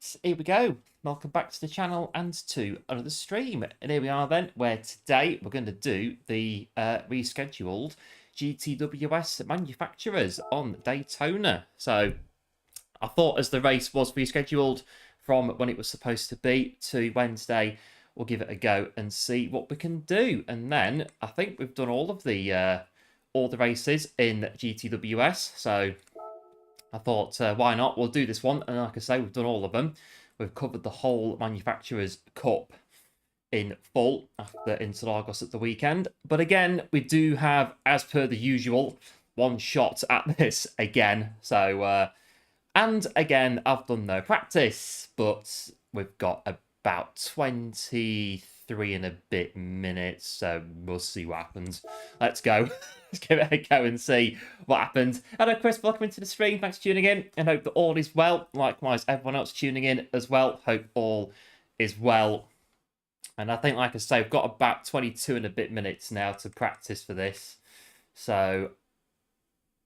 Right, here we go. Welcome back to the channel and to another stream. And here we are then, where today we're going to do the rescheduled GTWS manufacturers on Daytona. So I thought as the race was rescheduled from when it was supposed to be to Wednesday, we'll give it a go and see what we can do. And then I think we've done all the races in GTWS. So I thought, why not? We'll do this one. And like I say, we've done all of them. We've covered the whole Manufacturers' Cup in full after Interlagos at the weekend. But again, we do have, as per the usual, one shot at this again. So, and again, I've done no practice, but we've got about 23 and a bit minutes. So we'll see what happens. Let's go. Let's give it a go and see what happens. Hello, Chris. Welcome into the stream. Thanks for tuning in and hope that all is well. Likewise, everyone else tuning in as well. Hope all is well. And I think, like I say, we've got about 22 and a bit minutes now to practice for this. So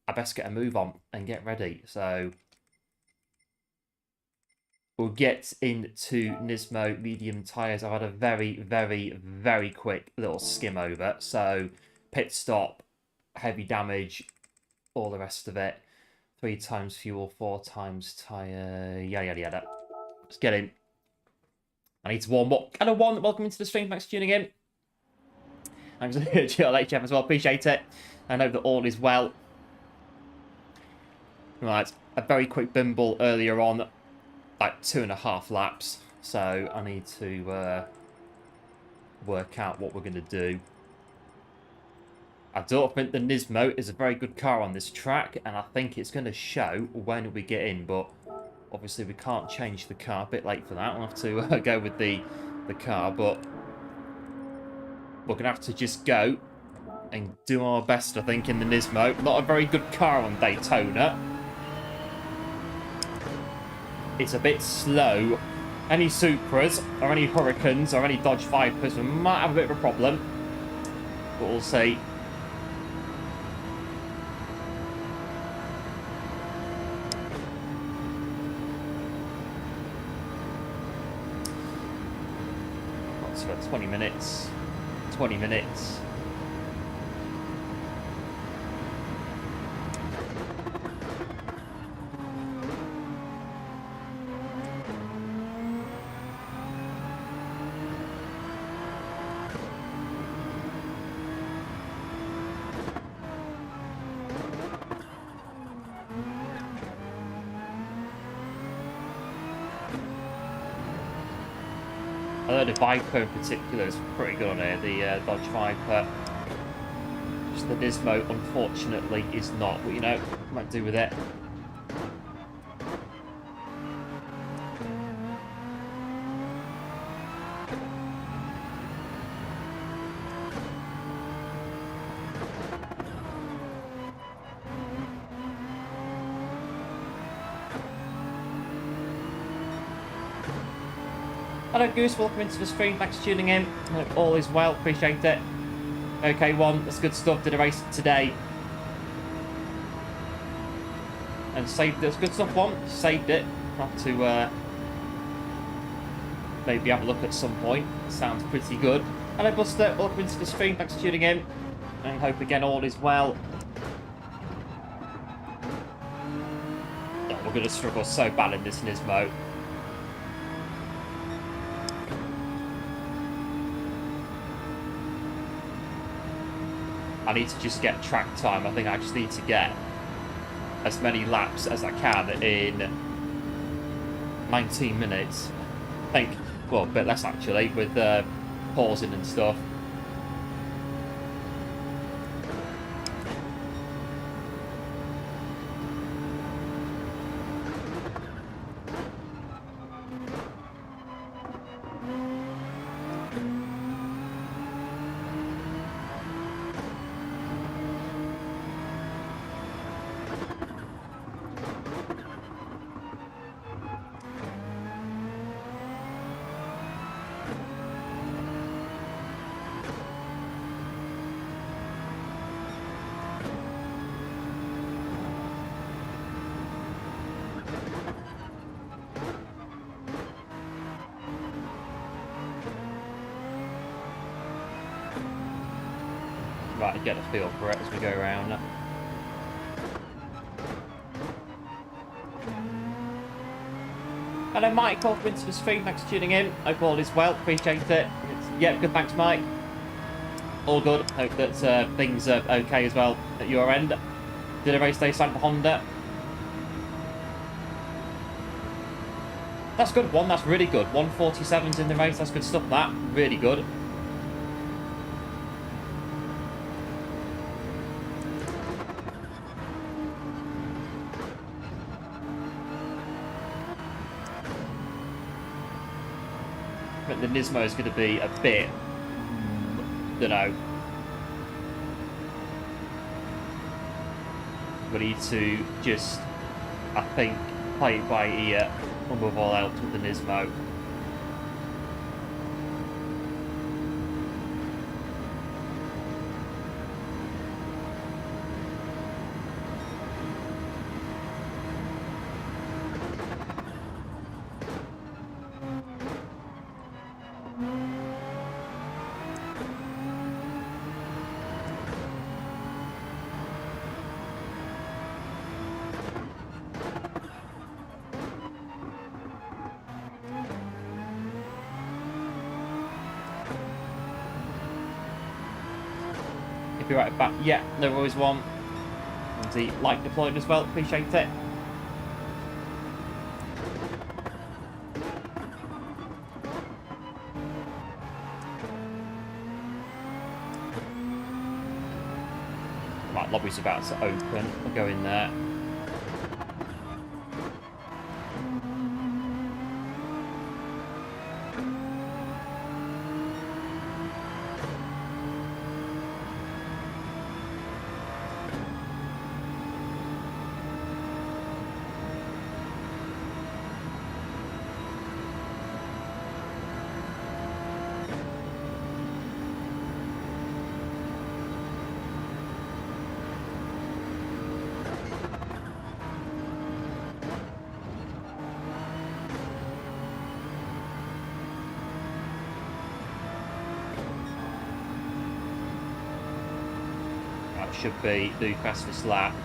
I best get a move on and get ready. So we'll get into Nismo medium tyres. I've had a very, very, very quick little skim over. So pit stop, heavy damage, all the rest of it. 3 times fuel, 4 times tyre, yada, yada, yada. Let's get in. I need to warm up. Hello, one. Welcome into the stream. Thanks for tuning in. Thanks for HM as well. Appreciate it. I know that all is well. Right. A very quick bimble earlier on. Like 2.5 laps. So I need to work out what we're going to do. I don't think the Nismo is a very good car on this track, and I think it's going to show when we get in, but obviously we can't change the car. A bit late for that. We'll have to go with the car, but we're going to have to just go and do our best, I think, in the Nismo. Not a very good car on Daytona. It's a bit slow. Any Supras, or any Hurricanes, or any Dodge Vipers, we might have a bit of a problem, but we'll see. For 20 minutes. 20 minutes. I know the Viper in particular is pretty good on here, the Dodge Viper. Just the Nismo, unfortunately, is not. But, you know, might do with it. Hello Goose, welcome into the stream, thanks for tuning in. Hope all is well, appreciate it. Okay, one, that's good stuff, did a race today. And saved, that's good stuff, one, saved it. Have to maybe have a look at some point, sounds pretty good. Hello Buster, welcome into the stream, thanks for tuning in. And hope again all is well. Oh, we're going to struggle so bad in this Nismo. I need to just get track time. I think I just need to get as many laps as I can in 19 minutes. I think, well, a bit less actually, with pausing and stuff. Right, get a feel for it as we go around. Hello, Mike. Welcome into the stream. Thanks for tuning in. Hope all is well. Appreciate it. Yeah, good. Thanks, Mike. All good. Hope that things are okay as well at your end. Did a race day sign for Honda? That's good. That's really good. 147's in the race. That's good stuff. That really good. But the Nismo is going to be a bit, don't know. We need to just, I think, play it by ear above all else with the Nismo. Be right back. Yeah, there always one. And the like deployed as well. Appreciate it. Right, lobby's about to open. We'll go in there. Should be the fastest lap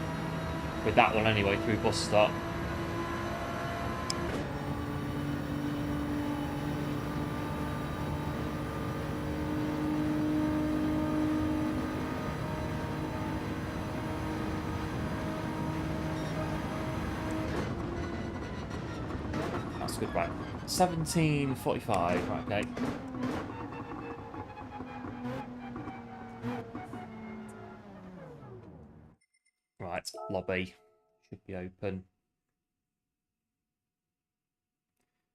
with that one anyway through bus stop. That's good, right? 17:45, right? Okay. Right, lobby should be open.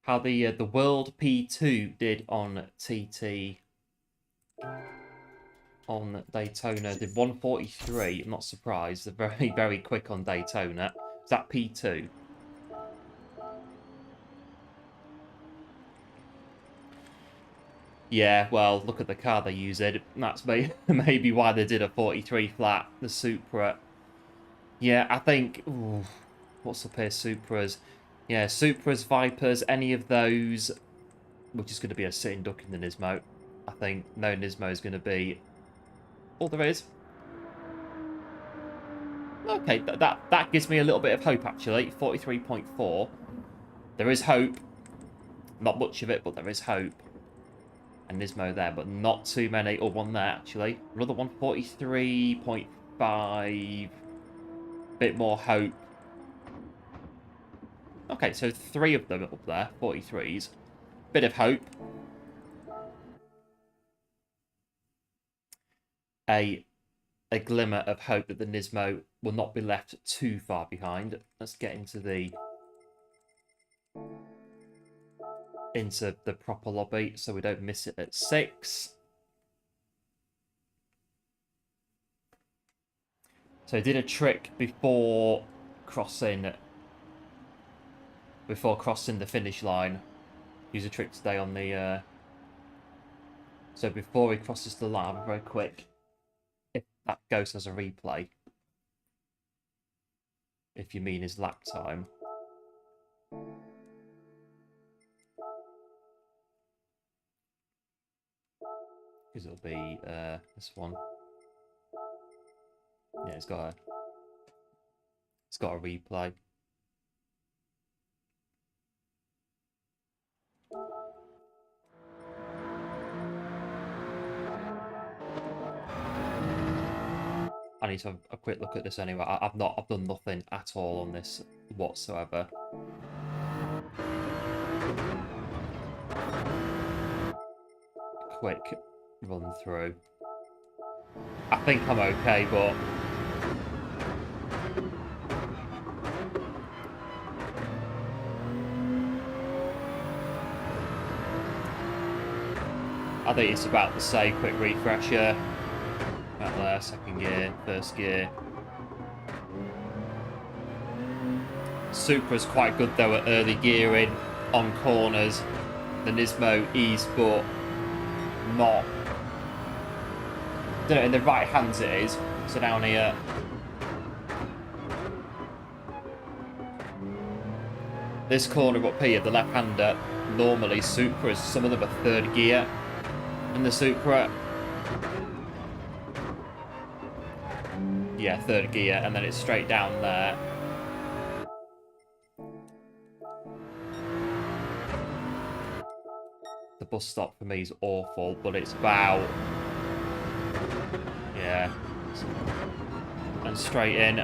How the World P2 did on TT on Daytona. Did 143. I'm not surprised. They're very, very quick on Daytona. Is that P2? Yeah, well, look at the car they use it. That's maybe why they did a 43 flat, the Supra. Yeah, I think... Ooh, what's up here? Supras. Yeah, Supras, Vipers, any of those. We're just going to be a sitting duck in the Nismo. I think no Nismo is going to be all there is. Okay, that gives me a little bit of hope, actually. 43.4. There is hope. Not much of it, but there is hope. And Nismo there, but not too many. Or one there, actually. Another one, 43.5. Bit more hope. Okay, so 3 of them up there, 43s. Bit of hope. A glimmer of hope that the Nismo will not be left too far behind. Let's get into the proper lobby so we don't miss it at 6. So I did a trick before crossing the finish line. Use a trick today on the so before he crosses the line, very quick, if that goes as a replay, if you mean his lap time. Because it'll be this one. Yeah, it's got a replay. I need to have a quick look at this anyway. I've done nothing at all on this whatsoever. Quick run through. I think I'm okay, but I think it's about to say quick refresher. Right there, second gear, first gear. Supra's quite good though at early gearing on corners. The Nismo is, but not. I don't know, in the right hands it is. So down here. This corner up here, the left-hander, normally Supra's, some of them are third gear in the Supra. Yeah, third gear, and then it's straight down there. The bus stop for me is awful, but it's about... Yeah. And straight in.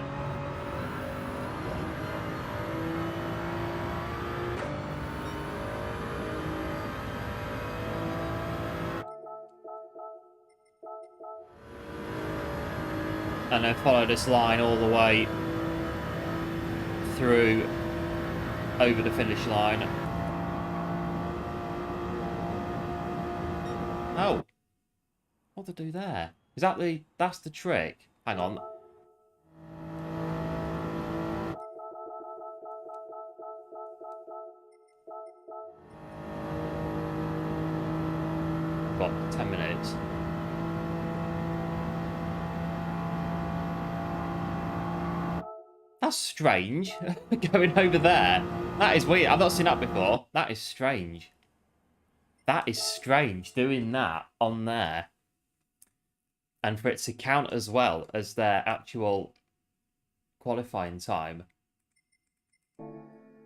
And then follow this line all the way through over the finish line. Oh. What to do there? Is that that's the trick? Hang on. Got 10 minutes. That's strange. Going over there. That is weird. I've not seen that before. That is strange. That is strange, doing that on there. And for it to count as well as their actual qualifying time.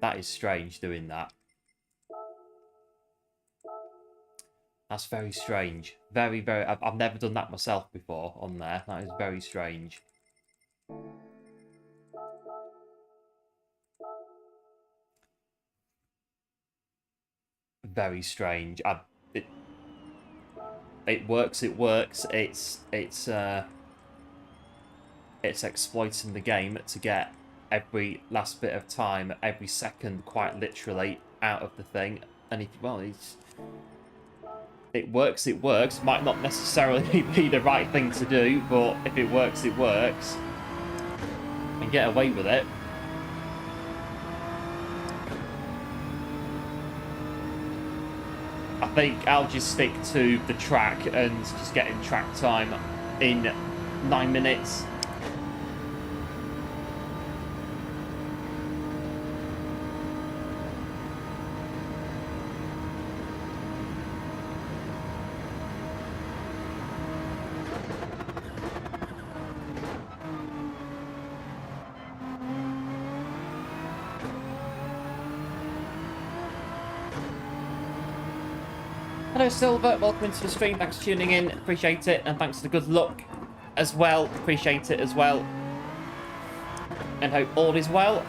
That is strange, doing that. That's very strange. Very, very... I've never done that myself before on there. That is very strange. Very strange. It works. It works. It's exploiting the game to get every last bit of time, every second, quite literally, out of the thing. And if it works. It works. Might not necessarily be the right thing to do, but if it works, it works. And get away with it. I think I'll just stick to the track and just getting track time in 9 minutes. Hello Silver, welcome into the stream, thanks for tuning in, appreciate it, and thanks for the good luck as well, appreciate it as well, and hope all is well.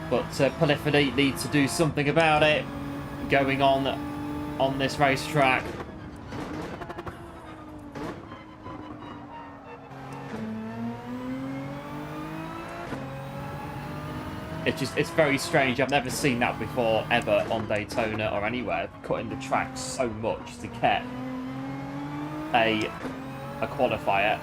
But Polyphony need to do something about it going on this racetrack. It's very strange. I've never seen that before, ever, on Daytona or anywhere. Cutting the track so much to get a qualifier.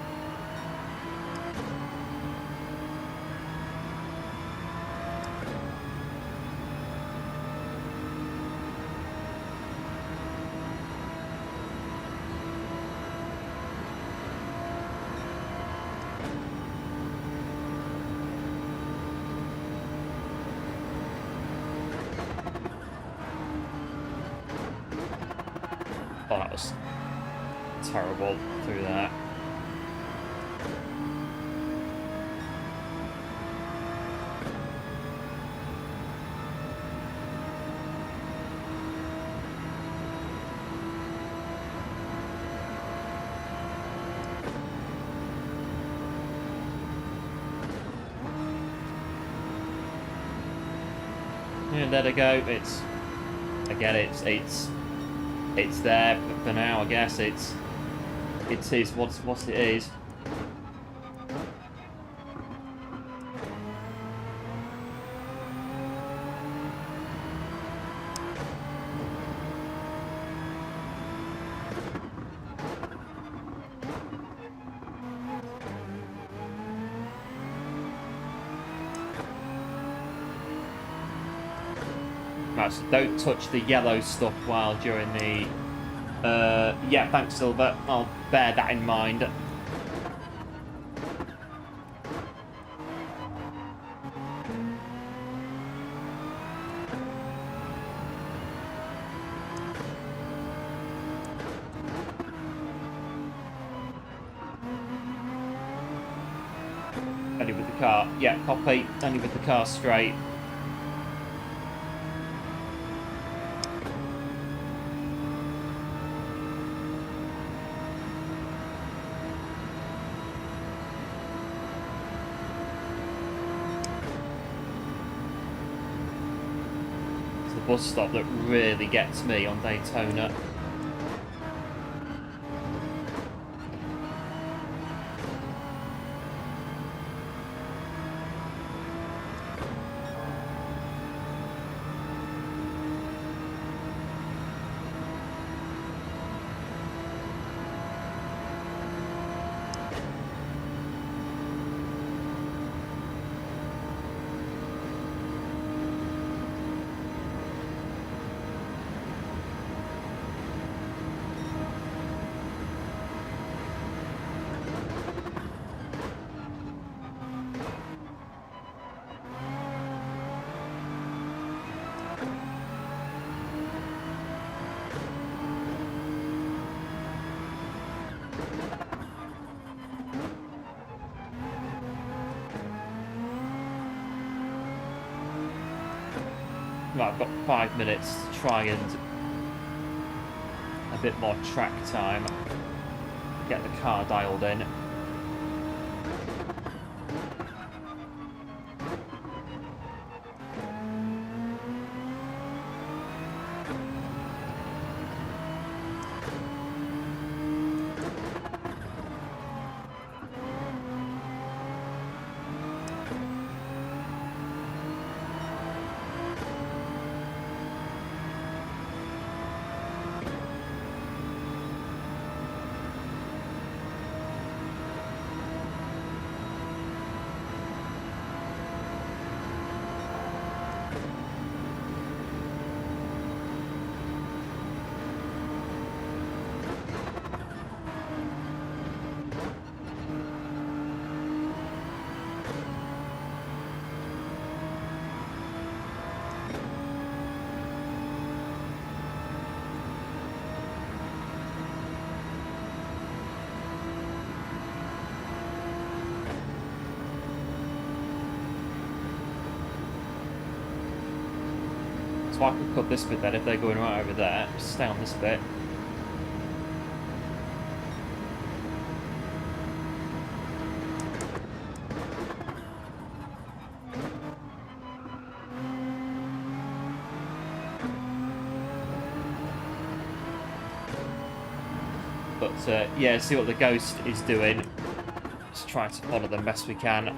terrible through that. Yeah, there they go. It's again, it's there for now. I guess it is what it is. Right, so don't touch the yellow stuff while during the... yeah, thanks, Silver. I'll bear that in mind. Only with the car. Yeah, copy. Only with the car straight. Bus stop that really gets me on Daytona. Right, I've got 5 minutes to try and a bit more track time. Get the car dialed in. So I could cut this bit then if they're going right over there. Just stay on this bit. But yeah, see what the Ghost is doing. Just try to follow them best we can.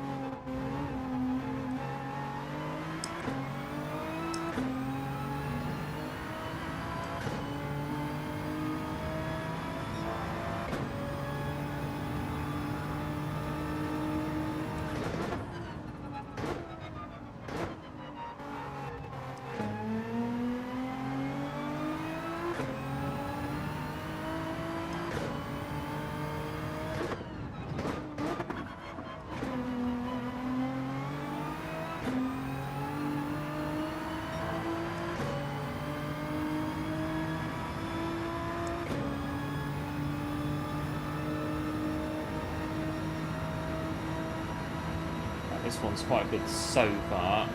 this one's quite good so far.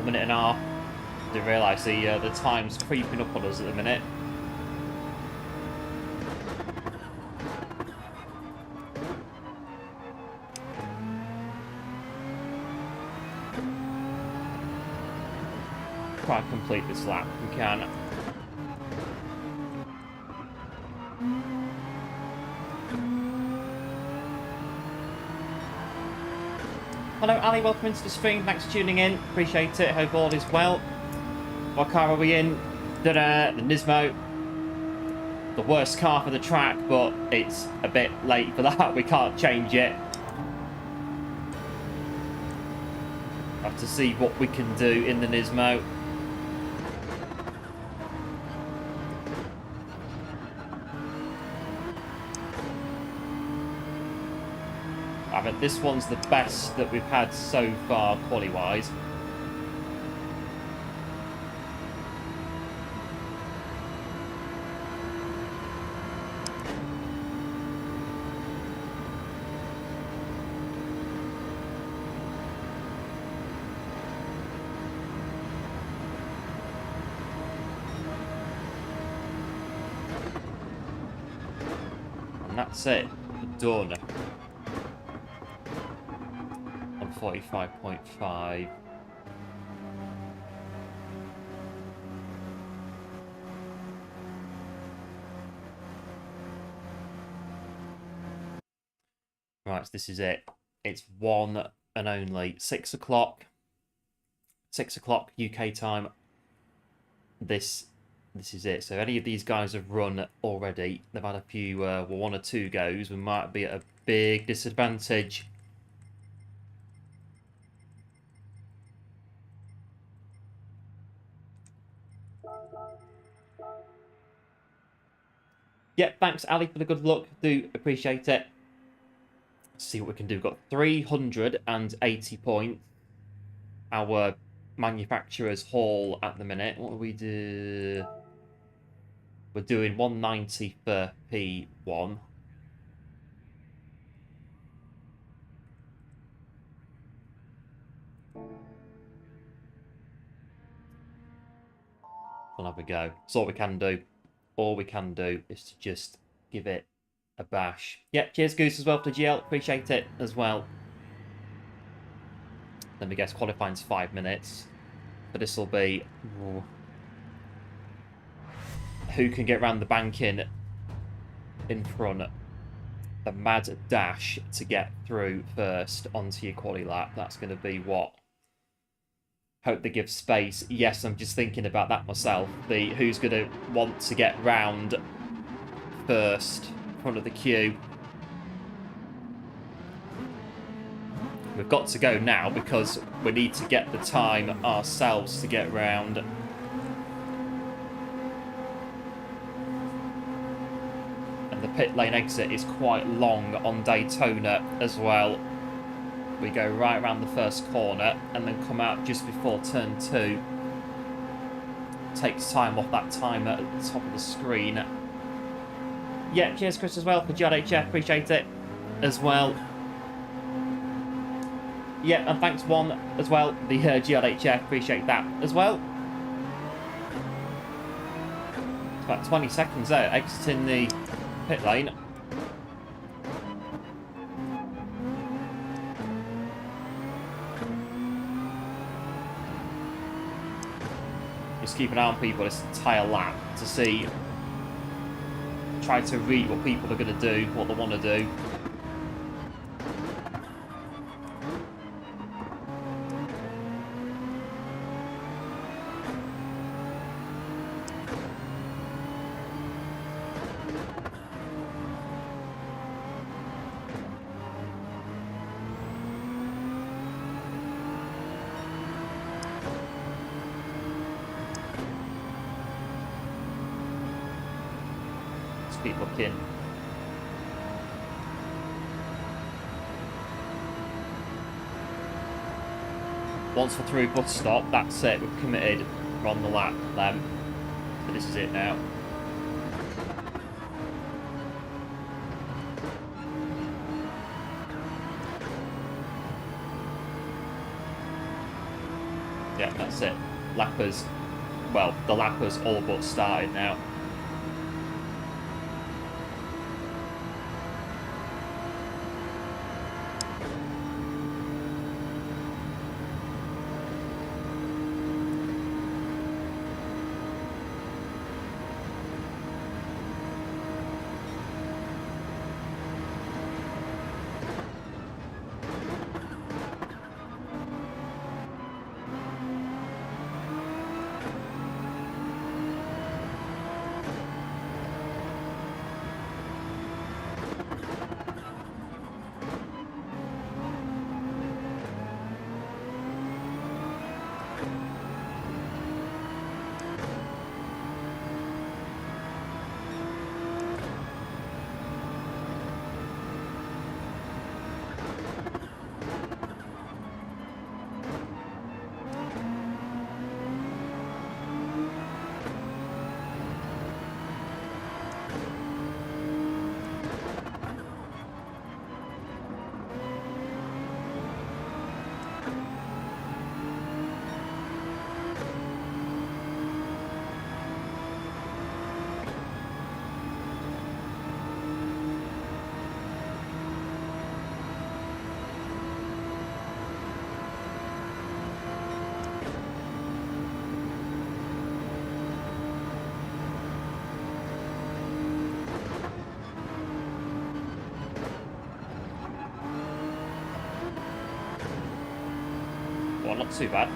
Minute and a half. Didn't realise the time's creeping up on us at the minute. Try and complete this lap if we can. Hello Ali, welcome into the stream, thanks for tuning in, appreciate it, hope all is well. What car are we in? The Nismo. The worst car for the track, but it's a bit late for that, we can't change it. Have to see what we can do in the Nismo. I mean, this one's the best that we've had so far, quali-wise. And that's it. Done. 45.5. Right, so this is it. It's one and only 6 o'clock. 6 o'clock UK time. This is it. So any of these guys have run already. They've had a few, well, 1 or 2 goes. We might be at a big disadvantage. Yeah, thanks, Ali, for the good luck. Do appreciate it. Let's see what we can do. We've got 380 points. Our manufacturer's haul at the minute. What do we do? We're doing 190 for P1. We'll have a go. That's all we can do. All we can do is to just give it a bash. Yeah, cheers Goose as well for GL. Appreciate it as well. Let me guess, qualifying's 5 minutes. But this will be... Ooh, who can get round the bank in front? The mad dash to get through first onto your quali lap. That's going to be what? Hope they give space. Yes, I'm just thinking about that myself. The who's going to want to get round first in front of the queue. We've got to go now because we need to get the time ourselves to get round. And the pit lane exit is quite long on Daytona as well. We go right around the first corner and then come out just before turn 2. Takes time off that timer at the top of the screen. Yeah, cheers Chris as well for GTWS, appreciate it as well. Yeah, and thanks One as well, the GTWS, appreciate that as well. About 20 seconds out, exiting the pit lane. Just keep an eye on people this entire lap to see, try to read what people are going to do, what they want to do. Keep looking. Once we're through bus stop, that's it. We've committed. We're on the lap then. So this is it now. Yeah, that's it. Lappers. Well, the lappers all but started now. Well, not too bad.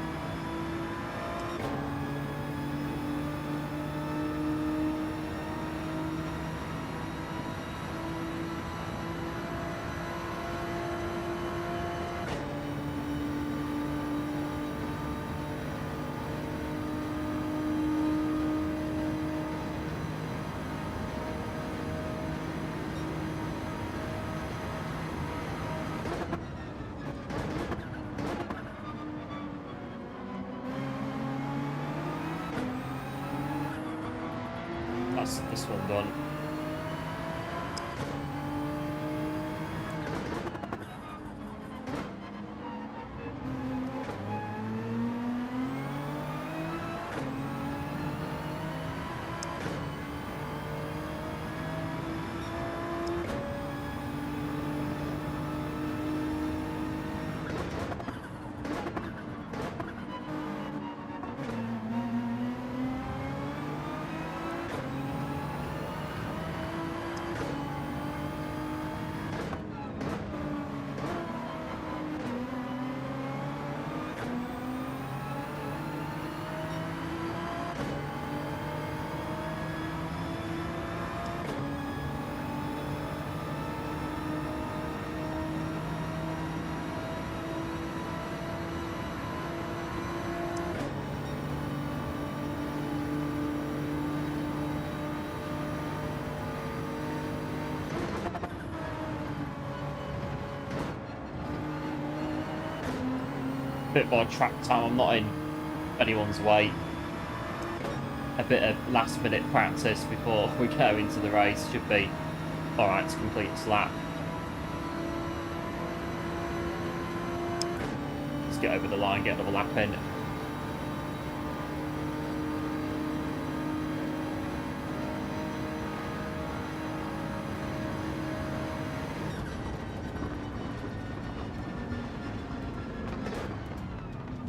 That's this one done. Bit more track time. I'm not in anyone's way. A bit of last minute practice before we go into the race should be alright to complete this lap. Let's get over the line, get another lap in.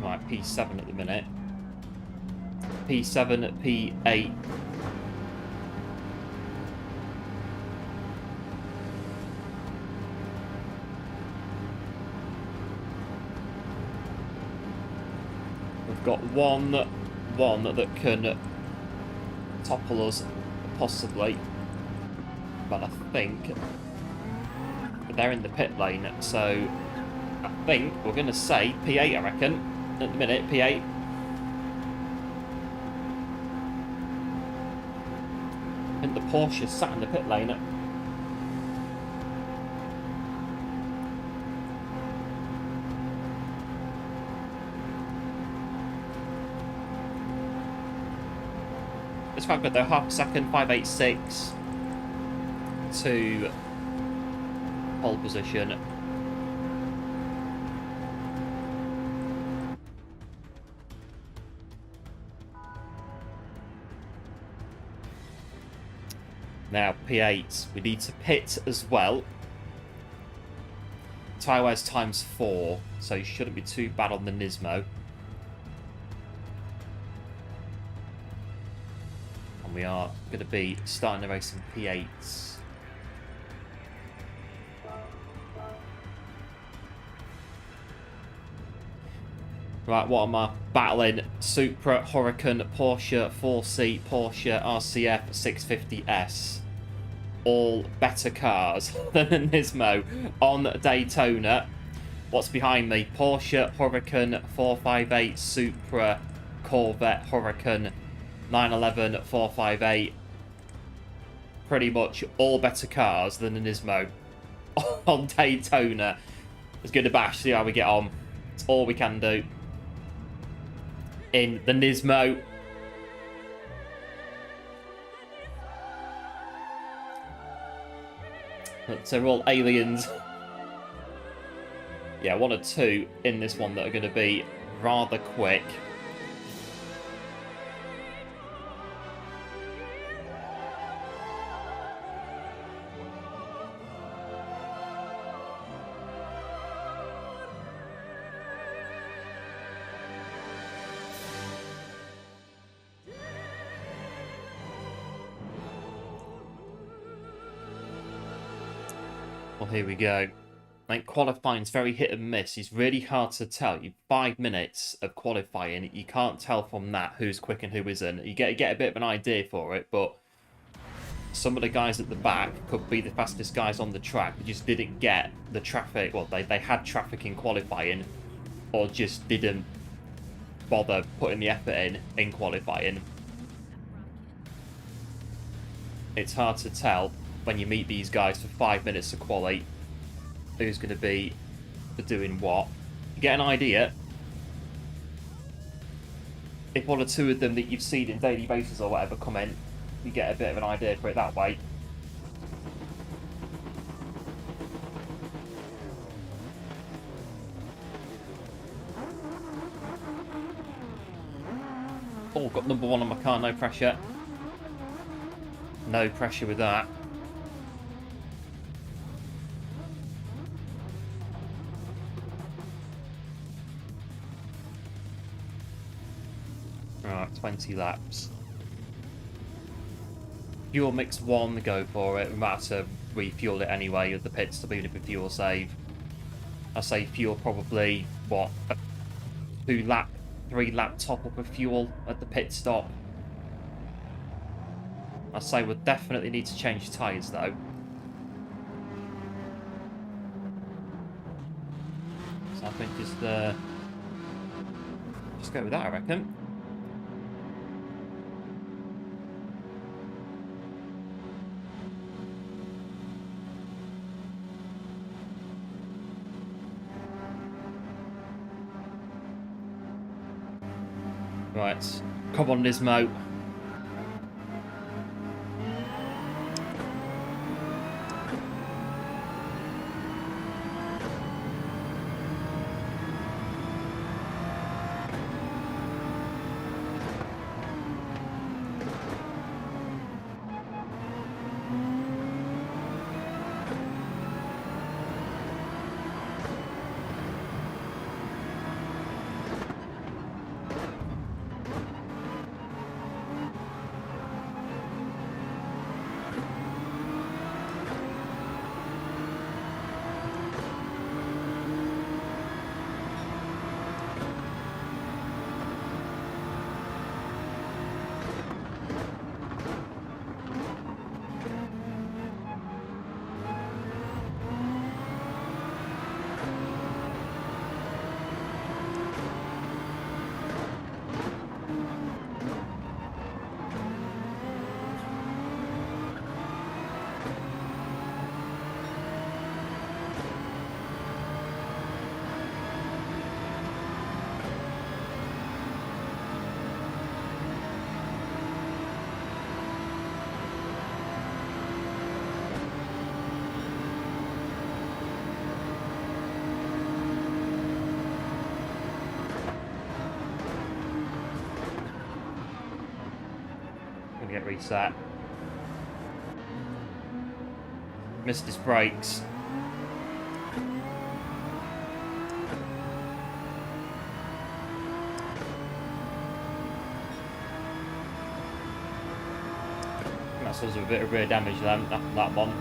Right, P7 at the minute. P7, P8. We've got one that can topple us, possibly. But I think they're in the pit lane, so I think we're going to say P8, I reckon. At the minute, P8. I think the Porsche sat in the pit lane. It's quite good though, half a second, 586 to pole position. Now, P8, we need to pit as well. Tyre wear's ×4, so you shouldn't be too bad on the Nismo. And we are going to be starting the race in P8s. Right, what am I battling? Supra, Huracan, Porsche 4C, Porsche RCF 650S. All better cars than a Nismo on Daytona. What's behind me? Porsche, Huracan, 458, Supra, Corvette, Huracan, 911, 458. Pretty much all better cars than a Nismo on Daytona. Let's go to bash, see how we get on. It's all we can do. In the Nismo. But they're all aliens. Yeah, 1 or 2 in this one that are going to be rather quick. Well, here we go. I think qualifying's very hit and miss. It's really hard to tell. You 5 minutes of qualifying, you can't tell from that who's quick and who isn't. You get a bit of an idea for it, but some of the guys at the back could be the fastest guys on the track. They just didn't get the traffic. Well, they had traffic in qualifying, or just didn't bother putting the effort in qualifying. It's hard to tell when you meet these guys for 5 minutes of quali who's going to be doing what. You get an idea. If 1 or 2 of them that you've seen in daily basis or whatever come in, you get a bit of an idea for it that way. Oh, got number 1 on my car, no pressure. No pressure with that. Right, 20 laps. Fuel mix 1, go for it. We might have to refuel it anyway at the pit stop, even if we fuel save. I say fuel probably, what, a 2 lap, 3 lap top up of fuel at the pit stop. I say we'll definitely need to change tyres though. So I think just go with that, I reckon. Right, come on, Nismo. going to get reset. Missed his brakes. That's also a bit of rear damage then, after that one.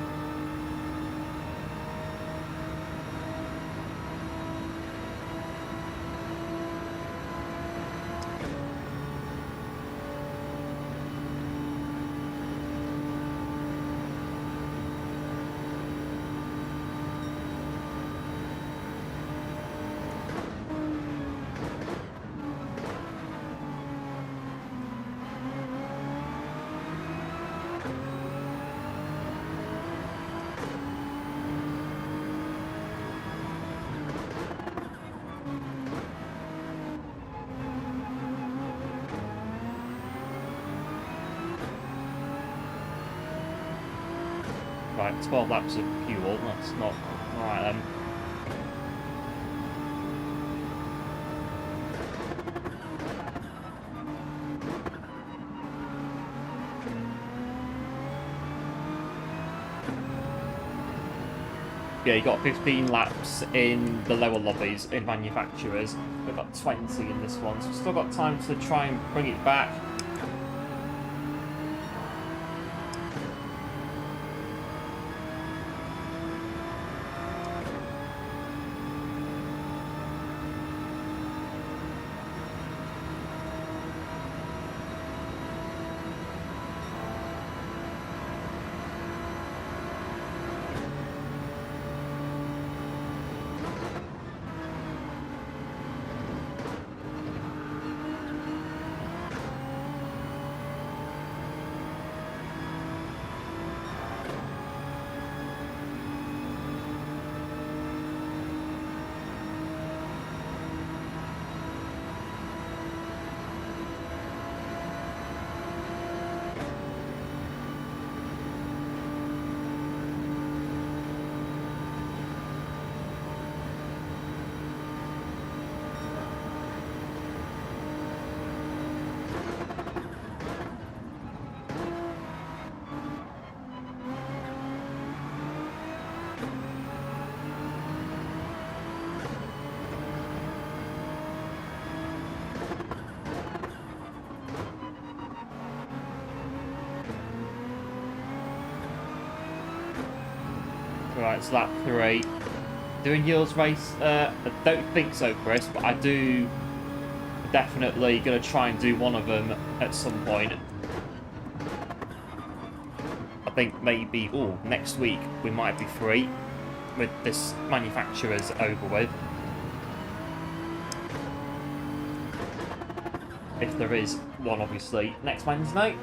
Right, 12 laps of fuel, that's not alright then. Yeah, you got 15 laps in the lower lobbies in manufacturers. We've got 20 in this one, so we've still got time to try and bring it back. Right, it's lap 3. Doing Yields race? I don't think so, Chris, but I do definitely going to try and do one of them at some point. I think maybe, next week we might be free with this manufacturer's over with. If there is one, obviously, next Wednesday.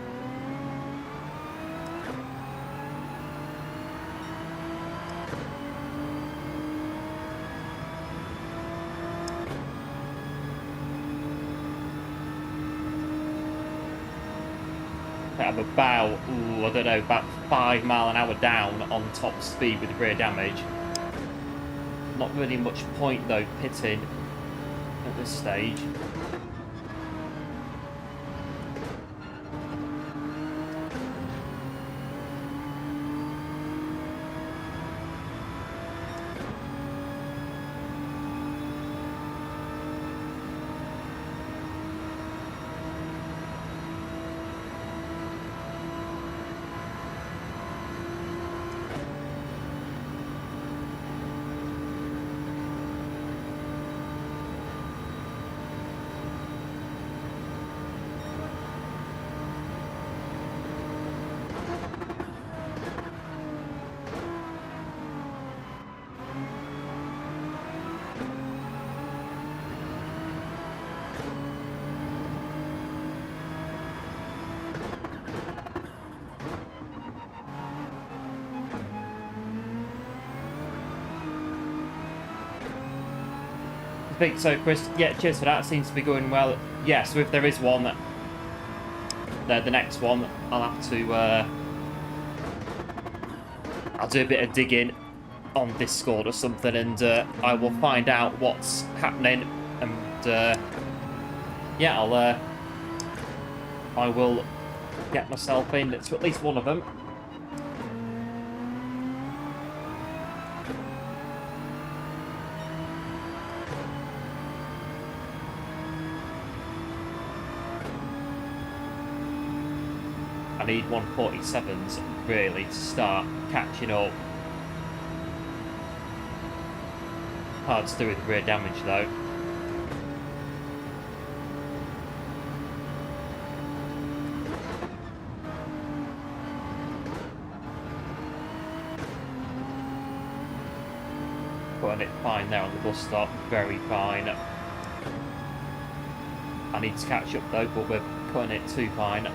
I'm about, I don't know, about 5 mile an hour down on top speed with rear damage. Not really much point though pitting at this stage. I think so, Chris. Yeah, cheers for that. Seems to be going well. Yeah, so if there is one, the next one, I'll have to, I'll do a bit of digging on Discord or something, and I will find out what's happening, and yeah, I will get myself in to at least one of them. I need 147s really to start catching up. Hard to do with rear damage though. Putting it fine there on the bus stop, very fine. I need to catch up though, but we're putting it too fine.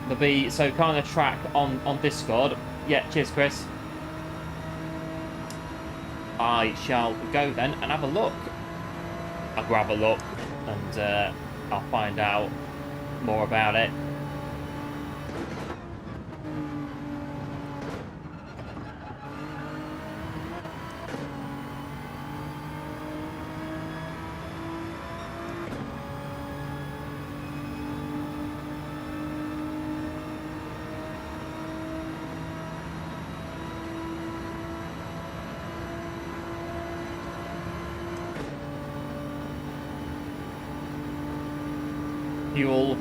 There'll be, so kind of track on Discord. Yeah, cheers Chris. I shall go then and have a look. I'll grab a look and I'll find out more about it.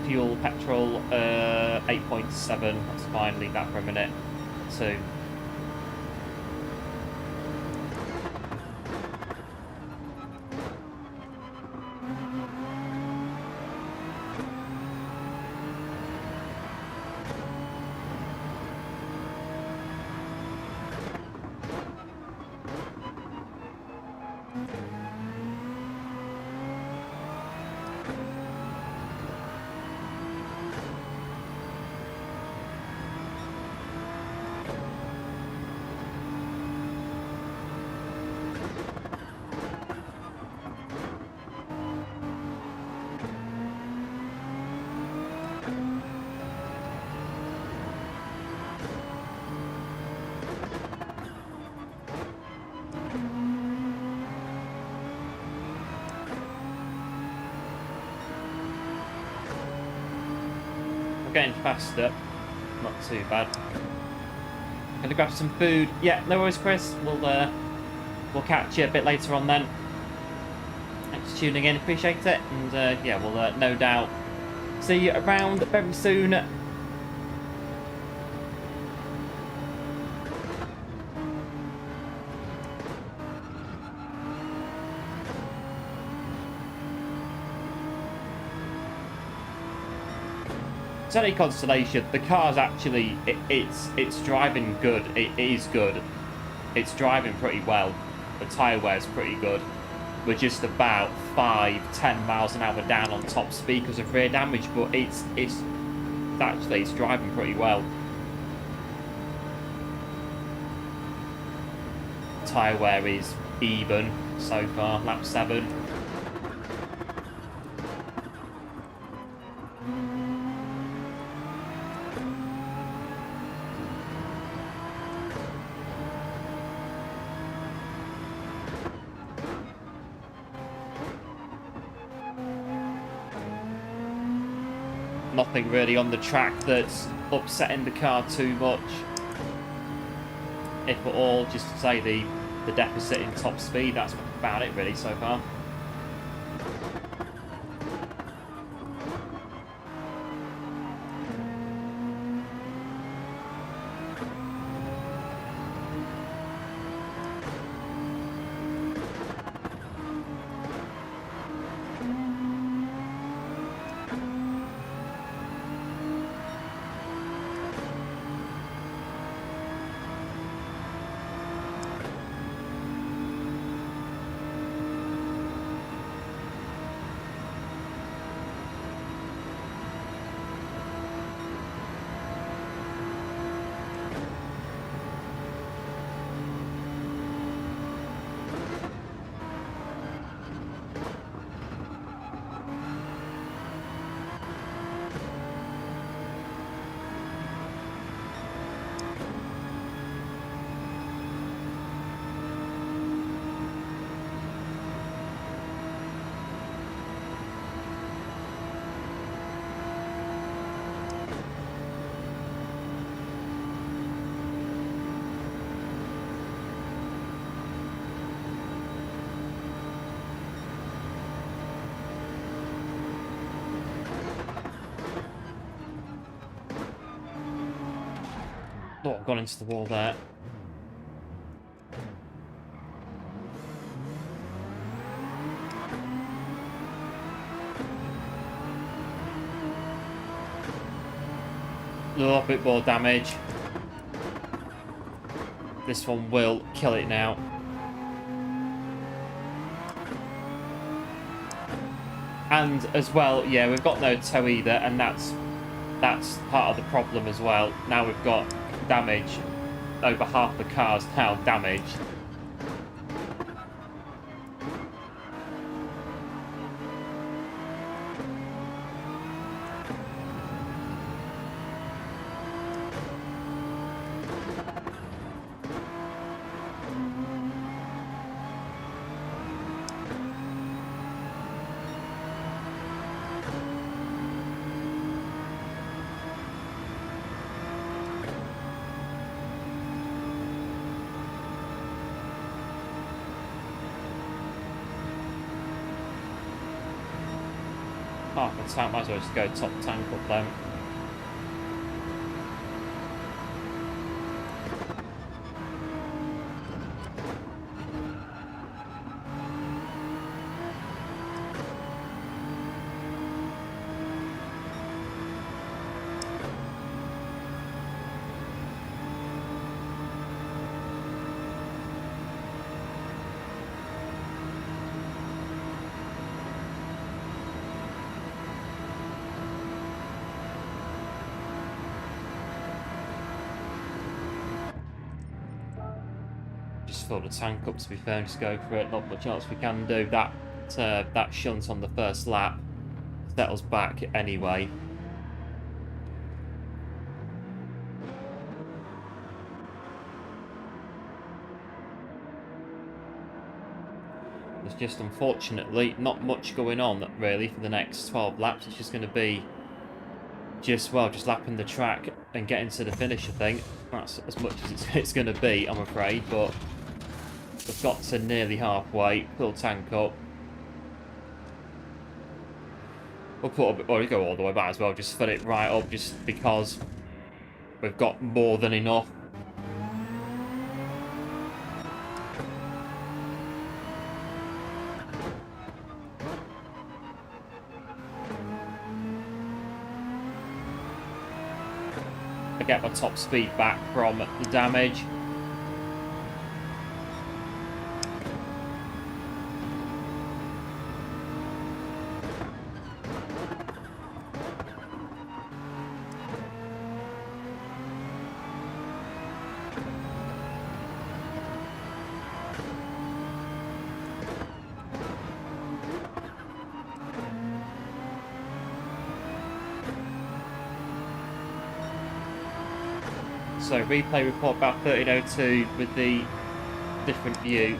Fuel, petrol, 8.7. That's fine. Leave that for a minute. 2. Getting faster, not too bad. Gonna grab some food. Yeah, no worries, Chris. We'll catch you a bit later on then. Thanks for tuning in, appreciate it, and yeah, we'll no doubt see you around very soon. It's only consolation. The car's actually, it's driving good. It is good. It's driving pretty well. The tyre wear's pretty good. We're just about 5-10 miles an hour down on top speed because of rear damage, but it's driving pretty well. Tyre wear is even so far. Lap 7. nothing really on the track that's upsetting the car too much. If at all, just to say the deficit in top speed, that's about it really so far. Oh, I've gone into the wall there. A little bit more damage. This one will kill it now. And as well, yeah, we've got no tow either, and that's part of the problem as well. Now we've got damage. Over half the car's now damaged. Half the tank, might as well just go top tank up then. Just fill the tank up, to be fair, and just go for it. Not much else we can do. That shunt on the first lap settles back anyway. There's just, unfortunately, not much going on really for the next 12 laps. It's just going to be just lapping the track and getting to the finish, I think. That's as much as it's going to be, I'm afraid, but we've got to nearly halfway. Fill tank up. We'll put a bit, or we go all the way back as well, just fill it right up, just because we've got more than enough. I get my top speed back from the damage. So replay report about 1302 with the different view.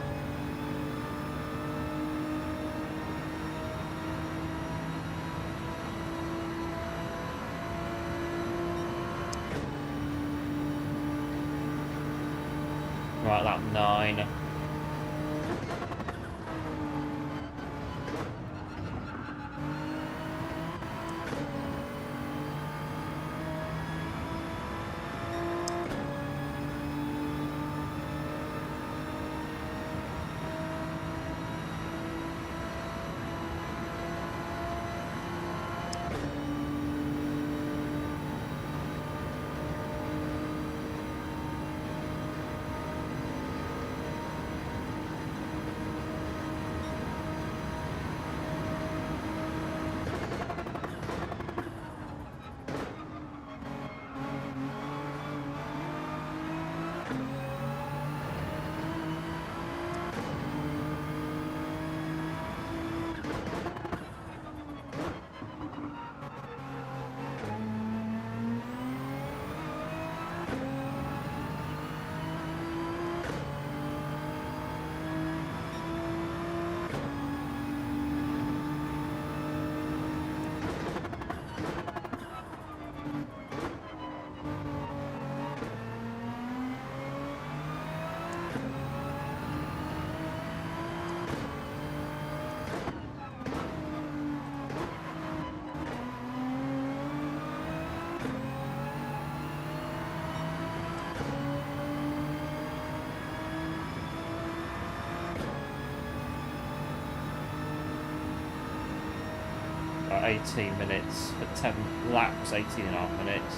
About 18 minutes for 10 laps, 18.5 minutes.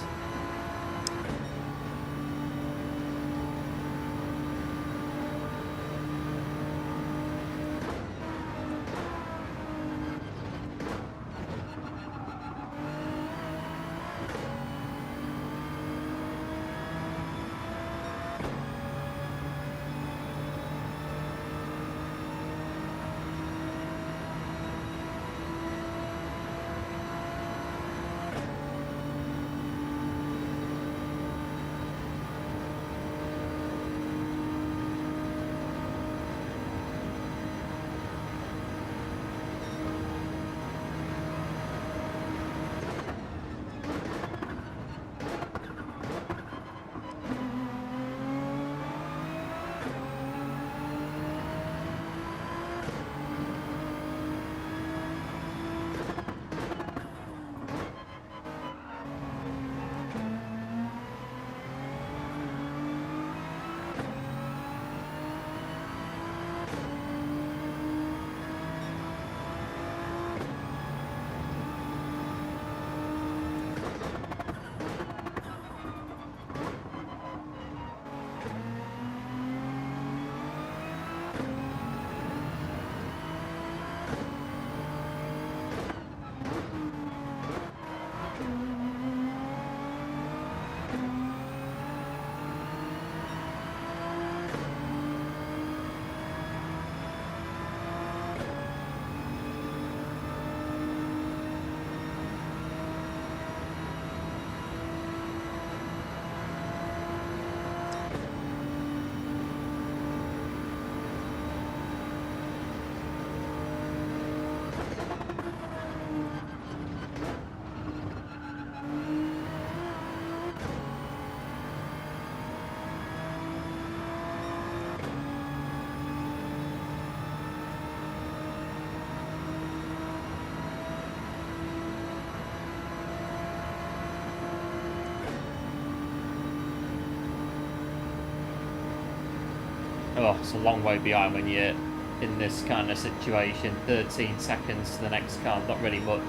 Oh, it's a long way behind when you're in this kind of situation. 13 seconds to the next car, not really much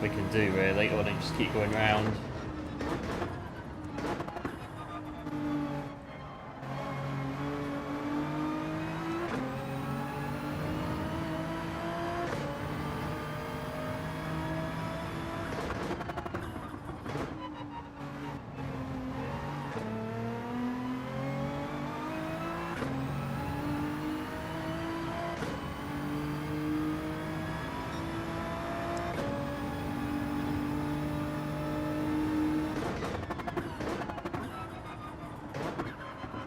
we can do really, or then just keep going round.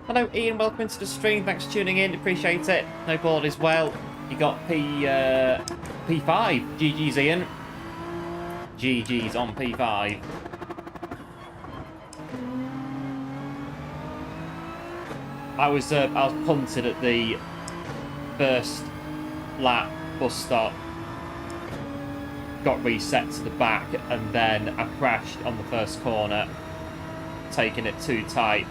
Hello Ian, welcome to the stream, thanks for tuning in, appreciate it. No board as well. You got P5, GG's Ian. GG's on P5. I was punted at the first lap bus stop, got reset to the back, and then I crashed on the first corner, taking it too tight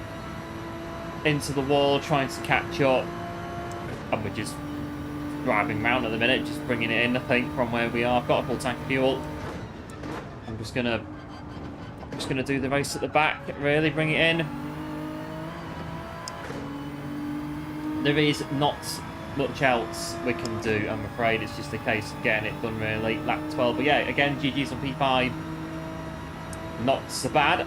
into the wall, trying to catch up, and we're just driving around at the minute, just bringing it in, I think, from where we are. I've got a full tank of fuel. I'm just gonna do the race at the back, really bring it in. There is not much else we can do, I'm afraid. It's just a case of getting it done, really. Lap 12, but yeah, again, GG's on P5. Not so bad.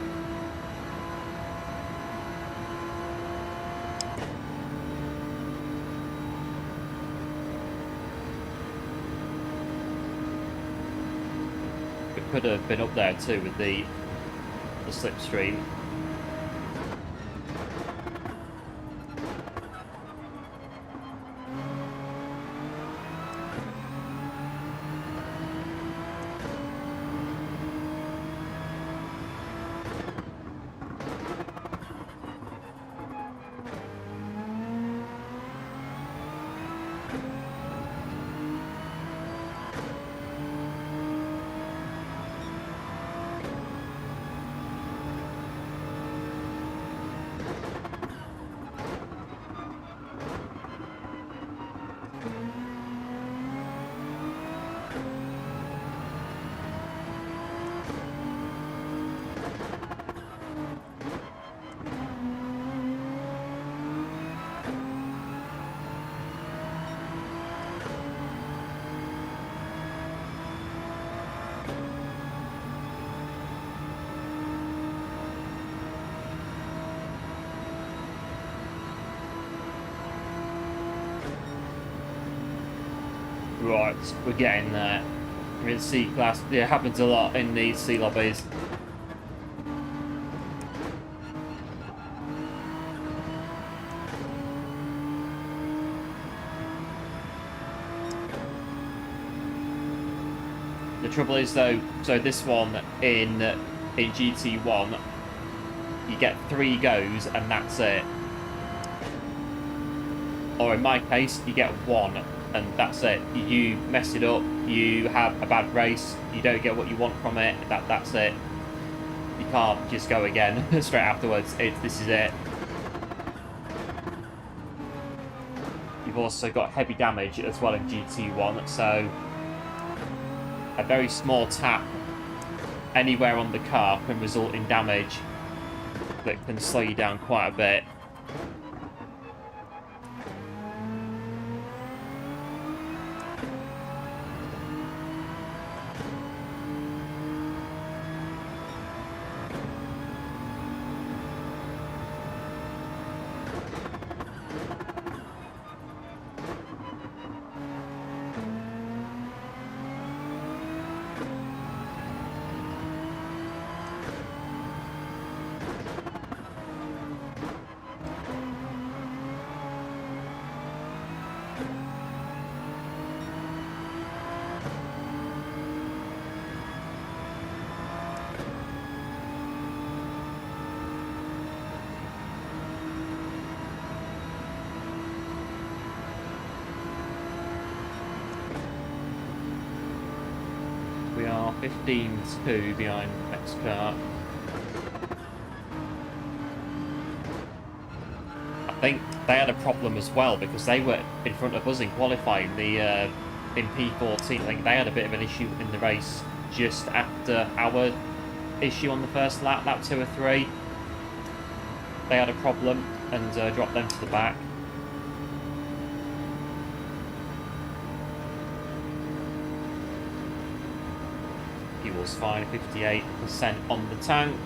Could have been up there too with the slipstream. Right, we're getting there. We're in C-class. Yeah, it happens a lot in these C lobbies. The trouble is, though, so this one in GT1, you get 3 goes and that's it. Or in my case, you get 1 and that's it. You mess it up, you have a bad race, you don't get what you want from it, that's it. You can't just go again straight afterwards. This is it. You've also got heavy damage as well in GT1, so a very small tap anywhere on the car can result in damage that can slow you down quite a bit. We are 15-2 behind the next car. I think they had a problem as well because they were in front of us in qualifying. In P14, I think they had a bit of an issue in the race just after our issue on the first lap, lap 2 or 3. They had a problem and dropped them to the back. Fuel's fine, 58% on the tank.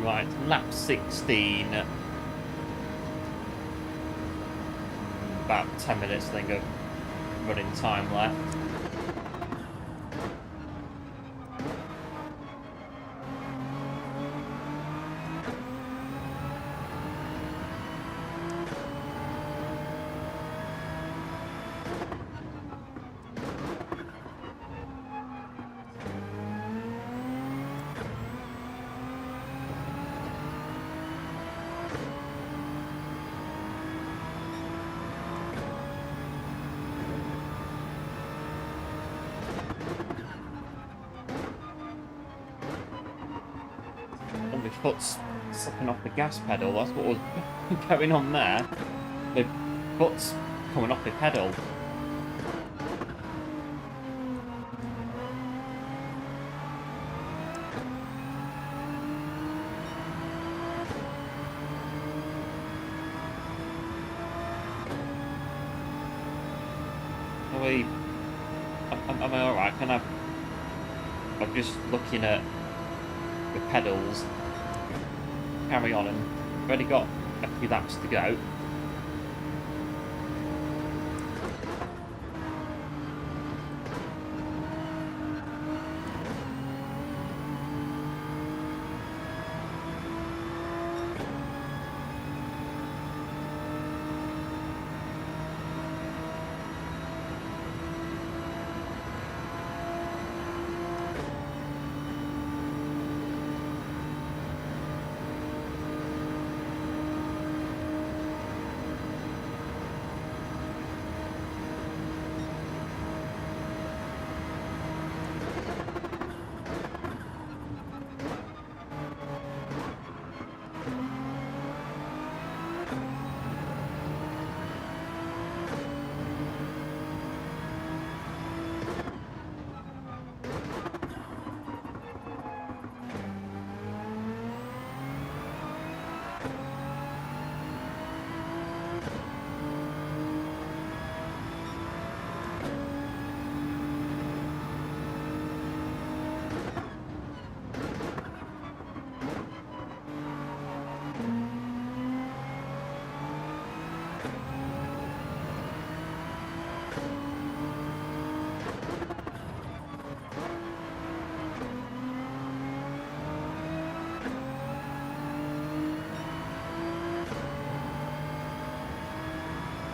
Right, lap 16. About 10 minutes, I think, of running time left. My foot's sucking off the gas pedal. That's what was going on there. My foot's coming off the pedal. Am I alright? I'm just looking at the pedals. Carry on, and I've already got a few laps to go.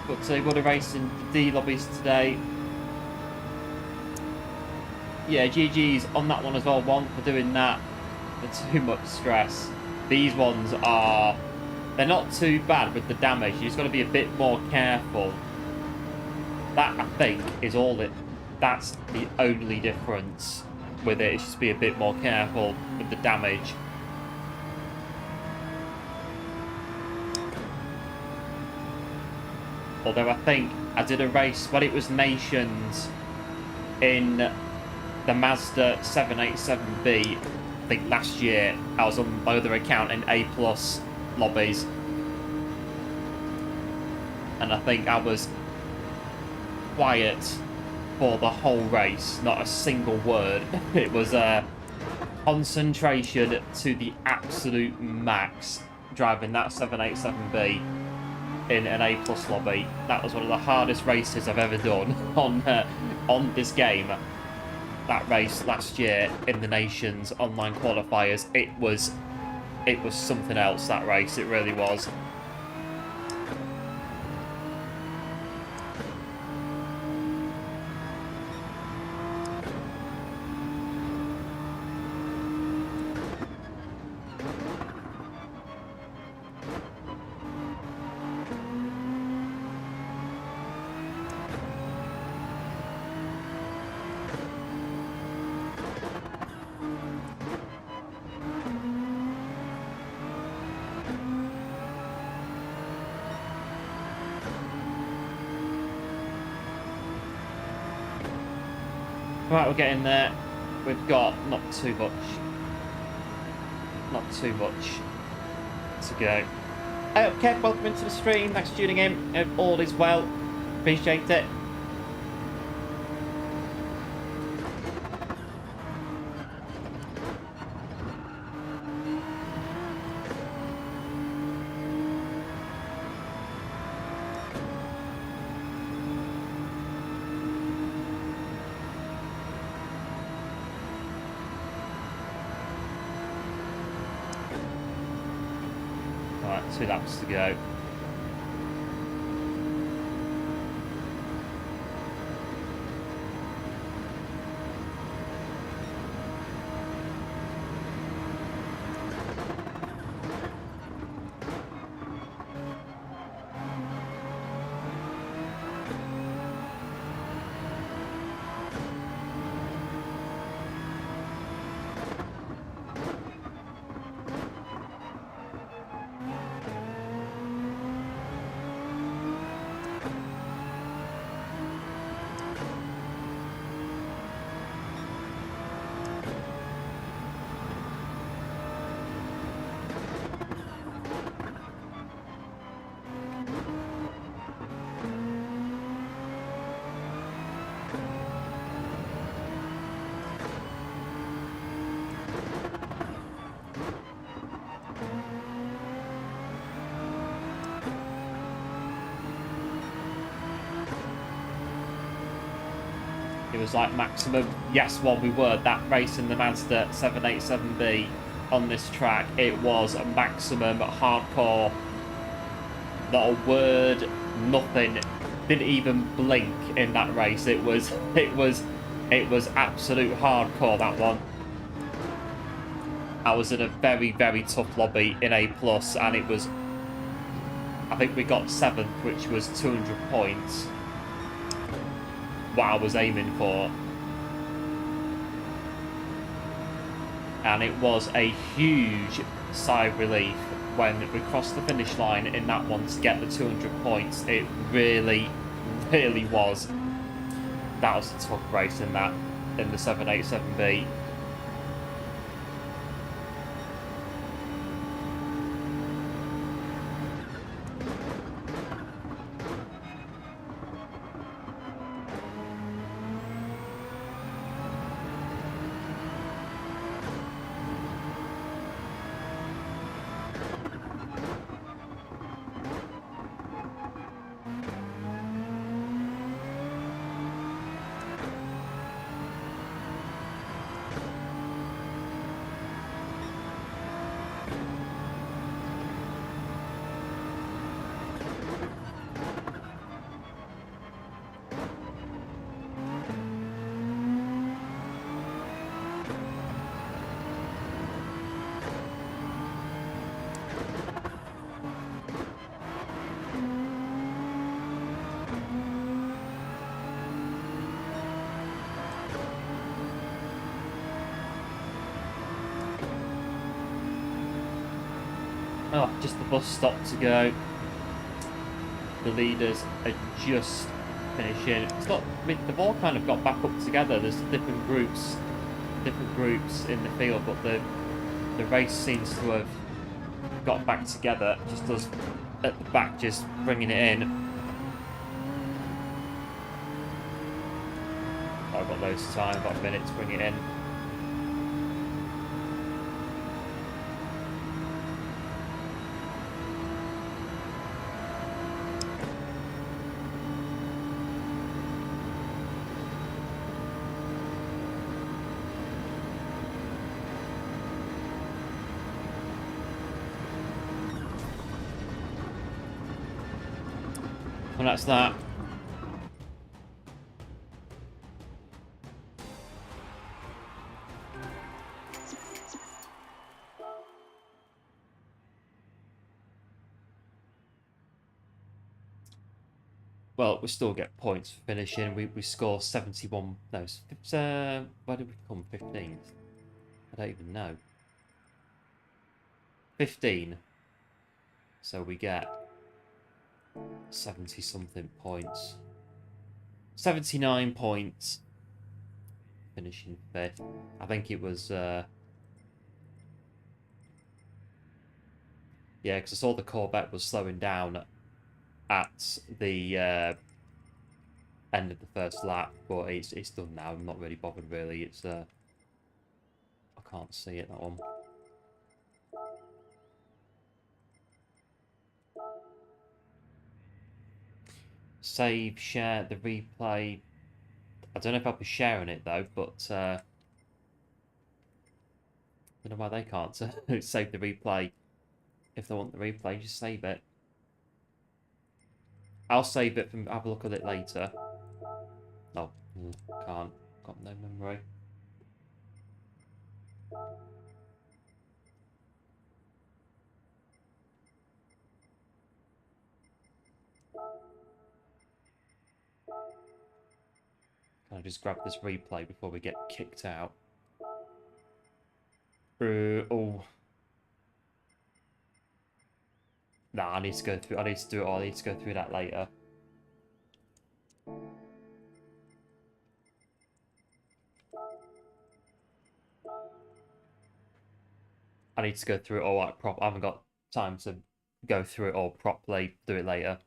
But we're going to race in the D lobbies today. Yeah, GG's on that one as well. One for doing that. For too much stress. These ones are... They're not too bad with the damage. You just got to be a bit more careful. That, I think, is all it... That's the only difference with it. It's just be a bit more careful with the damage. Although I think I did a race when it was Nations in the Mazda 787B, I think last year. I was on my other account in A+ lobbies. And I think I was quiet for the whole race. Not a single word. It was concentration to the absolute max driving that 787B. In an A+ lobby. That was one of the hardest races I've ever done on this game. That race last year in the Nations online qualifiers, it was something else, that race, it really was. Right, we're getting there. We've got not too much to go. Okay, welcome into the stream. Thanks for tuning in. Hope all is well. Appreciate it. Right, 2 laps to go. It was like maximum. Yes, while we were that race in the Mazda 787B on this track, it was a maximum hardcore. Not a word, nothing. Didn't even blink in that race. It was absolute hardcore, that one. I was in a very, very tough lobby in A+, and it was, I think we got 7th, which was 200 points. What I was aiming for. And it was a huge sigh of relief when we crossed the finish line in that one to get the 200 points. It really, really was. That was a tough race in the 787B. Oh, just the bus stop to go. The leaders are just finishing. It's not. I mean, they've all kind of got back up together. There's different groups in the field, but the race seems to have got back together. Just us at the back, just bringing it in. Oh, I've got loads of time. I've got a minute to bring it in. And that's that. Well, we still get points for finishing. We score 71. No, where did we come? 15th? I don't even know. 15. So we get 70 something points. 79 points. Finishing 5th. I think it was yeah, because I saw the Corvette was slowing down at the end of the first lap, but it's done now. I'm not really bothered really. It's I can't see it, that one. Save, share the replay. I don't know if I'll be sharing it though, but I don't know why they can't save the replay. If they want the replay, just save it. I'll save it and have a look at it later. Oh, can't. Got no memory. Can I just grab this replay before we get kicked out? Oh. Nah, I need to go through. I need to do it all. I need to go through that later. I need to go through it all like prop. I haven't got time to go through it all properly. Do it later.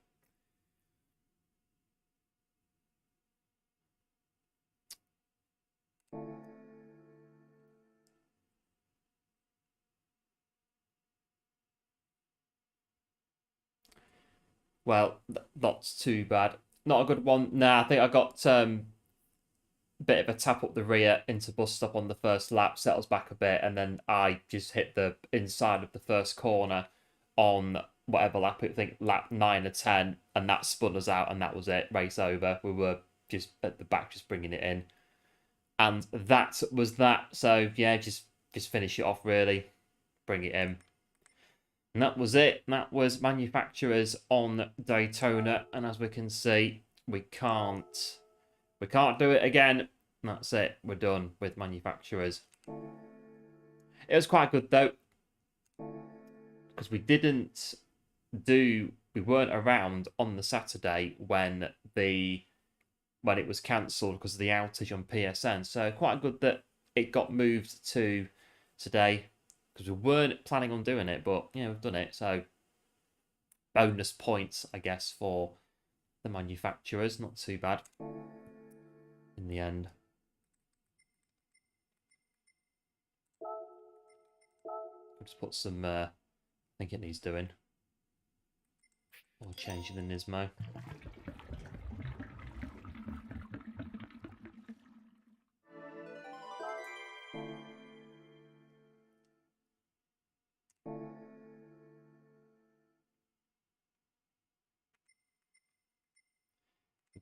Well, not too bad. Not a good one. Nah, I think I got bit of a tap up the rear into bus stop on the first lap, settles back a bit, and then I just hit the inside of the first corner on whatever lap, I think lap 9 or 10, and that spun us out, and that was it, race over. We were just at the back, just bringing it in. And that was that. So yeah, just finish it off really, bring it in. And that was it. That was manufacturers on Daytona. And as we can see, we can't do it again. That's it. We're done with manufacturers. It was quite good though, because we weren't around on the Saturday when it was cancelled because of the outage on PSN. So quite good that it got moved to today, because we weren't planning on doing it, but yeah, we've done it. So bonus points, I guess, for the manufacturers. Not too bad in the end. I'll just put some, I think it needs doing. Or changing the Nismo.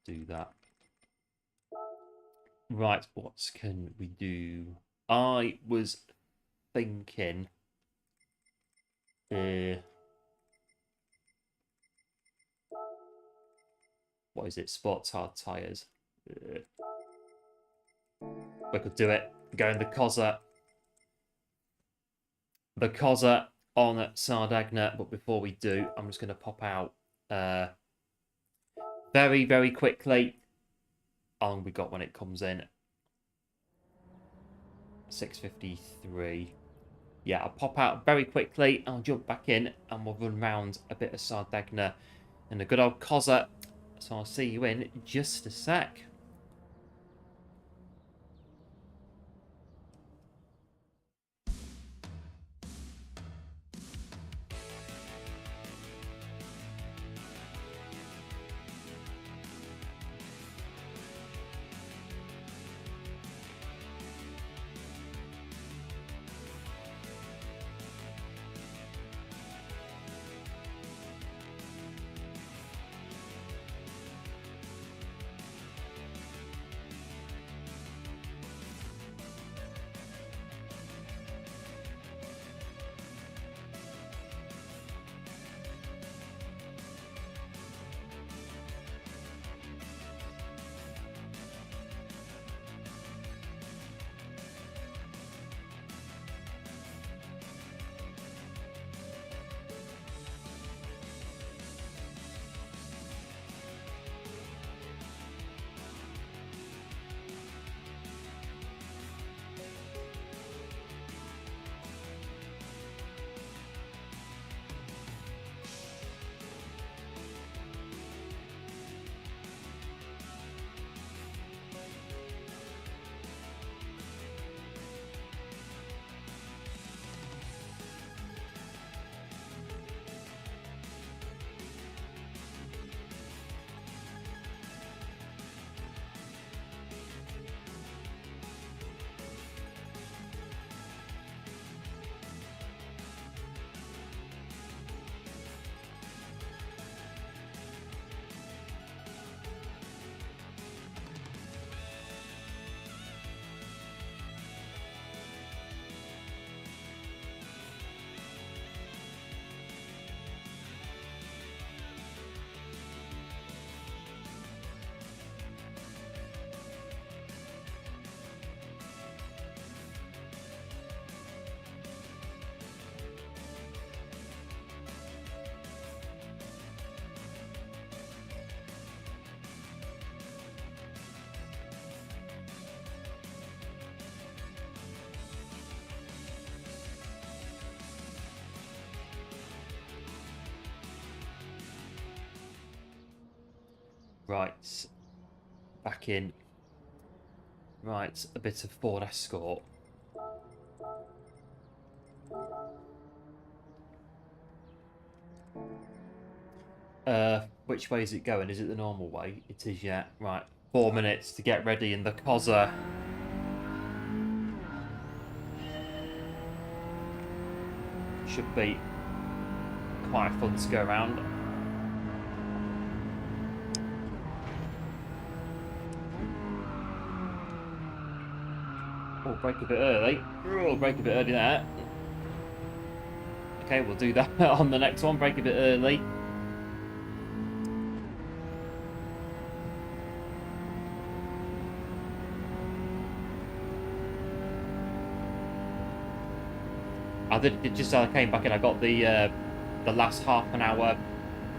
Do that. Right, what can we do? I was thinking... what is it? Sports hard tyres. We could do it. Go in the Corsair. The Corsair on Sardegna. But before we do, I'm just going to pop out very, very quickly. How long we got when it comes in? 6:53. Yeah, I'll pop out very quickly. I'll jump back in and we'll run round a bit of Sardegna and a good old Corsair. So I'll see you in just a sec. Right, back in. Right, a bit of Ford Escort. Which way is it going? Is it the normal way? It is, yeah. Right, 4 minutes to get ready in the Corsair. Should be quite fun to go around. Oh, brake a bit early. Oh, brake a bit early there. Okay, we'll do that on the next one. Brake a bit early. I did just as I came back in. I got the last half an hour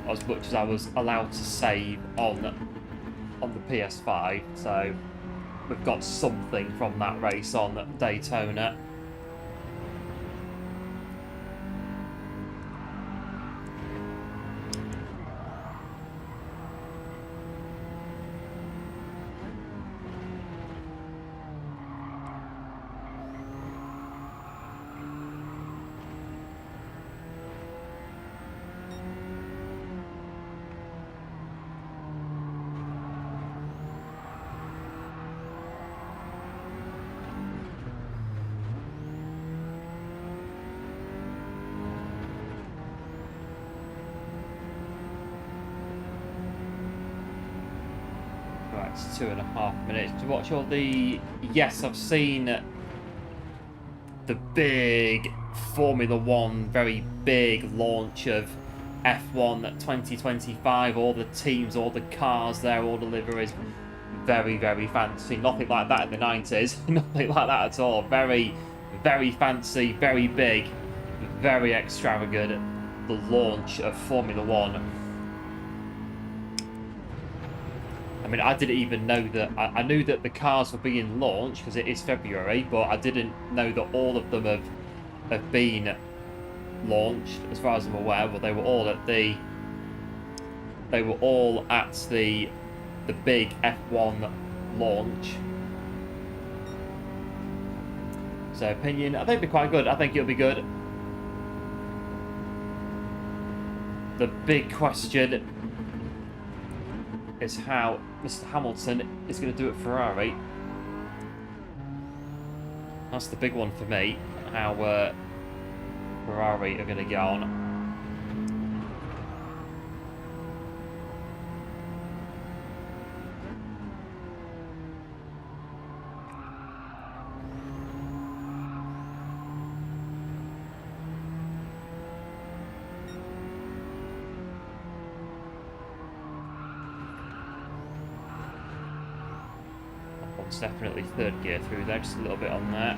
as much as I was allowed to save on the PS5. So we've got something from that race on Daytona. Right, it's 2.5 minutes. To watch all the... Yes, I've seen the big Formula 1, very big launch of F1 2025. All the teams, all the cars there, all the liveries. Very, very fancy. Nothing like that in the 90s. Nothing like that at all. Very, very fancy, very big, very extravagant. The launch of Formula 1. I mean, I didn't even know that... I knew that the cars were being launched because it is February, but I didn't know that all of them have been launched, as far as I'm aware. Well, they were all at the... They were all at the big F1 launch. So, opinion, I think it'll be quite good. I think it'll be good. The big question is how Mr. Hamilton is going to do at Ferrari. That's the big one for me. How Ferrari are going to get on. It's definitely third gear through there, just a little bit on there.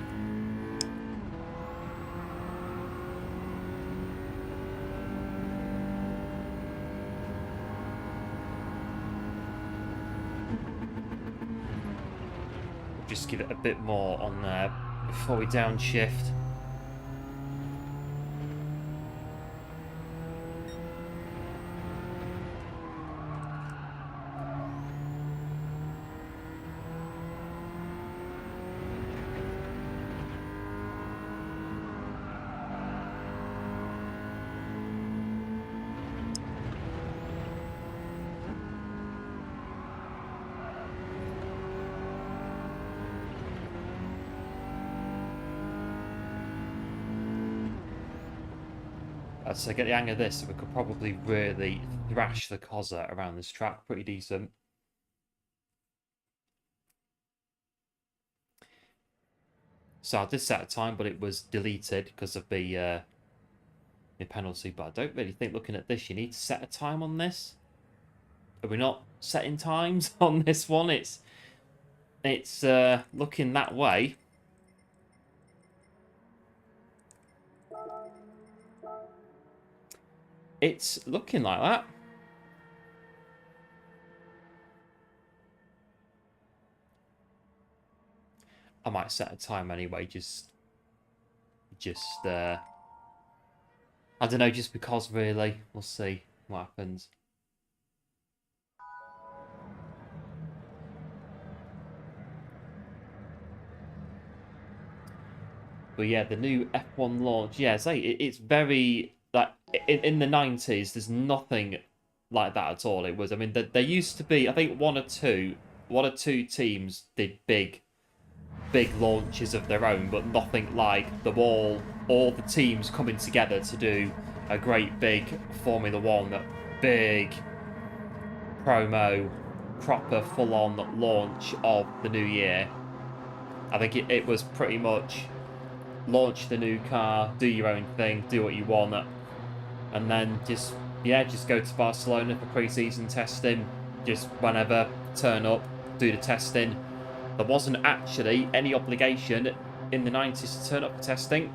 Just give it a bit more on there before we downshift. So get the hang of this, we could probably really thrash the Corsair around this track pretty decent. So I did set a time, but it was deleted because of the penalty. But I don't really think, looking at this, you need to set a time on this. Are we not setting times on this one? It's looking that way. It's looking like that. I might set a time anyway, just I don't know, just because really. We'll see what happens. But yeah, the new F1 launch, yeah, it's very, like, in the 90s, there's nothing like that at all. It was, I mean, there used to be, I think, one or two one or two teams did big launches of their own, but nothing like them all the teams coming together to do a great big Formula One, big promo, proper full-on launch of the new year. I think it was pretty much launch the new car, do your own thing, do what you want, and then just go to Barcelona for pre-season testing, just whenever, turn up, do the testing. There wasn't actually any obligation in the 90s to turn up for testing.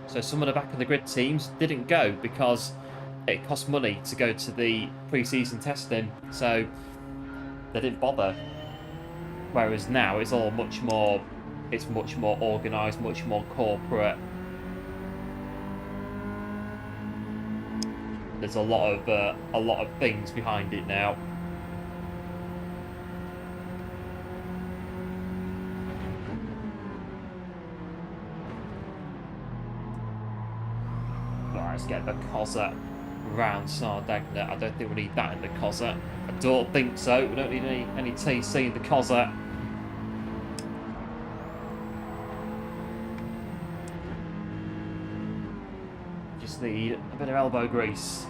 So some of the back of the grid teams didn't go because it cost money to go to the pre-season testing. So they didn't bother. Whereas now it's all much more organised, much more corporate. There's a lot of things behind it now. Let's get the Corsair round Sardegna. I don't think we need that in the Corsair. I don't think so. We don't need any TC in the Corsair. Just need a bit of elbow grease.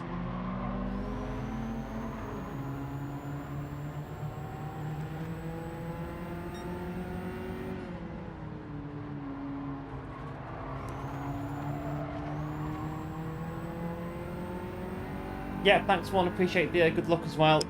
Yeah, thanks, Juan. Appreciate the good luck as well.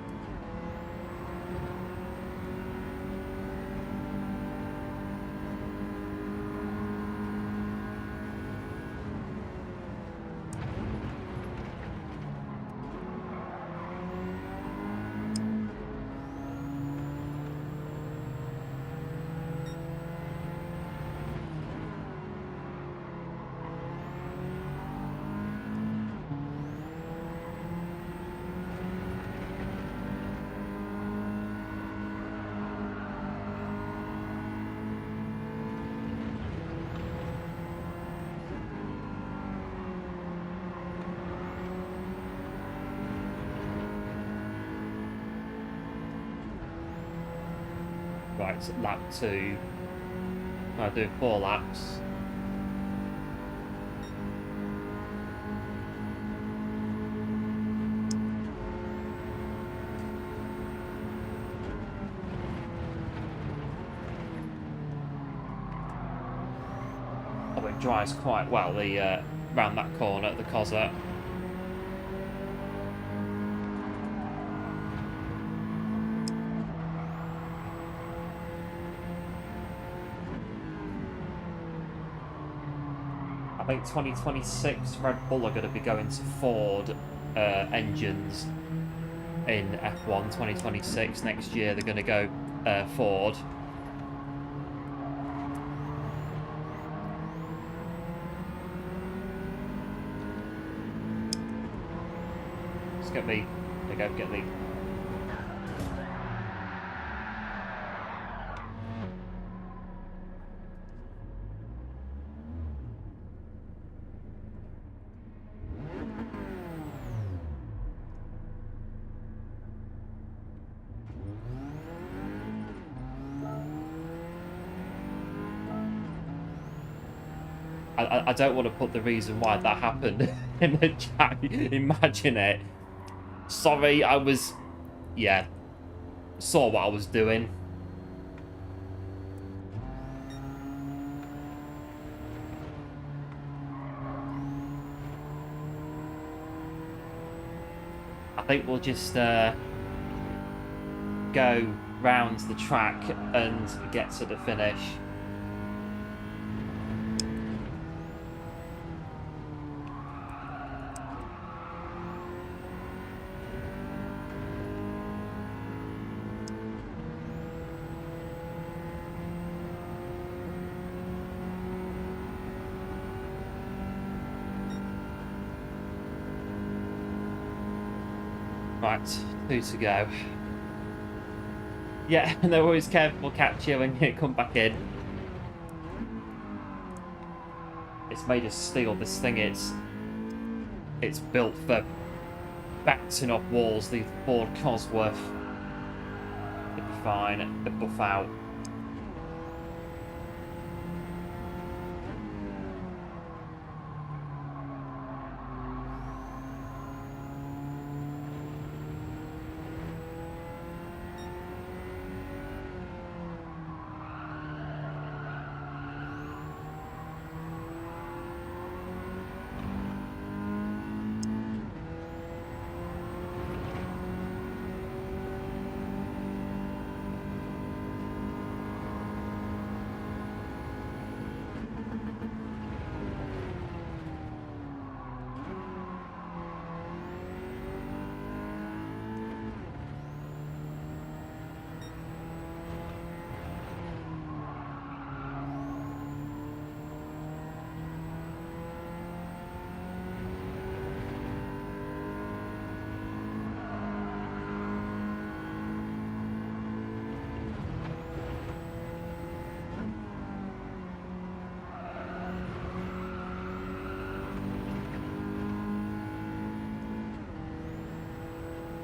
Right, so lap 2. I'll do 4 laps. Oh, it drives quite well round that corner at the Corsair. I think 2026 Red Bull are going to be going to Ford engines in F1 2026. Next year they're going to go Ford. Let's get me. There you go, get me. I don't want to put the reason why that happened in the chat. Imagine it. Sorry, I was... Yeah. Saw what I was doing. I think we'll just go round the track and get to the finish. Right, 2 to go. Yeah, no worries, Kev. We'll catch you when you come back in. It's made of steel, this thing. It's built for backing off walls, the Ford Cosworth. fine. The buff out.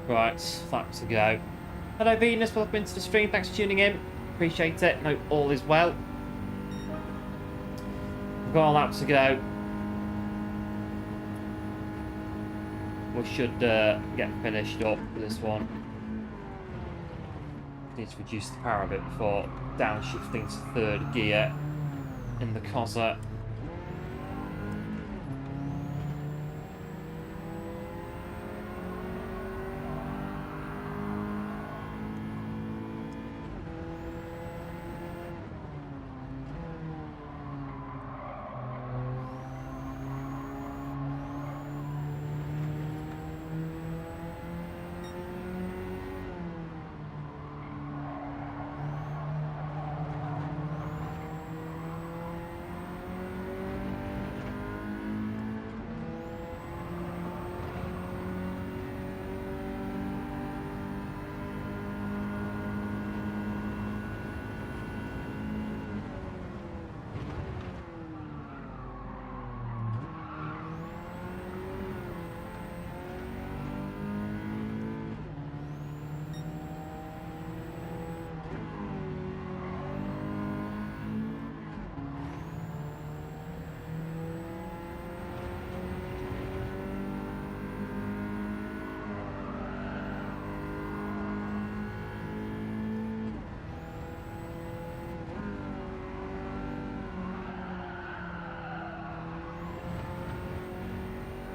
Right, flat to go. Hello Venus, welcome into the stream. Thanks for tuning in. Appreciate it. Hope all is well. We've got a lap to go. We should get finished up with this one. Need to reduce the power a bit before downshifting to third gear in the Corsair.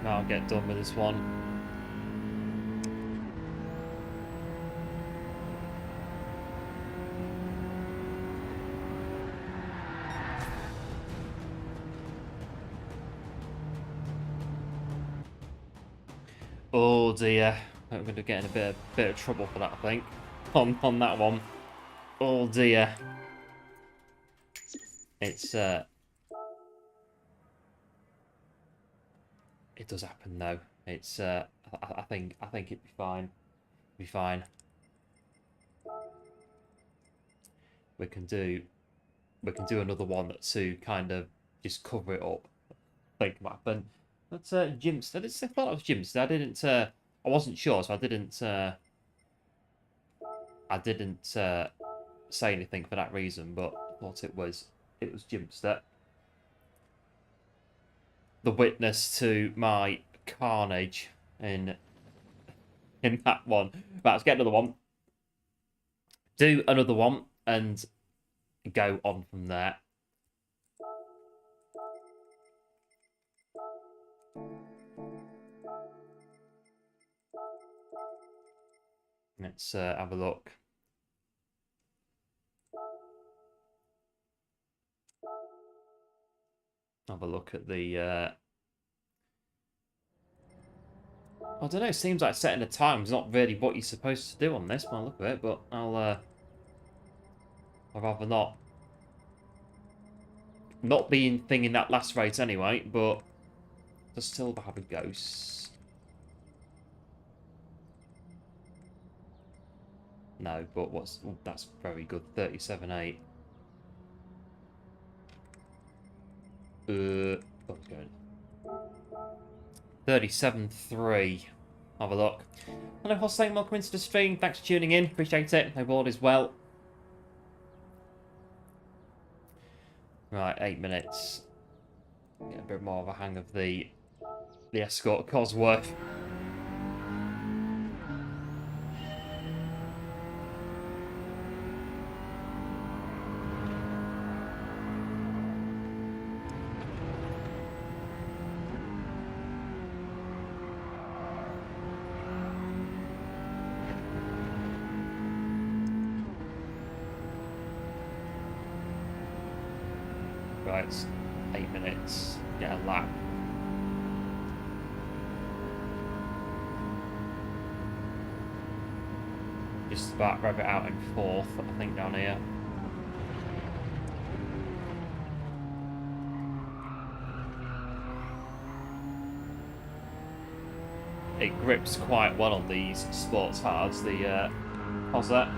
Now I'll get done with this one. Oh dear, I'm going to get in a bit of trouble for that, I think, on that one. Oh dear. It's it does happen though. It's I think it'd be fine. Be fine. We can do another one to kind of just cover it up. I think might happen. But Jimster, I thought it was Jimster. I didn't. I wasn't sure, so I didn't say anything for that reason. But I thought it was Jimster. The witness to my carnage in that one. Right, let's get another one. Do another one and go on from there. Let's have a look. Have a look at the I don't know, it seems like setting a time is not really what you're supposed to do on this when I look at it, but I'd rather not be thinking that last race anyway, but let's still have a go. No, but that's very good. 37.8. What was going? 37.3. Have a look. Hello, Hossein. Welcome into the stream. Thanks for tuning in. Appreciate it. Hope all is well. Right, 8 minutes. Get a bit more of a hang of the Escort Cosworth. Right, it's 8 minutes. Get a lap. Just about rev it out in 4th, I think, down here. It grips quite well on these sports hards, the Corsair.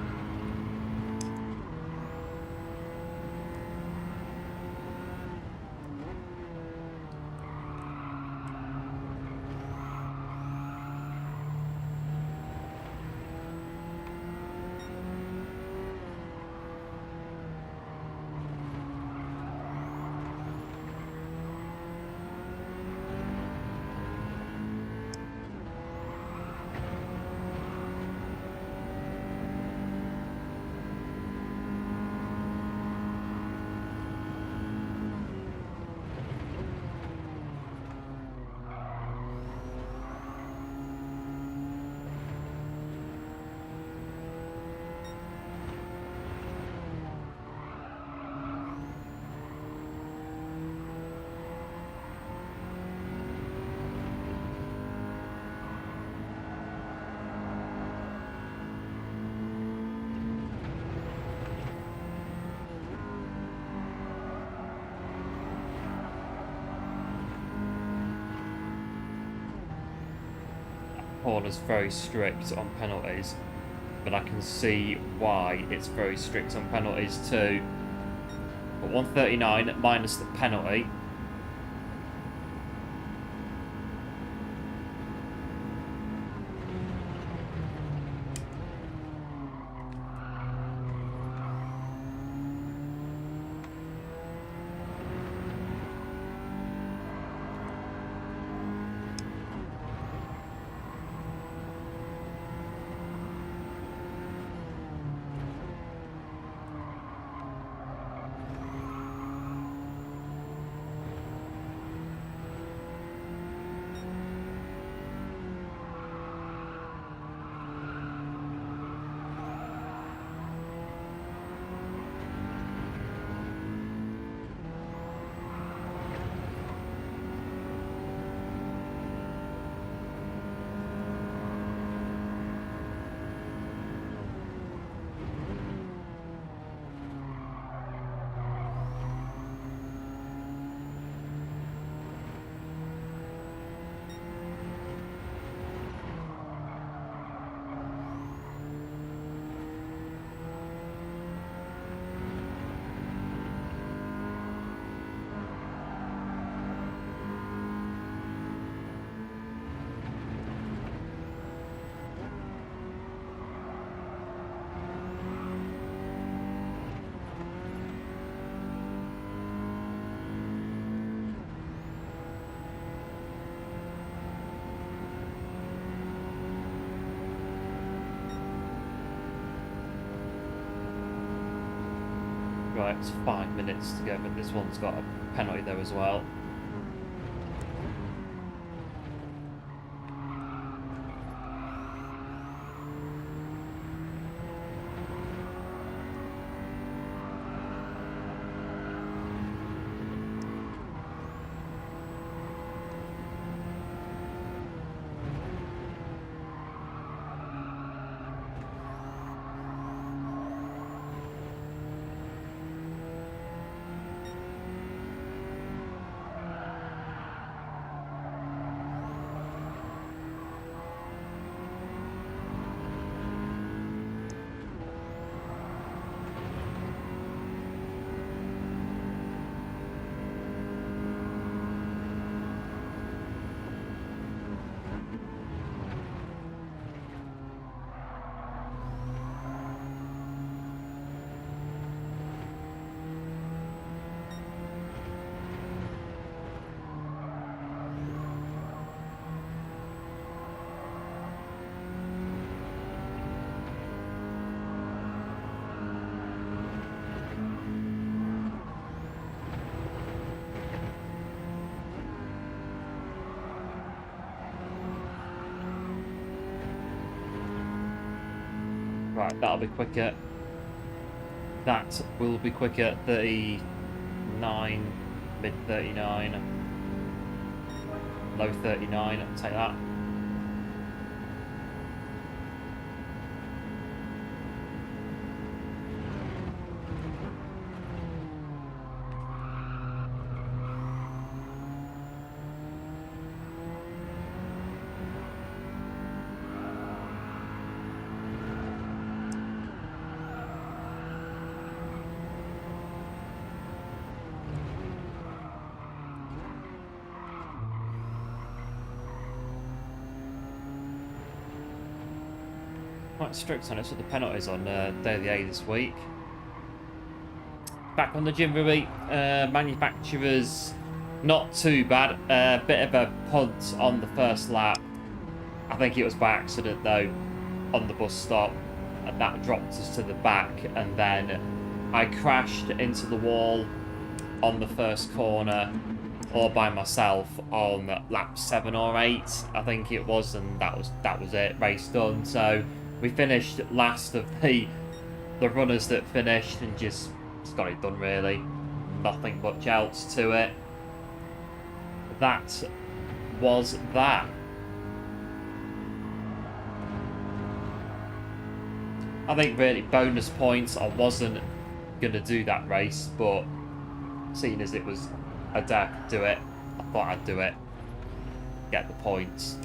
Corner's very strict on penalties, but I can see why it's very strict on penalties too. But 139 minus the penalty. Right, it's 5 minutes to go, but this one's got a penalty there as well. Right, that'll be quicker. That will be quicker. 39, mid 39, low 39. I'll take that. Quite strict on us with the penalties on Daily A this week. Back on the Jimbery, manufacturers, not too bad. Bit of a punt on the first lap. I think it was by accident though, on the bus stop, and that dropped us to the back, and then I crashed into the wall on the first corner all by myself on lap 7 or 8, I think it was, and that was it. Race done. So we finished last of the runners that finished, and just got it done really. Nothing much else to it. That was that. I think really bonus points. I wasn't gonna do that race, but seeing as it was a day I could do it, I thought I'd do it. Get the points.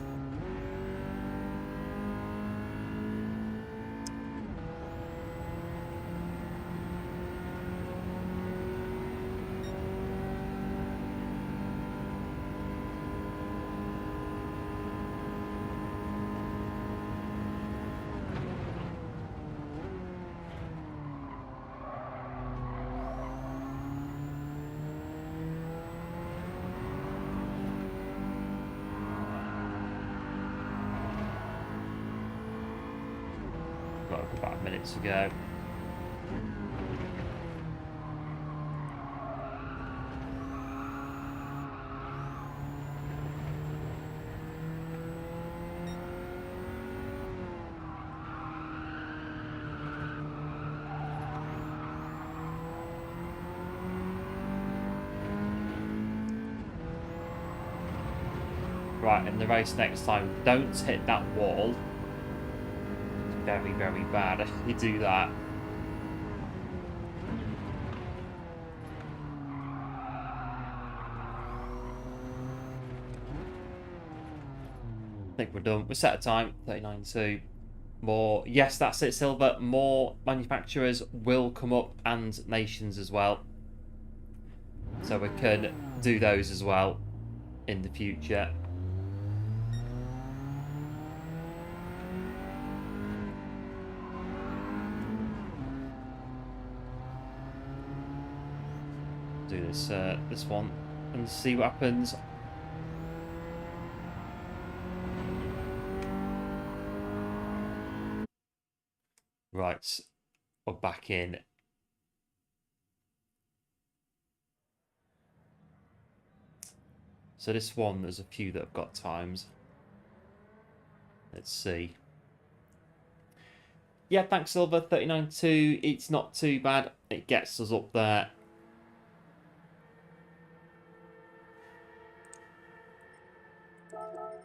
Got about minutes to go. Right, in the race next time, don't hit that wall. It's very, very bad if you do that. I think we're done. We're set a time, 39.2. More, yes, that's it, Silver. More manufacturers will come up, and nations as well. So we can do those as well in the future. Do this one and see what happens. Right, we're back in. So this one, there's a few that have got times. Let's see. Yeah, thanks, Silver. 39.2. It's not too bad. It gets us up there.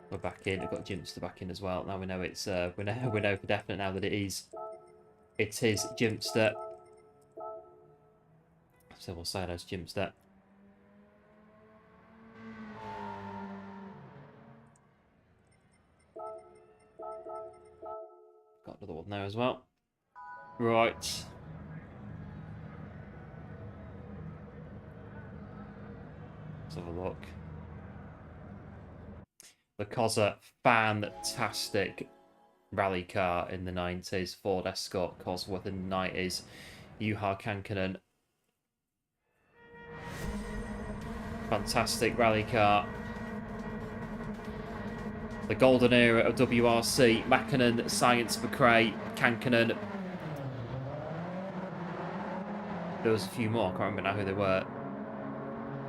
We're back in. We've got Jimster back in as well. Now we know it's we know for definite now that it is Jimster. So we'll say that's Jimster. Got another one there as well. Right. Let's have a look. The Corsair, fantastic rally car in the 90s. Ford Escort, Cosworth in the 90s. Juha Kankkunen. Fantastic rally car. The golden era of WRC. Mäkinen, Science, McRae, Kankkunen. There was a few more. I can't remember now who they were.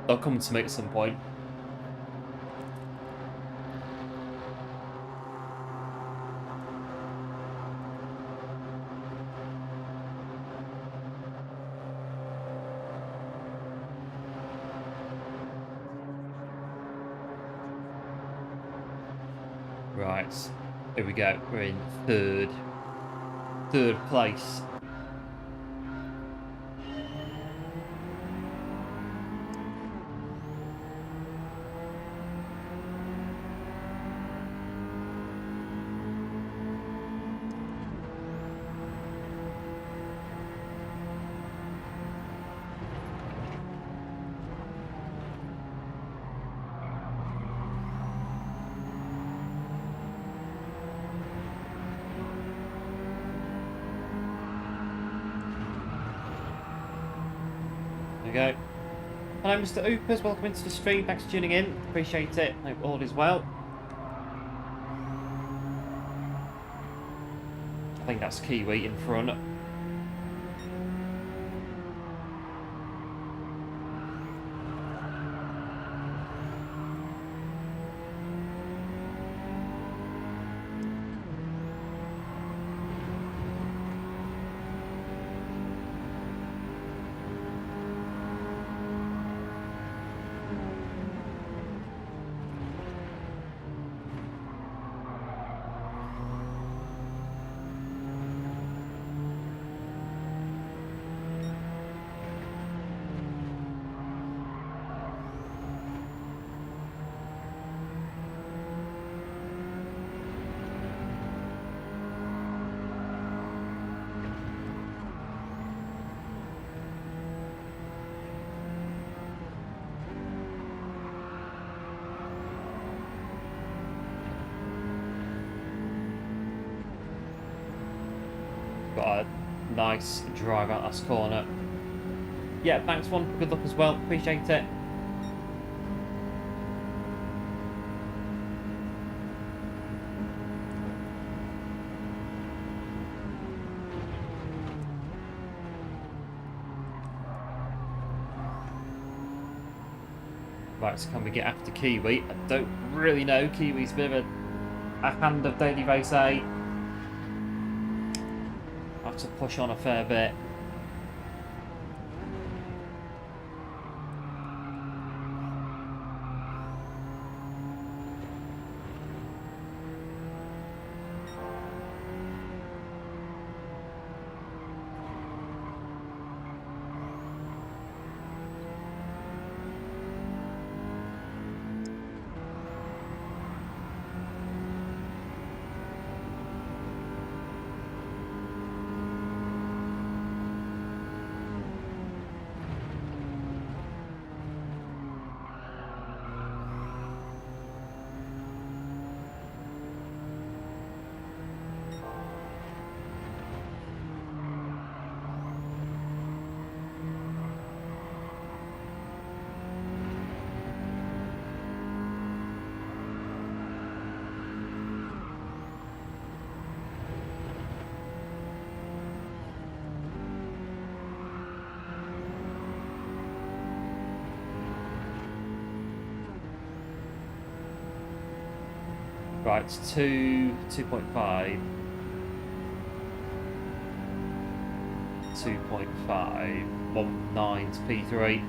They'll come to me at some point. Right, here we go. We're in third place. There we go. Hello, Mr. Oopers. Welcome into the stream. Thanks for tuning in. Appreciate it. Hope all is well. I think that's Kiwi in front. Got a nice drive out last corner. Yeah, thanks one. Good luck as well. Appreciate it. Right, so can we get after Kiwi? I don't really know. Kiwi's a bit of a hand of daily race A. Have to push on a fair bit. Right, 2.5. 2.5. 1.9 to P3.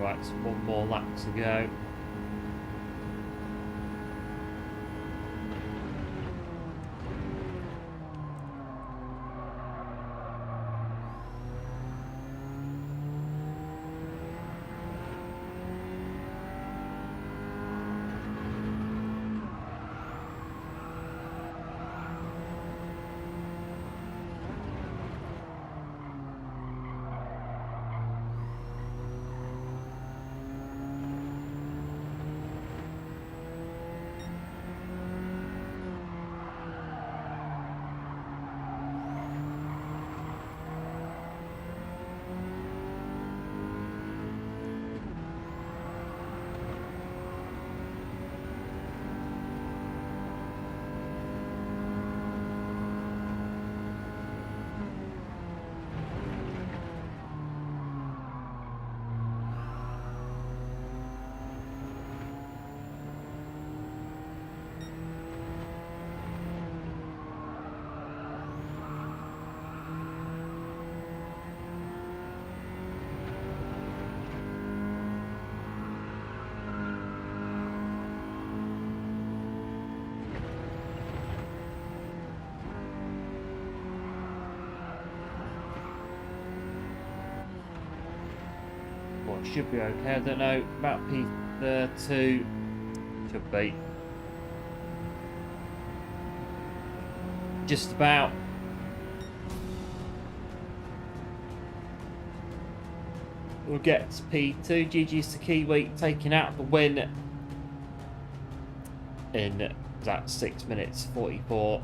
Right, so one more lap to go. Well, it should be okay. I don't know about P2. Should be just about. We'll get P2. GG's to Kiwi taking out the win in that 6 minutes 44.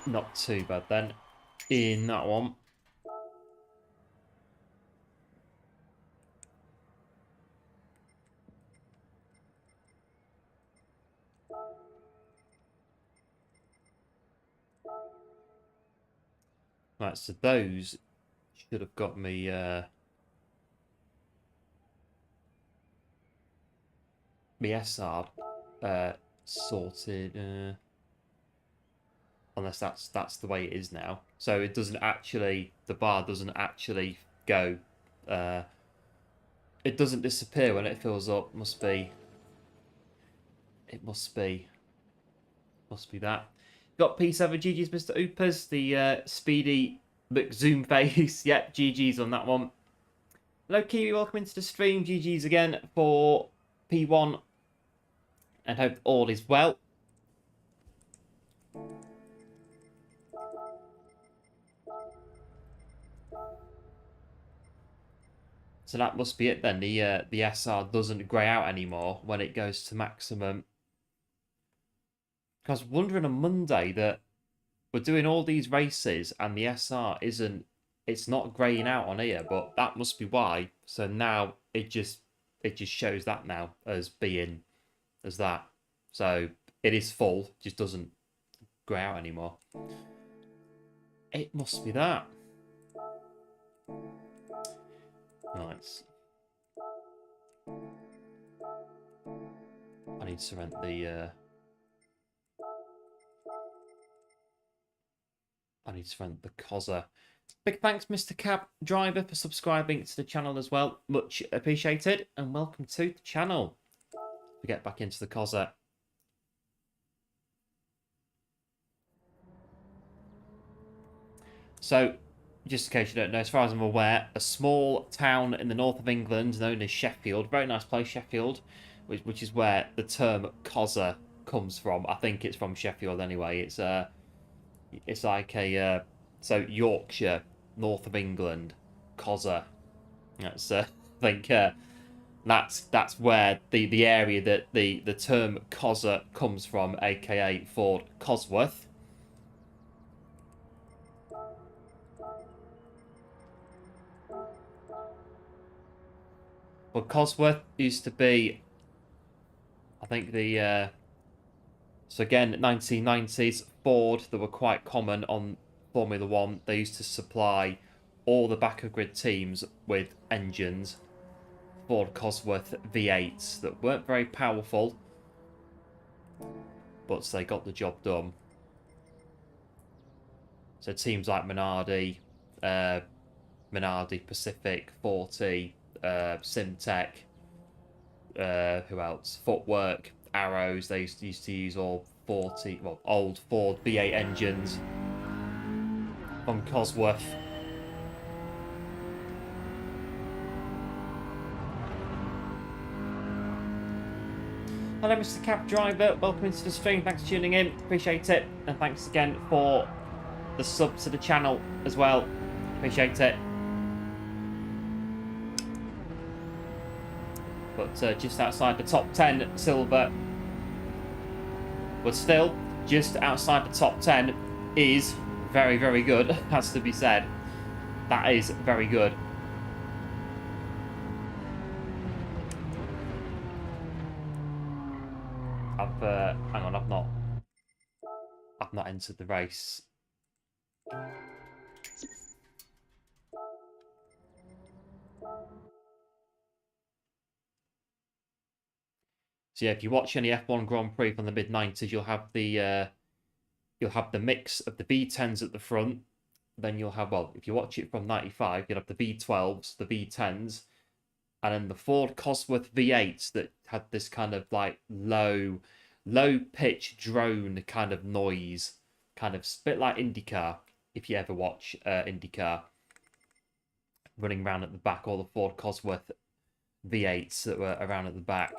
Not too bad then in that one. Right, so those should have got me the SR sorted. Unless that's the way it is now. So it doesn't actually, the bar doesn't actually go, it doesn't disappear when it fills up. Must be that. Got P7 GG's Mr. Oopers, the speedy McZoom face. Yep, GG's on that one. Hello Kiwi, welcome into the stream. GG's again for P1 and hope all is well. So that must be it then. The SR doesn't grey out anymore when it goes to maximum. Because I was wondering on Monday that we're doing all these races and the SR isn't, it's not greying out on here, but that must be why. So now it just shows that now as being as that. So it is full, just doesn't grey out anymore. It must be that. Nice. I need to rent the Corsair. Big thanks, Mr. Cab Driver, for subscribing to the channel as well. Much appreciated, and welcome to the channel. We get back into the Corsair. So, just in case you don't know, as far as I'm aware, a small town in the north of England known as Sheffield. Very nice place, Sheffield, which is where the term Corsair comes from. I think it's from Sheffield anyway. It's like a so Yorkshire, north of England, Corsair. That's I think that's where the area that the term Corsair comes from, aka Ford Cosworth. Well, Cosworth used to be, I think so again, 1990s, Ford, that were quite common on Formula One. They used to supply all the back of grid teams with engines, Ford Cosworth V8s, that weren't very powerful, but they got the job done. So teams like Minardi, Pacific, 40, Simtech, who else? Footwork, Arrows. They used to use all 40, well, old Ford V8 engines on Cosworth. Hello, Mr. Cab Driver. Welcome into the stream. Thanks for tuning in. Appreciate it. And thanks again for the sub to the channel as well. Appreciate it. But just outside the top 10, silver. But still, just outside the top 10 is very, very good, has to be said. That is very good. Hang on, I've not entered the race. So yeah, if you watch any F1 Grand Prix from the mid-90s, you'll have the mix of the V10s at the front. Then you'll have, well, if you watch it from 95, you'll have the V12s, the V10s, and then the Ford Cosworth V8s that had this kind of like low pitch drone kind of noise, kind of a bit like IndyCar, if you ever watch IndyCar, running around at the back, all the Ford Cosworth V8s that were around at the back.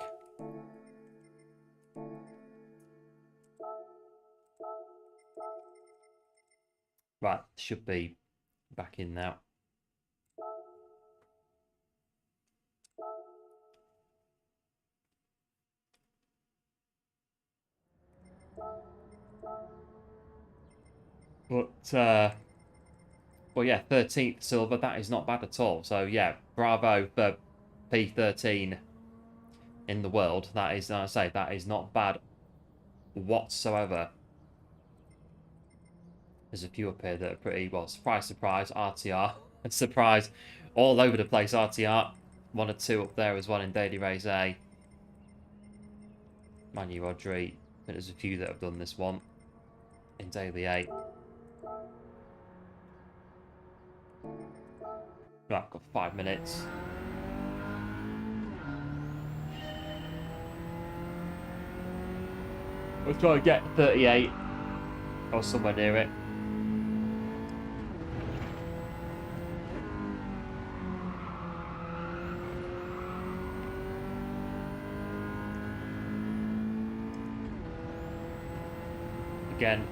Right, should be back in now. But well, yeah, 13th silver. That is not bad at all. So yeah, bravo for P13 in the world. That is, I say, that is not bad whatsoever. There's a few up here that are pretty, well, surprise, RTR. Surprise, all over the place, RTR. 1 or 2 up there as well in Daily Race A. Manu Rodri. I think there's a few that have done this one in Daily A. Right, I've got 5 minutes. We'll try and get 38 or somewhere near it. Again,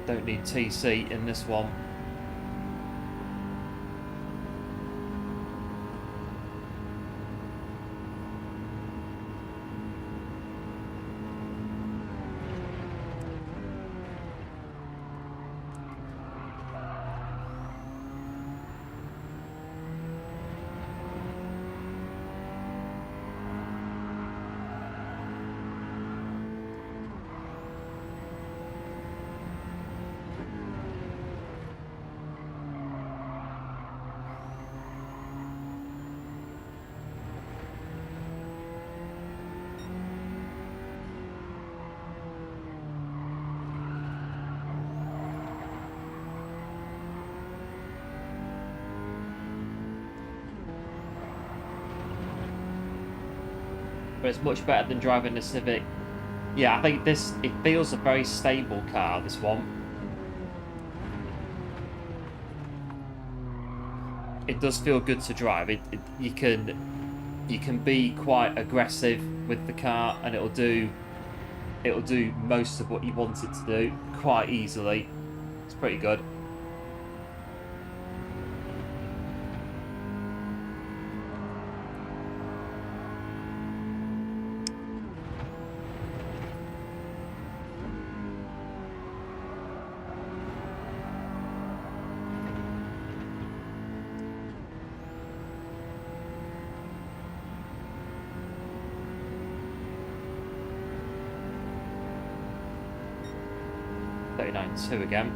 don't need TC in this one. But it's much better than driving the Civic. Yeah, I think it feels a very stable car, this one. It does feel good to drive. You can be quite aggressive with the car, and it'll do most of what you want it to do quite easily. It's pretty good. 39.2 again.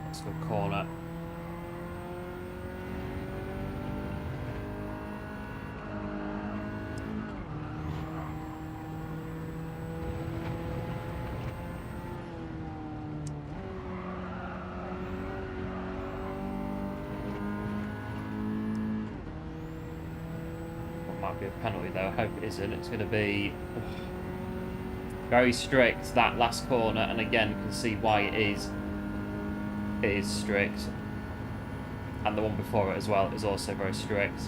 Let's go corner. Might be a penalty though. I hope it isn't. It's going to be very strict, that last corner, and again you can see why it is. It is strict, and the one before it as well is also very strict.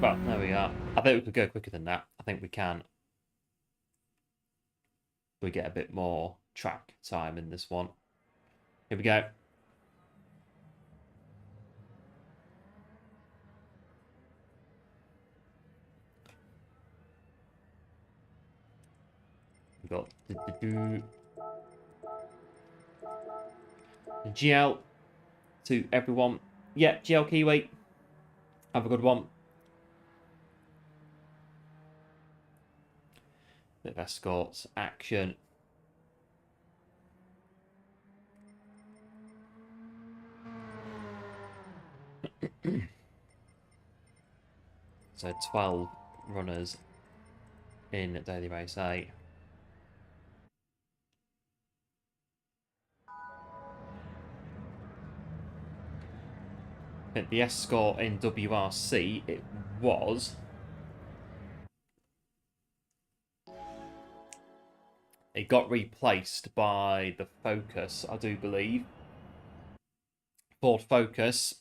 Well, there we are. I think we could go quicker than that. I think we can. We get a bit more track time in this one. Here we go. We've got the GL to everyone. Yeah, GL Kiwi. Have a good one. Bit of escorts action. So 12 runners in Daily Race 8. I think the escort in WRC, it was... It got replaced by the Focus, I do believe. Ford Focus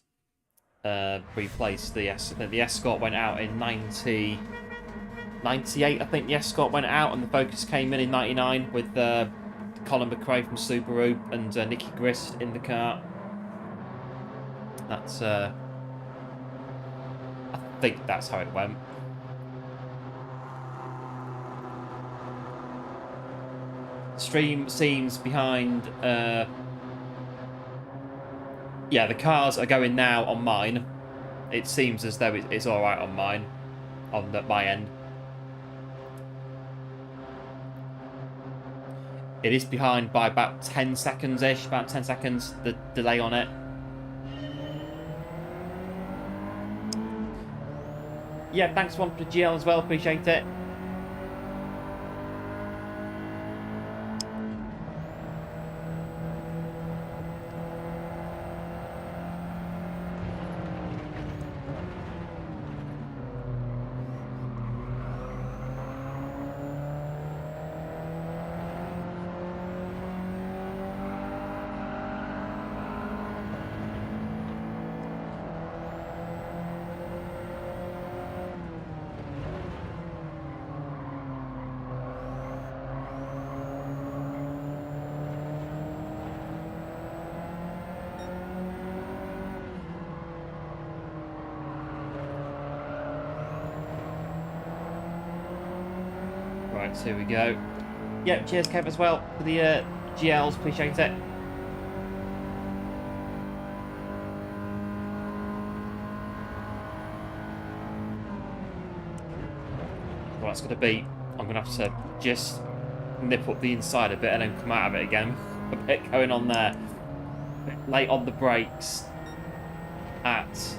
replaced the Escort. The Escort went out in 98, I think the Escort went out, and the Focus came in 99 with Colin McRae from Subaru and Nicky Grist in the car. That's, I think that's how it went. Stream seems behind. Yeah, the cars are going now on mine. It seems as though it's all right on mine, on my end. It is behind by about 10 seconds-ish, about 10 seconds, the delay on it. Yeah, thanks one for GL as well, appreciate it. So here we go. Yep, cheers Kev as well for the GLs, appreciate it. Well, that's going to be, I'm going to have to just nip up the inside a bit and then come out of it again. A bit going on there. A bit late on the brakes at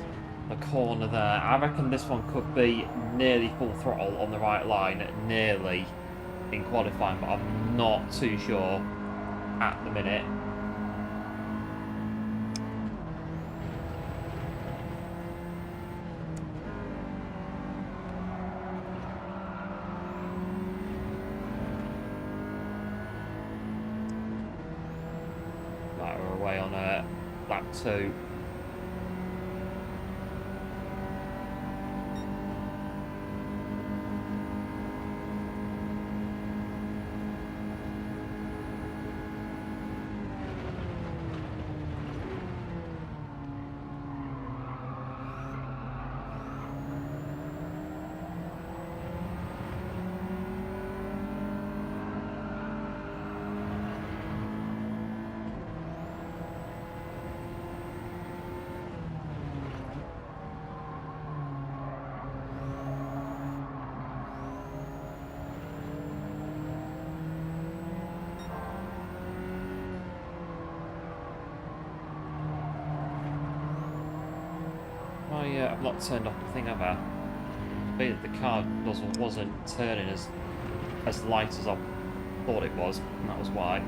the corner there. I reckon this one could be nearly full throttle on the right line, nearly in qualifying, but I'm not too sure at the minute. Right, we're away on lap 2. I've not turned off the thing, have I? The car nozzle wasn't turning as light as I thought it was, and that was why.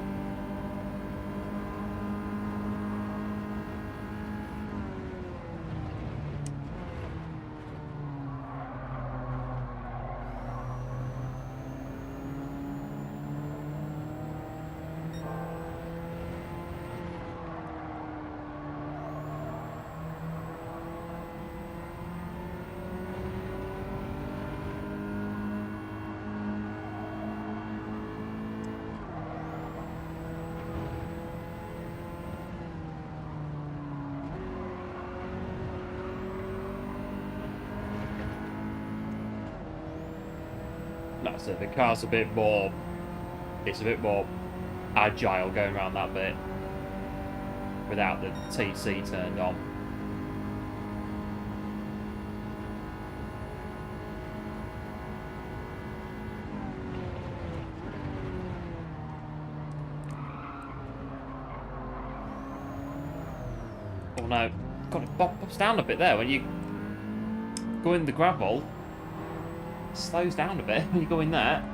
That's it, the car's a bit more, it's a bit more agile going around that bit without the TC turned on. Oh no, God, it pops down a bit there when you go in the gravel. It slows down a bit when you go in there.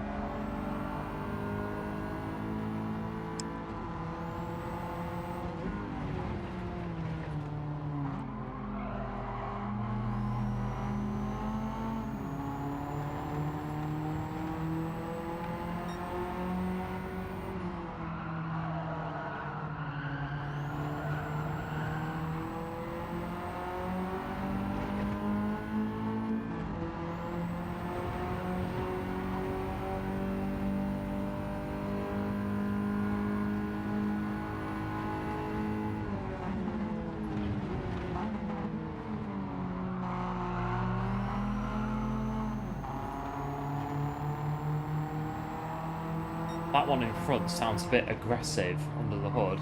That one in front sounds a bit aggressive under the hood.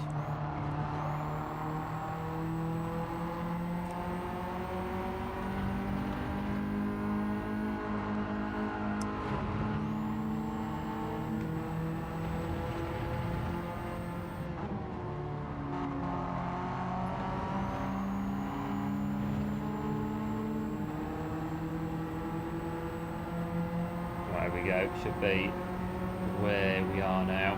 Right, there we go. Should be where we are now.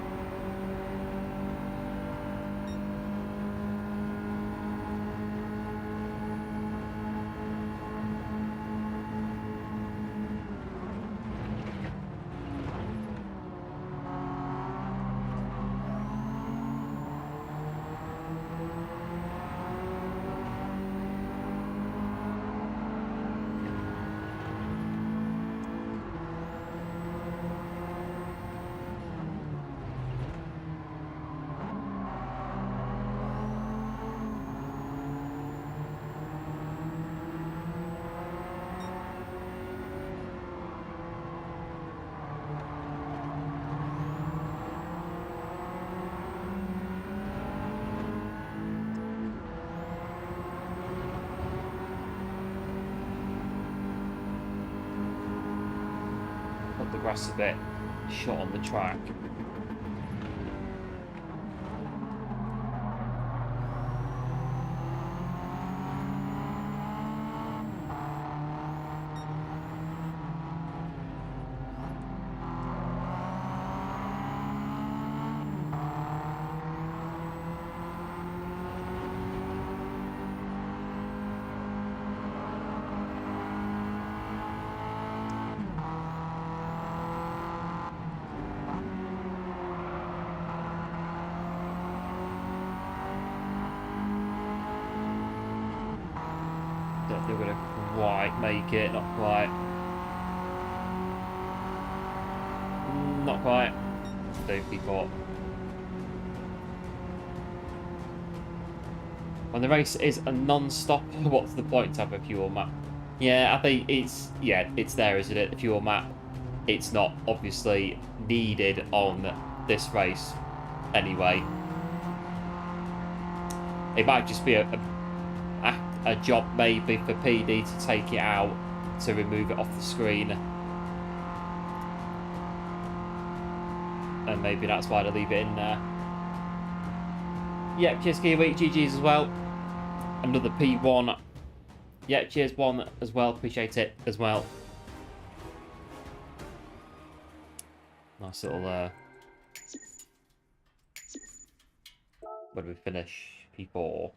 grass a bit short on the track. Don't think we're going to quite make it, not quite. Not quite. Don't be caught. When the race is a non-stop, what's the point to have a fuel map? Yeah, I think it's there, isn't it? The fuel map. It's not obviously needed on this race anyway. It might just be a job maybe for PD to take it out, to remove it off the screen. And maybe that's why they leave it in there. Yeah, cheers Kiwi, GG's as well. Another P1. Yeah, cheers one as well, appreciate it as well. Nice little, where do we finish? P4.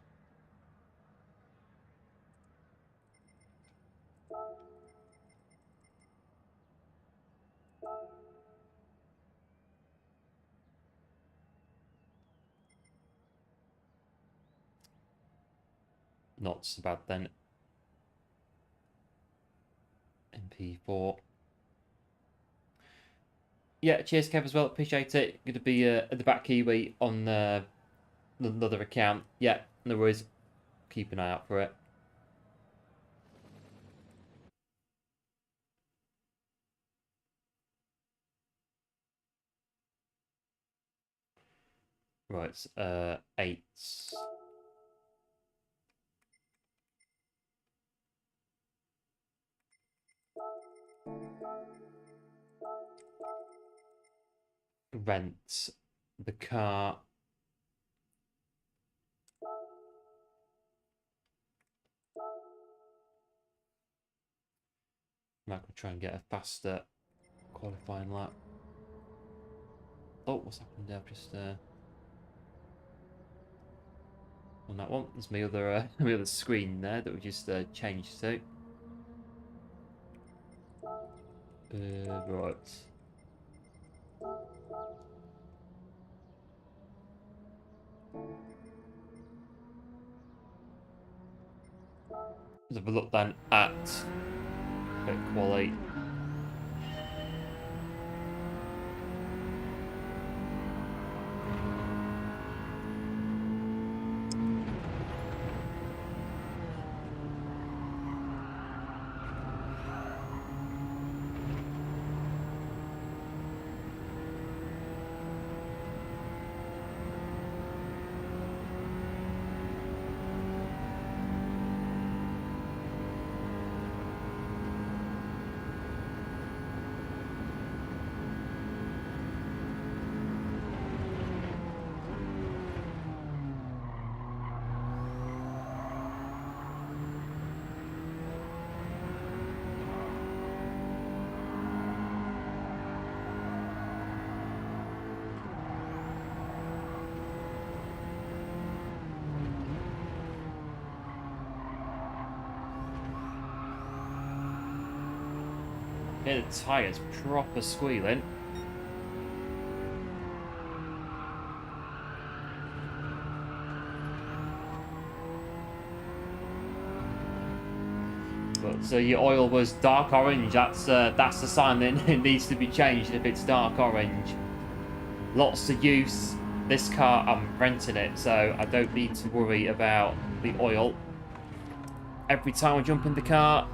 Not so bad then. MP4. Yeah, cheers Kev as well, appreciate it. Going to be at the back Kiwi on another account. Yeah, no worries. Keep an eye out for it. Right, 8. Rent the car. I'm not going to try and get a faster qualifying lap. Oh, what's happened there? I've just on that one. There's my other screen there that we just changed to. Right. Let's have a look then at pit quality. Yeah, the tyres proper squealing. But so your oil was dark orange. That's the sign that it needs to be changed if it's dark orange. Lots of use. This car, I'm renting it, so I don't need to worry about the oil. Every time I jump in the car,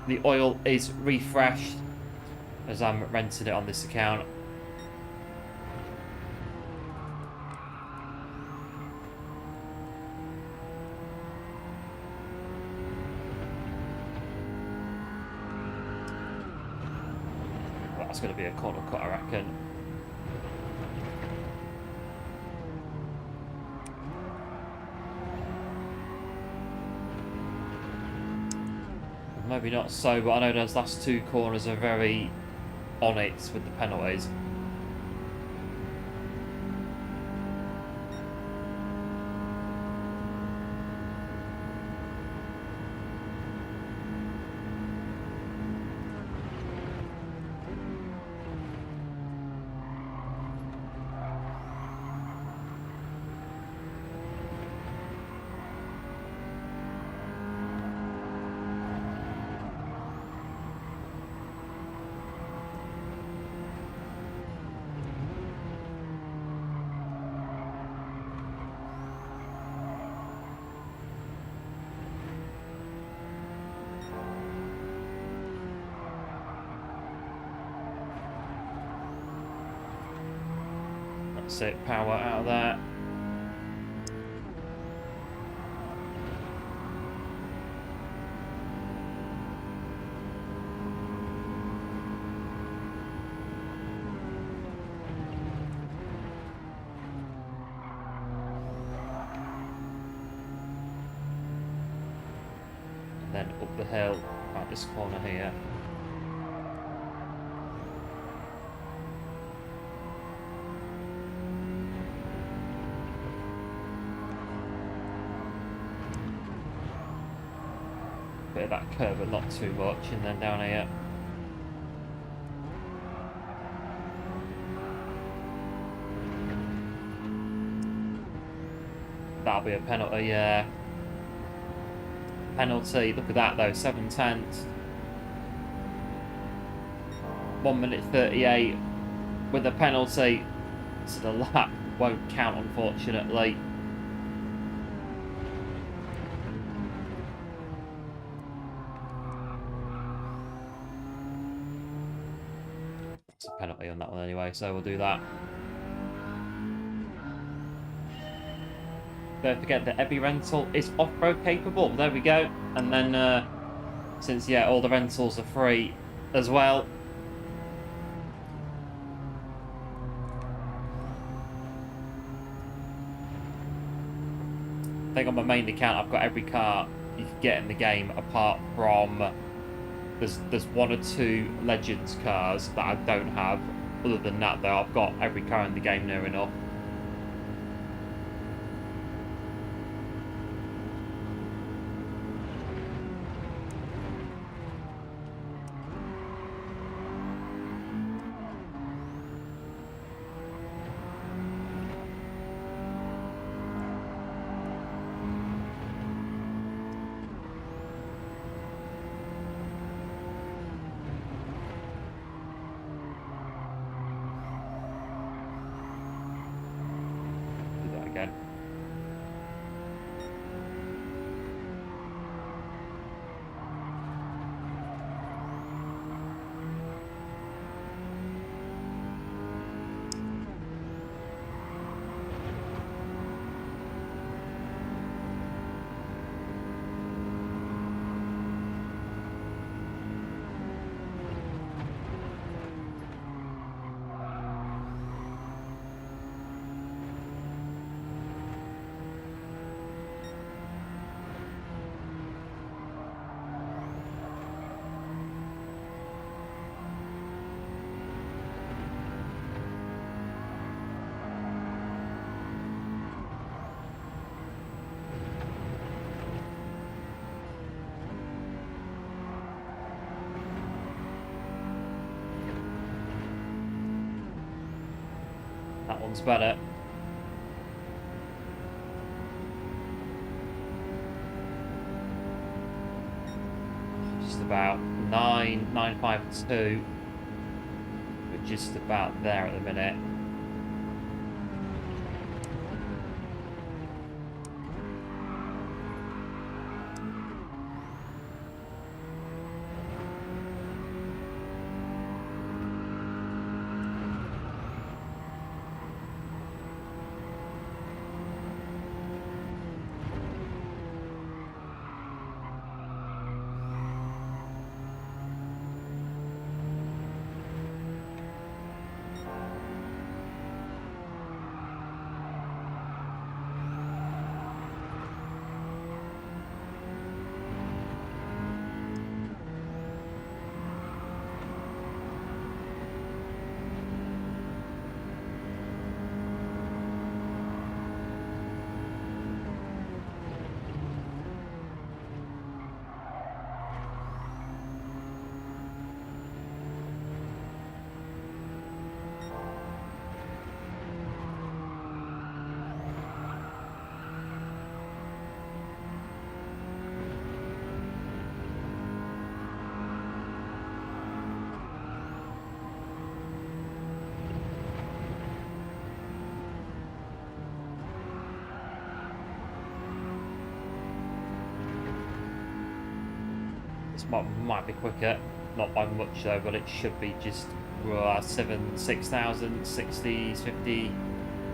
the oil is refreshed as I'm renting it on this account. That's going to be a corner cut, I reckon. Maybe not so, but I know those last two corners are very on it with the penalties. That's it, power out of that. And then up the hill, at this corner here. Bit of that curve, but not too much, and then down here. That'll be a penalty, yeah. Penalty, look at that though, 7/10. 1:38 with a penalty, so the lap won't count, unfortunately. It's a penalty on that one anyway, so we'll do that. Don't forget that every rental is off-road capable. There we go. And then, since, yeah, all the rentals are free as well. I think on my main account, I've got every car you can get in the game, apart from there's one or two Legends cars that I don't have. Other than that, though, I've got every car in the game near enough. Again. That one's better. Just about 9.952. We're just about there at the minute. This might be quicker, not by much though, but it should be just 6,000, 60s, 50,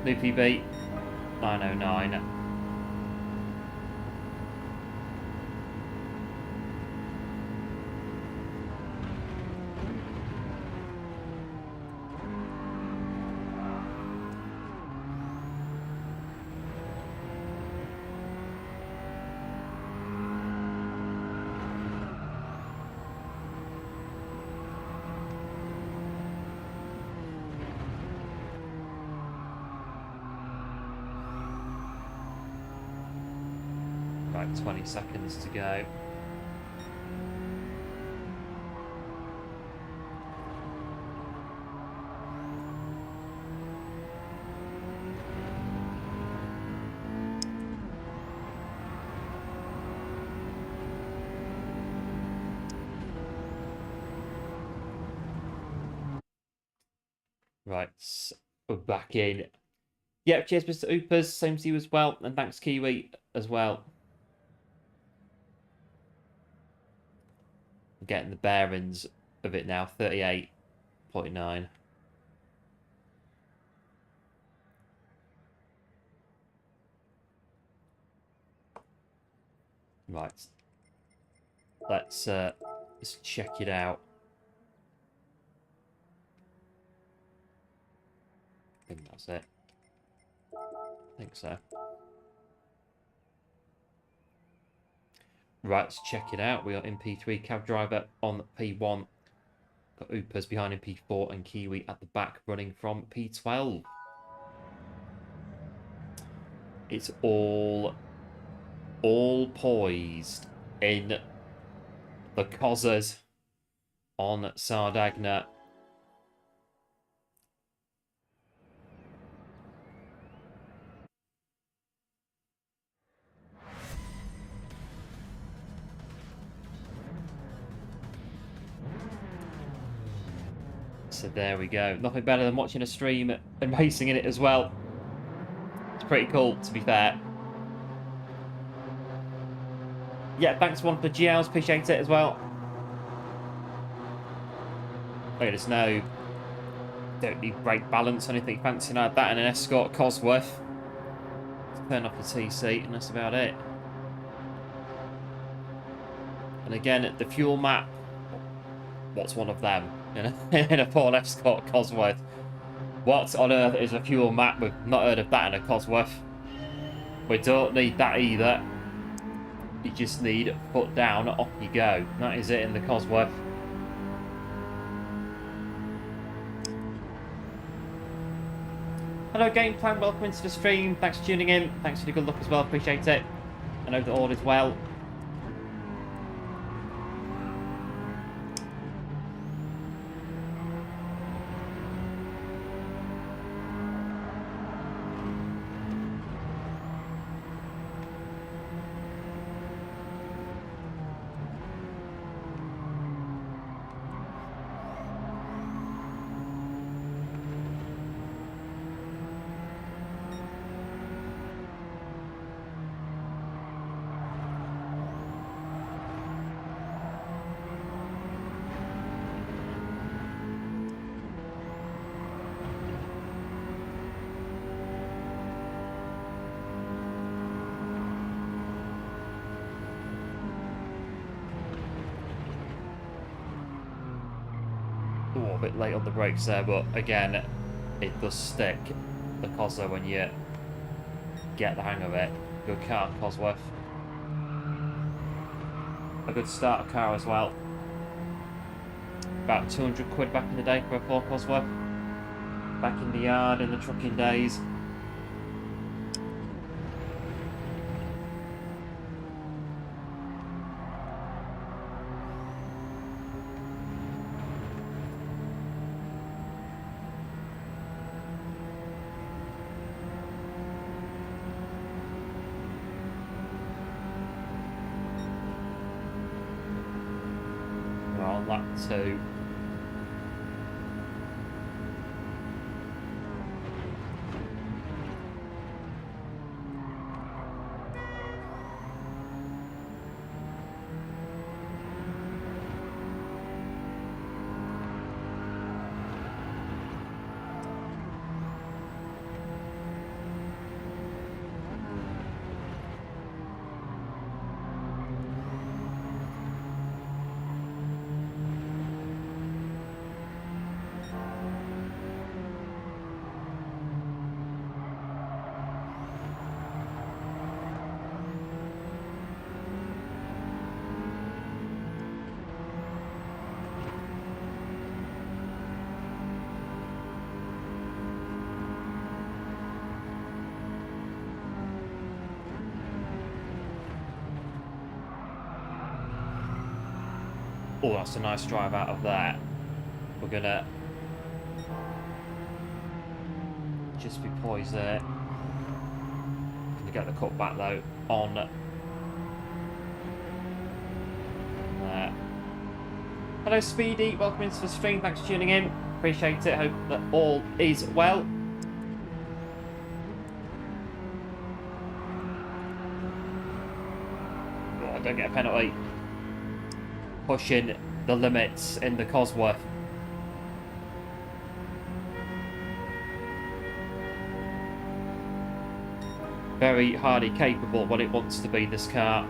new PB, 909. Right, 20 seconds to go. Right, we're back in. Yep, cheers, Mr. Oopers. Same to you as well. And thanks, Kiwi, as well. I'm getting the bearings of it now. 38.9. Right. Let's check it out. I think that's it. I think so. Right, let's check it out. We got MP3 cab driver on P1. Got Oopers behind in P4 and Kiwi at the back running from P12. It's all poised in the Cozzers on Sardegna. So there we go. Nothing better than watching a stream and racing in it as well. It's pretty cool, to be fair. Yeah, thanks one for GLs. Appreciate it as well. Let us know. Don't need brake balance or anything fancy like that in an Escort Cosworth. Turn off the TC and that's about it. And again, the fuel map. What's one of them? In a Ford Escort Cosworth. What on earth is a fuel map? We've not heard of that in a Cosworth. We don't need that either. You just need foot down, off you go. That is it in the Cosworth. Hello Game Plan, welcome into the stream. Thanks for tuning in. Thanks for the good luck as well, appreciate it. I know that all is well. A bit late on the brakes there, but again, it does stick, the Cosworth, when you get the hang of it. Good car, Cosworth. A good starter car as well. About 200 quid back in the day for a Ford Cosworth. Back in the yard in the trucking days. Lap 2. Oh, that's a nice drive out of there. We're gonna just be poised there. Gonna get the cut back though on there. Hello Speedy, welcome into the stream, thanks for tuning in. Appreciate it, hope that all is well. Oh, I don't get a penalty. Pushing the limits in the Cosworth. Very highly capable when it wants to be, this car.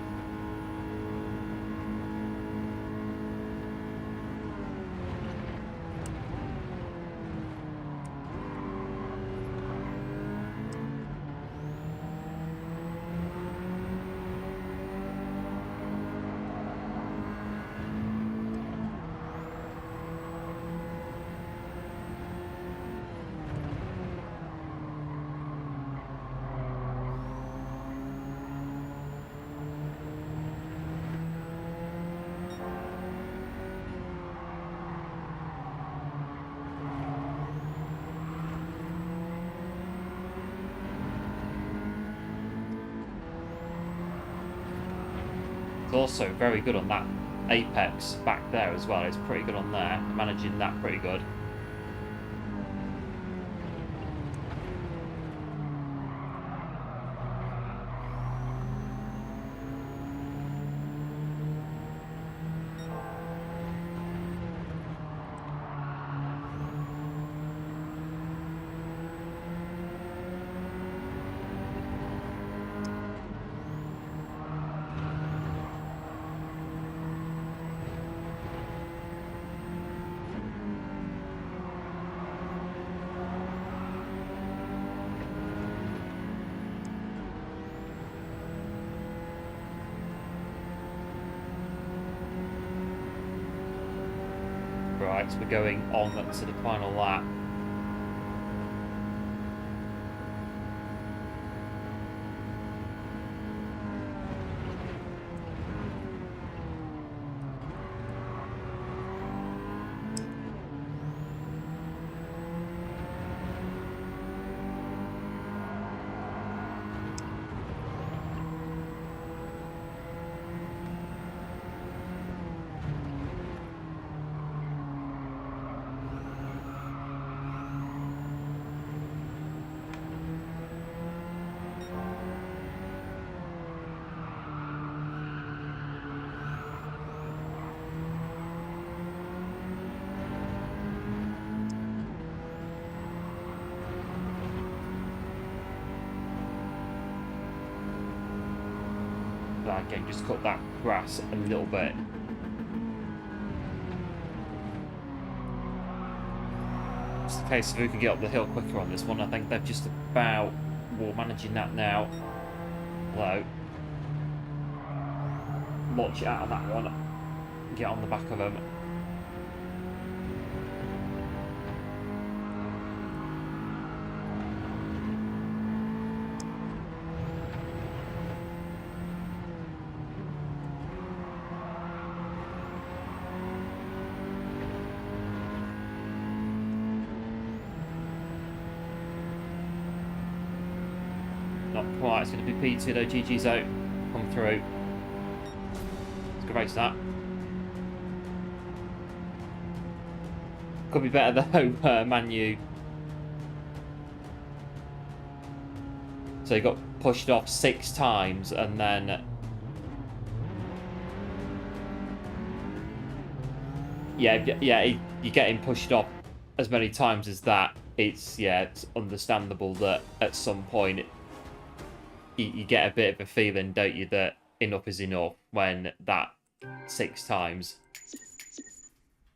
It's also very good on that apex back there as well. It's pretty good on there, managing that pretty good. Right, so we're going on to the final lap. Again, just cut that grass a little bit. It's the case of who can get up the hill quicker on this one. I think they've just about, well, managing that now. Low. Launch it out of that one. Get on the back of them. Not quite. It's going to be P2 though. GG's out. Come through. Let's go race that. Could be better though, Manu. So he got pushed off 6 times and then... Yeah, you're getting pushed off as many times as that. It's understandable that at some point you get a bit of a feeling, don't you, that enough is enough when that 6 times.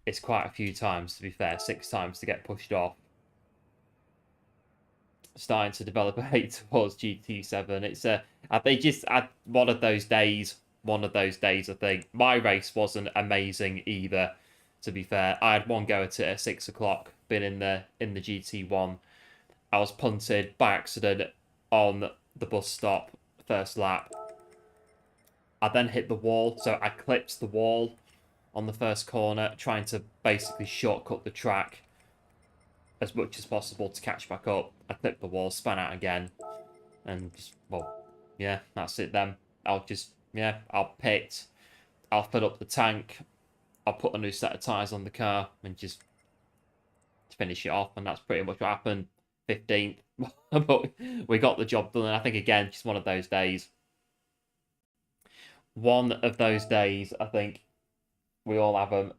It's quite a few times, to be fair. 6 times to get pushed off. Starting to develop a hate towards GT7. It's they just had one of those days. I think my race wasn't amazing either. To be fair, I had one go at it at 6 o'clock. Been in the GT1. I was punted by accident on the bus stop, first lap. I then hit the wall, so I clipped the wall. on the first corner, trying to basically shortcut the track as much as possible to catch back up. I clipped the wall, span out again, and just, well, yeah, that's it then. I'll just, yeah, I'll pit, I'll fill up the tank, I'll put a new set of tyres on the car, and just finish it off, and that's pretty much what happened. 15th, but we got the job done, and I think, again, just one of those days. One of those days, I think we all have them.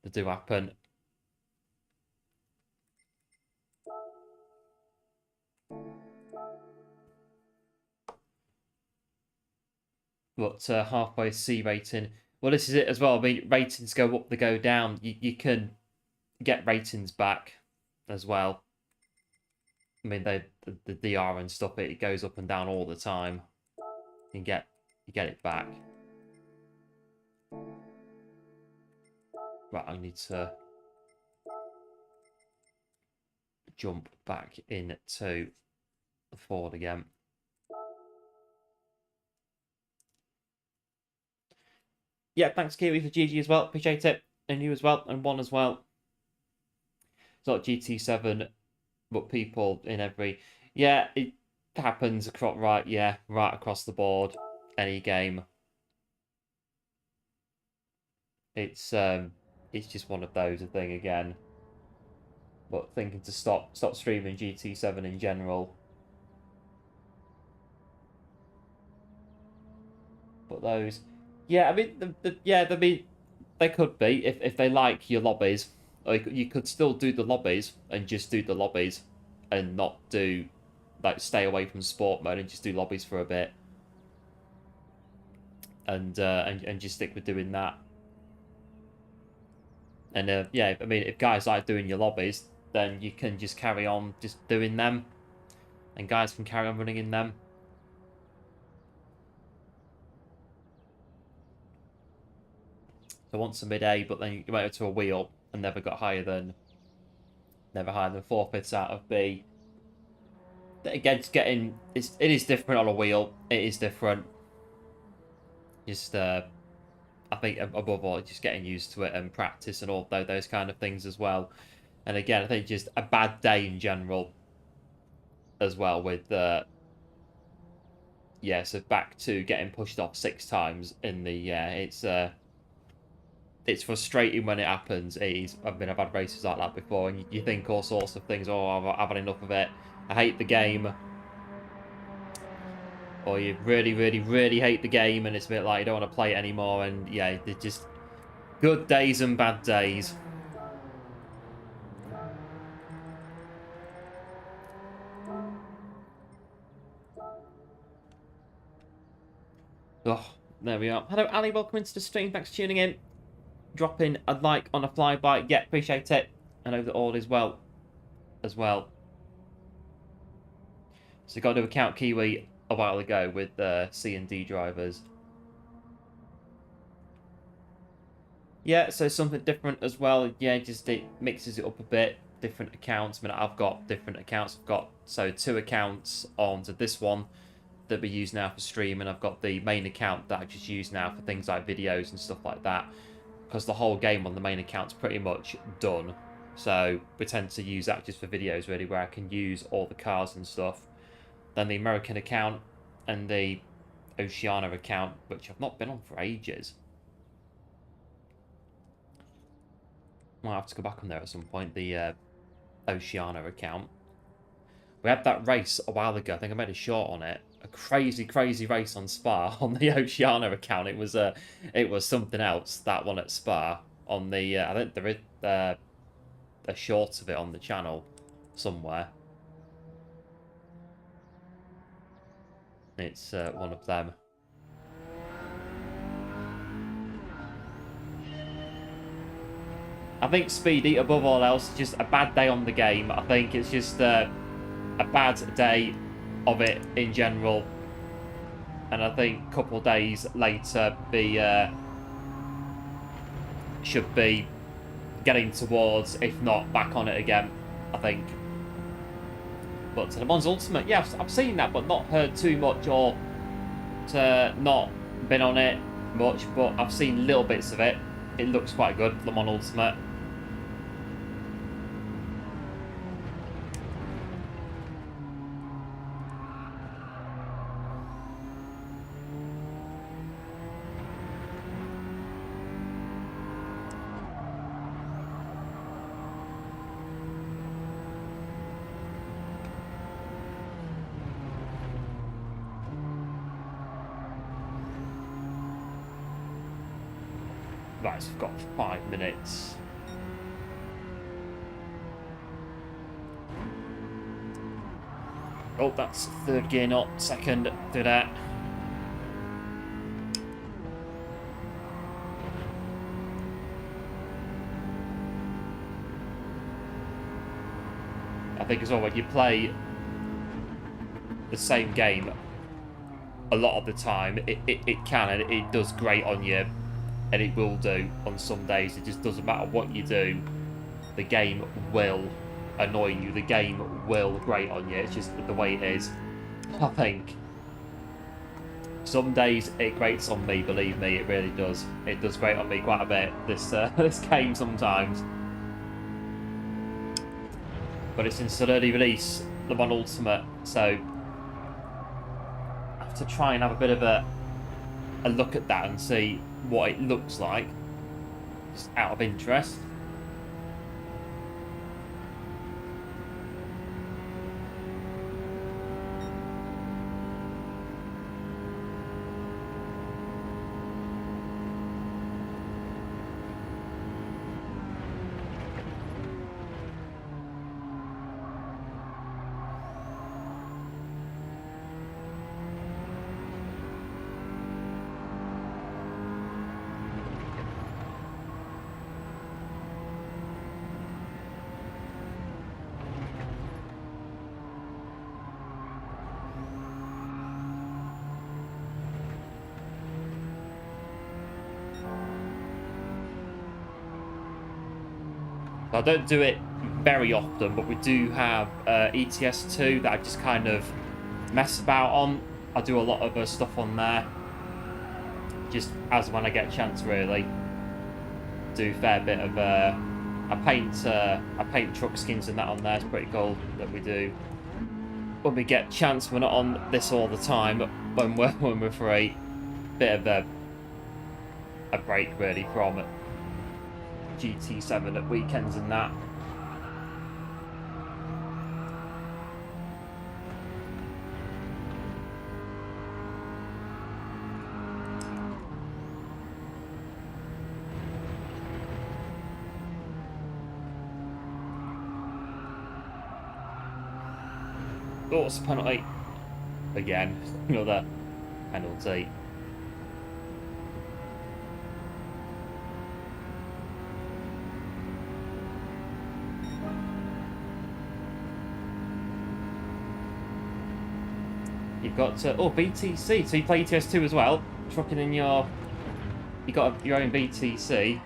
They do happen. But halfway C rating. Well, this is it as well. I mean, ratings go up, they go down. You can get ratings back as well. I mean, the DR and stuff, it goes up and down all the time. You get it back. Right, I need to jump back into the Ford again. Yeah, thanks Kiwi for GG as well. Appreciate it. And you as well, and one as well. It's not GT7, but people in every... Yeah, it happens across, right, yeah, right across the board. Any game. It's just one of those, a thing again. But thinking to stop streaming GT7 in general. But those... Yeah, I mean, they could be, if they like your lobbies. Like, you could still do the lobbies and just do the lobbies and not do, like, stay away from sport mode and just do lobbies for a bit. And just stick with doing that. And, yeah, I mean, if guys like doing your lobbies, then you can just carry on just doing them. And guys can carry on running in them. So once a mid-A, but then you went up to a wheel and never higher than 4/5 out of B. Again, it is different on a wheel. It is different. Just I think above all, just getting used to it and practice and all those kind of things as well. And again, I think just a bad day in general as well with yeah, so back to getting pushed off 6 times in the it's frustrating when it happens. I've had races like that before, and you think all sorts of things. Oh, I've had enough of it. I hate the game. Or you really, really, really hate the game, and it's a bit like you don't want to play it anymore. And yeah, they're just good days and bad days. Oh, there we are. Hello, Ali. Welcome into the stream. Thanks for tuning in. Dropping a like on a flyby. Yeah, appreciate it. I know that all is well as well. So got to account Kiwi a while ago with C and D drivers. Yeah, so something different as well. Yeah, just it mixes it up a bit. Different accounts. I mean, I've got different accounts. I've got 2 accounts onto this one that we use now for stream, and I've got the main account that I just use now for things like videos and stuff like that. Because the whole game on the main account's pretty much done. So we tend to use that just for videos, really, where I can use all the cars and stuff. Then the American account and the Oceania account, which I've not been on for ages. Might have to go back on there at some point, the Oceania account. We had that race a while ago. I think I made a short on it. A crazy, crazy race on Spa on the Oceania account. It was something else, that one at Spa. On the, I think there is a short of it on the channel somewhere. It's one of them. I think Speedy, above all else, just a bad day on the game. I think it's just a bad day of it in general. And I think a couple of days later, should be getting towards, if not back on it again, I think. But Le Mans Ultimate, yeah, I've seen that, but not heard too much or not been on it much. But I've seen little bits of it. It looks quite good, Le Mans Ultimate. Right, so we've got 5 minutes. Oh, that's third gear, not second. Do that. I think as well, when you play the same game a lot of the time, it can, and it does great on you, and it will do on some days. It just doesn't matter what you do, the game will annoy you, the game will grate on you. It's just the way it is. I think some days it grates on me, believe me, it really does. It does grate on me quite a bit, this this game sometimes. But it's in still early release, Le Mans Ultimate, so I have to try and have a bit of a look at that and see what it looks like, just out of interest. I don't do it very often, but we do have ETS2 that I just kind of mess about on. I do a lot of stuff on there, just as when I get a chance, really. Do a fair bit of I paint truck skins and that on there. It's pretty cool that we do when we get a chance. We're not on this all the time, but when we're free, bit of a break really from it. GT7 at weekends and that. Oh, it's a penalty. Again, another penalty. You've got BTC. So you play ETS2 as well. Trucking in your, you got your own BTC.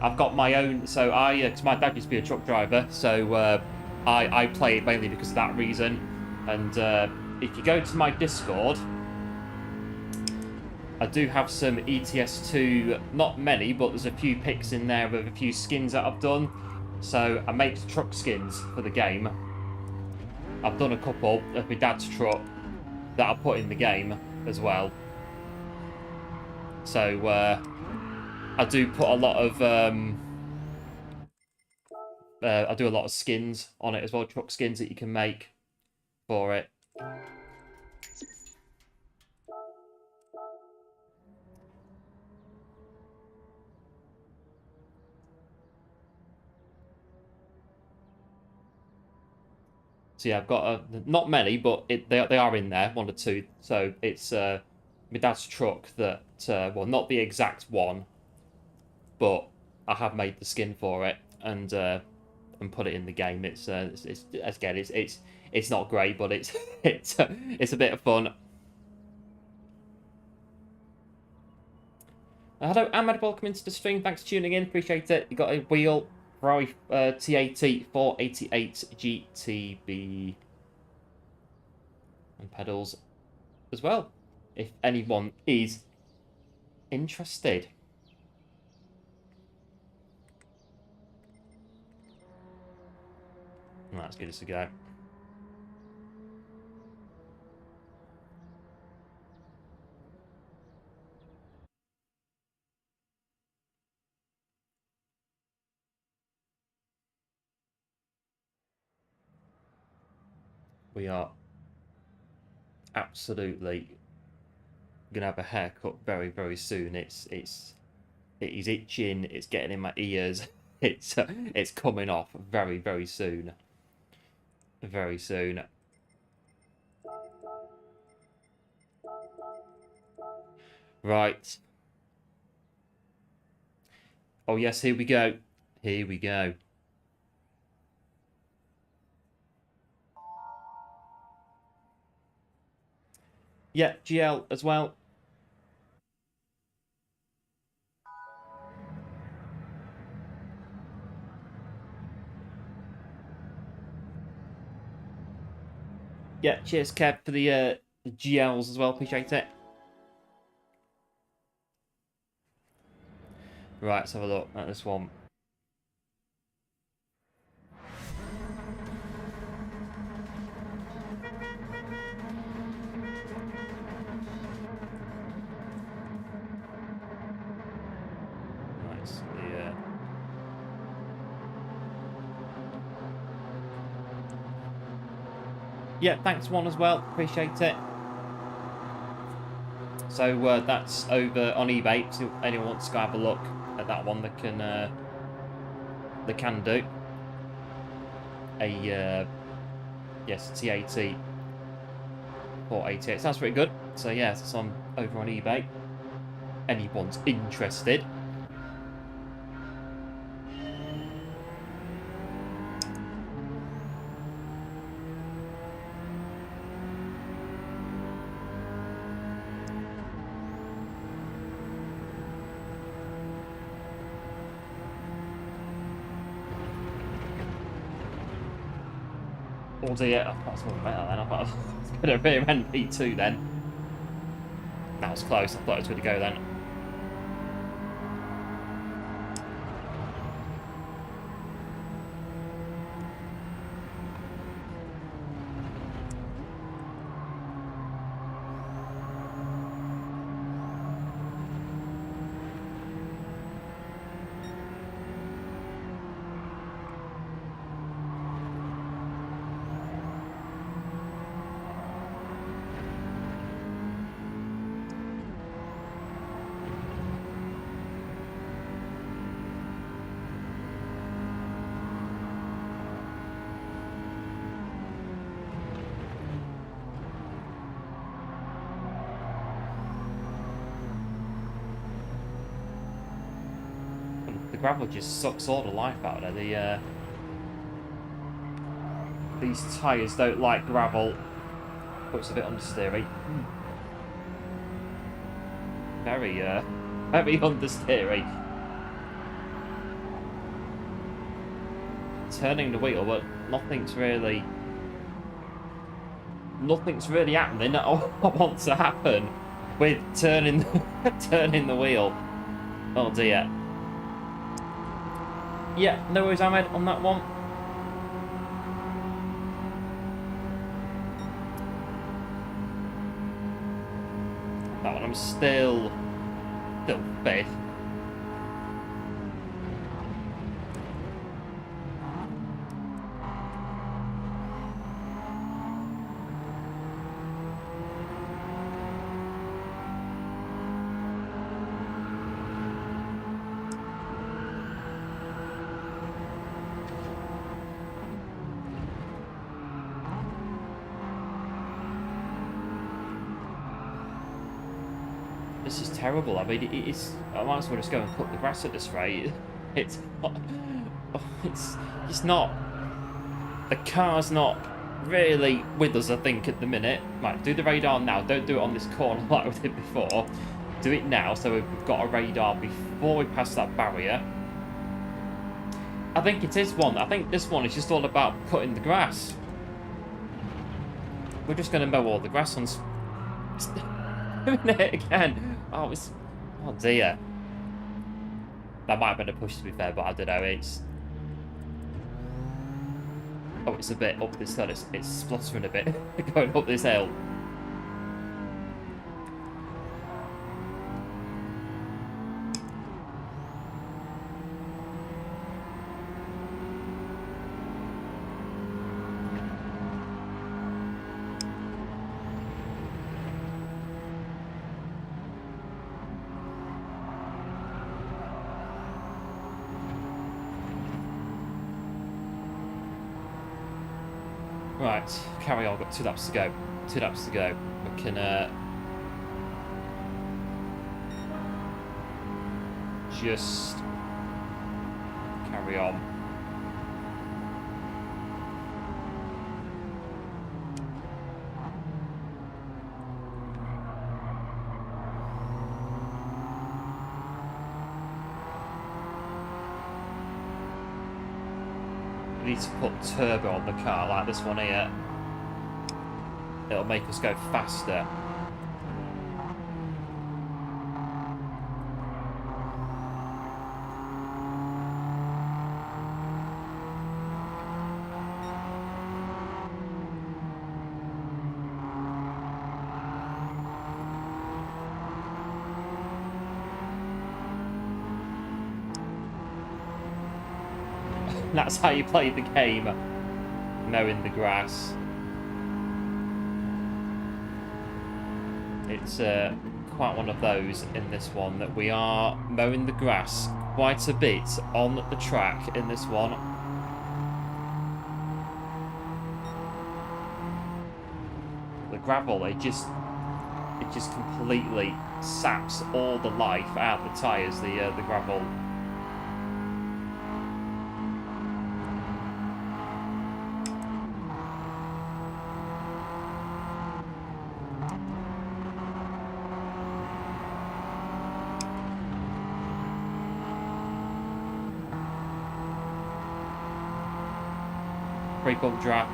I've got my own. So because my dad used to be a truck driver, so I play it mainly because of that reason. And if you go to my Discord, I do have some ETS2. Not many, but there's a few pics in there with a few skins that I've done. So I make truck skins for the game. I've done a couple of my dad's truck that I put in the game as well. So I do put a lot of I do a lot of skins on it as well, truck skins that you can make for it. So yeah, I've got not many, but they are in there, 1 or 2. So it's my dad's truck that, well, not the exact one, but I have made the skin for it and put it in the game. It's again, it's not great, but it's it's a bit of fun. Hello, Ahmed, welcome into the stream. Thanks for tuning in. Appreciate it. You got a wheel Ferrari T80 488 GTB and pedals as well, if anyone is interested. And that's good as to go. We are absolutely gonna have a haircut very, very soon. It is itching. It's getting in my ears. It's coming off very, very soon. Very soon. Right. Oh yes, here we go. Here we go. Yeah, GL as well. Yeah, cheers, Kev, for the GLs as well. Appreciate it. Right, let's have a look at this one. Right, so yeah, thanks one as well. Appreciate it. So that's over on eBay. So if anyone wants to go have a look at that one, they can do. A yes, T80 488. Sounds pretty good. So yeah, it's on over on eBay. Anyone's interested. Oh dear, that's more better then. I thought I was going to rear end P2 then. That was close. I thought it was going to go then. The gravel just sucks all the life out of it. These tyres don't like gravel. Puts a bit understeery. Very very understeery. Turning the wheel, but nothing's really happening that I want to happen with turning turning the wheel. Oh dear. Yeah, no worries, Ahmed, on that one. That one I'm still fifth. This is terrible. I mean, I might as well just go and cut the grass at this rate. It's not. The car's not really with us, I think, at the minute. Right, do the radar now. Don't do it on this corner like we did before. Do it now, so we've got a radar before we pass that barrier. I think it is one. I think this one is just all about cutting the grass. We're just going to mow all the grass on... doing it again. Oh, it's... Oh, dear. That might have been a push, to be fair, but I don't know. It's... Oh, it's a bit up this hill. It's spluttering a bit going up this hill. Right, carry on. Got 2 laps to go. 2 laps to go. We can just carry on. We need to put turbo on the car like this one here. It'll make us go faster. That's how you play the game, mowing the grass. It's quite one of those in this one that we are mowing the grass quite a bit on the track in this one. The gravel, it just completely saps all the life out the tyres, the gravel. Brake bump drop.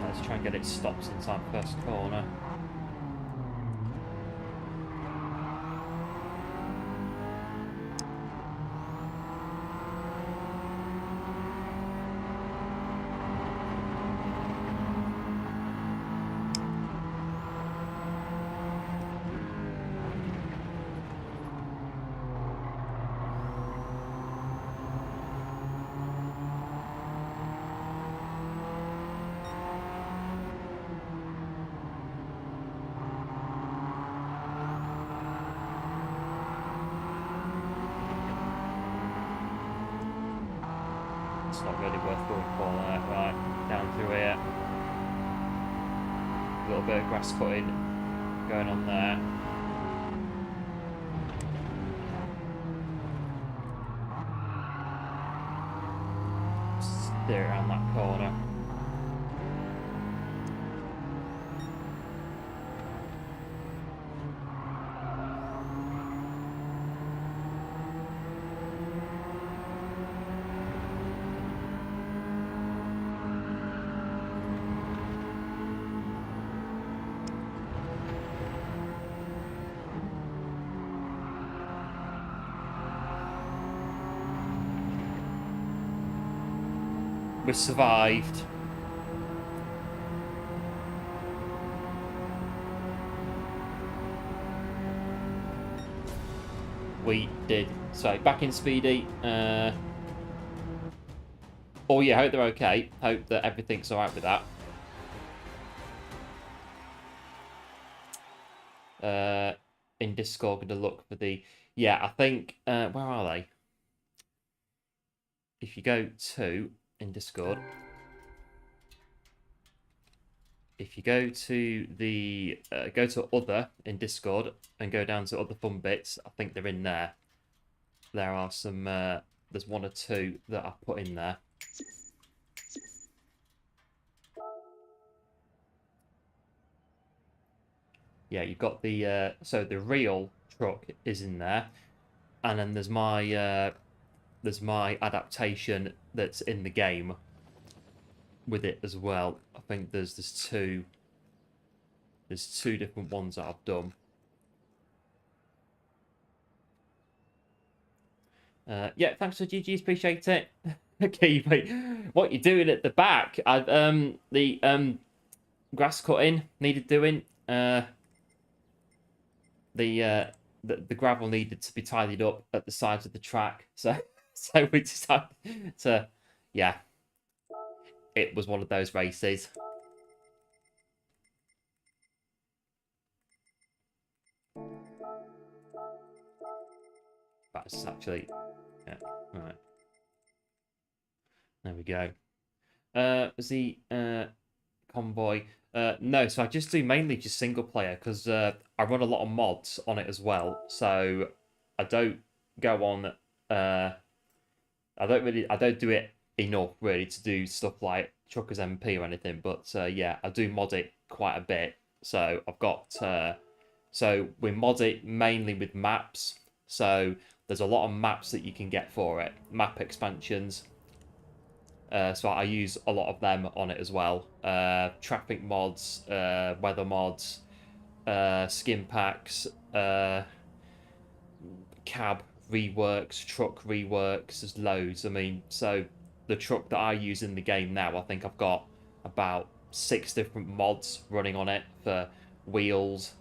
Let's try and get it stopped inside first corner. It's not really worth going for that. Right, down through here. A little bit of grass cutting going on there. Steer around that corner. We survived. We did. So back in Speedy. Oh yeah, hope they're okay. Hope that everything's alright with that. In Discord, gonna look for the... Yeah, I think... where are they? If you go to... in Discord, if you go to the go to other in Discord and go down to other fun bits, I think they're in there. There are some there's 1 or 2 that I put in there. yeah, you've got the so the real truck is in there, and then there's my adaptation that's in the game with it as well. I think there's two different ones that I've done. Yeah, thanks for GG's, appreciate it. Okay, wait, what you doing at the back? I've the grass cutting needed doing. The gravel needed to be tidied up at the sides of the track, so so we decided to, yeah, it was one of those races. That's actually, yeah, right. There we go. Was the convoy? No, so I just do mainly just single player because I run a lot of mods on it as well. So I don't go on. I don't do it enough really to do stuff like Truckers MP or anything. But yeah, I do mod it quite a bit. So I've got. So we mod it mainly with maps. So there's a lot of maps that you can get for it. Map expansions. So I use a lot of them on it as well. Traffic mods, weather mods, skin packs, cab reworks, truck reworks. There's loads. I mean, so the truck that I use in the game now, I think I've got about 6 different mods running on it for wheels,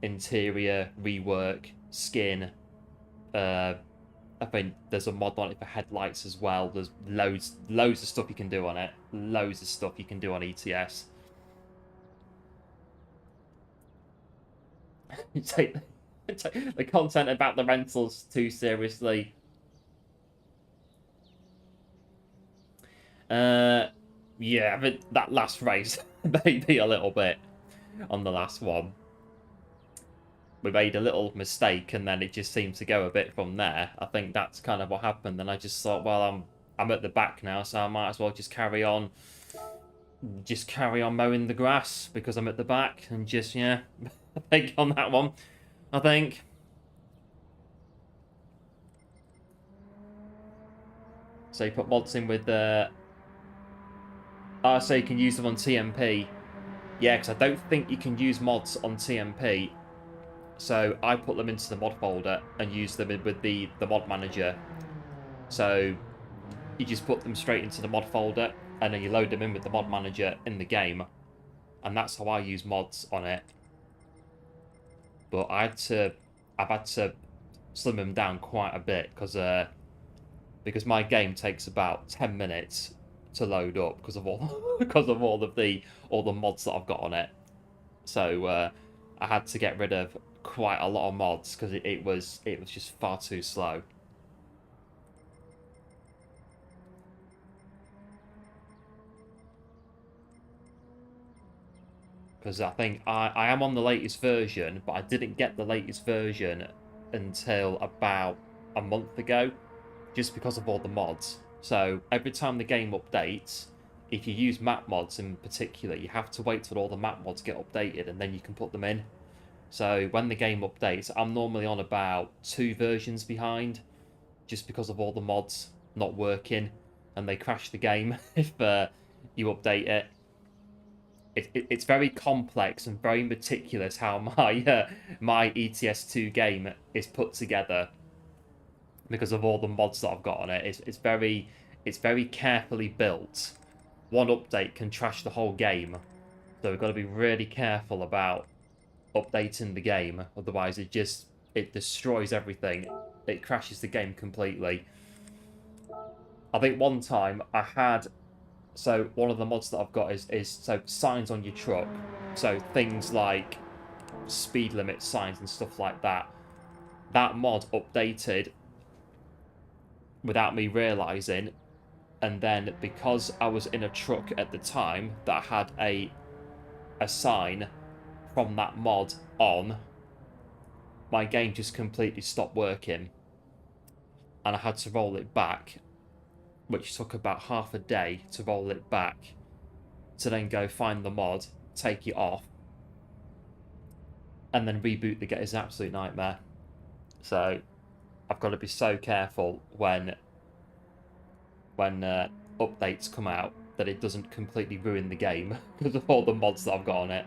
interior rework, skin. I think there's a mod on it for headlights as well. There's loads of stuff you can do on it. Loads of stuff you can do on ETS. You take the content about the rentals too seriously. Yeah, but that last race, maybe a little bit on the last one. We made a little mistake and then it just seemed to go a bit from there. I think that's kind of what happened. And I just thought, well, I'm at the back now, so I might as well just carry on mowing the grass because I'm at the back and just, yeah, I think on that one, I think. So you put mods in with so you can use them on TMP. Yeah, because I don't think you can use mods on TMP. So I put them into the mod folder and use them with the mod manager. So you just put them straight into the mod folder and then you load them in with the mod manager in the game. And that's how I use mods on it. But I've had to slim them down quite a bit because my game takes about 10 minutes to load up because of all all the mods that I've got on it. So I had to get rid of quite a lot of mods because it was just far too slow. Because I think I am on the latest version, but I didn't get the latest version until about a month ago, just because of all the mods. So every time the game updates, if you use map mods in particular, you have to wait till all the map mods get updated and then you can put them in. So when the game updates, I'm normally on about 2 versions behind, just because of all the mods not working and they crash the game if you update it. It's very complex and very meticulous how my ETS2 game is put together because of all the mods that I've got on it. It's very carefully built. One update can trash the whole game, so we've got to be really careful about updating the game. Otherwise, it destroys everything. It crashes the game completely. I think one time I had. So one of the mods that I've got is so signs on your truck. So things like speed limit signs and stuff like that. That mod updated without me realizing, and then because I was in a truck at the time that had a sign from that mod on, my game just completely stopped working, and I had to roll it back, which took about half a day to roll it back, to then go find the mod, take it off, and then reboot the game is an absolute nightmare. So I've got to be so careful when updates come out that it doesn't completely ruin the game because of all the mods that I've got on it.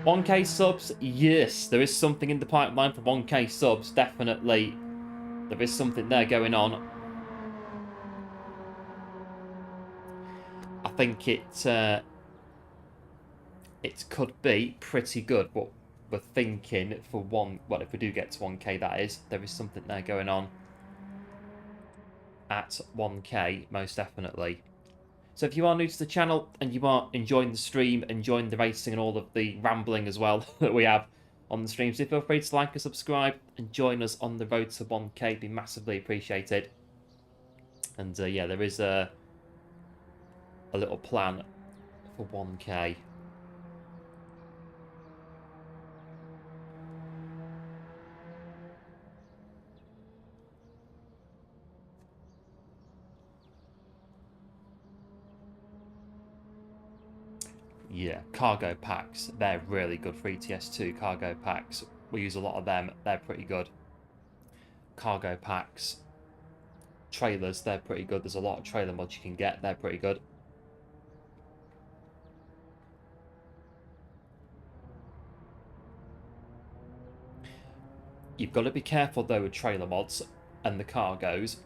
1K subs, yes, there is something in the pipeline for 1K subs, definitely. There is something there going on. I think it could be pretty good, but we're thinking for well, if we do get to 1K, that is, there is something there going on at 1K, most definitely. So if you are new to the channel and you are enjoying the stream, enjoying the racing and all of the rambling as well that we have on the streams, so feel free to like and subscribe and join us on the road to 1K. It'd be massively appreciated. And yeah, there is a little plan for 1K. Yeah, cargo packs. They're really good for ETS2 cargo packs. We use a lot of them. They're pretty good. Cargo packs. Trailers, they're pretty good. There's a lot of trailer mods you can get. They're pretty good. You've got to be careful, though, with trailer mods and the cargos.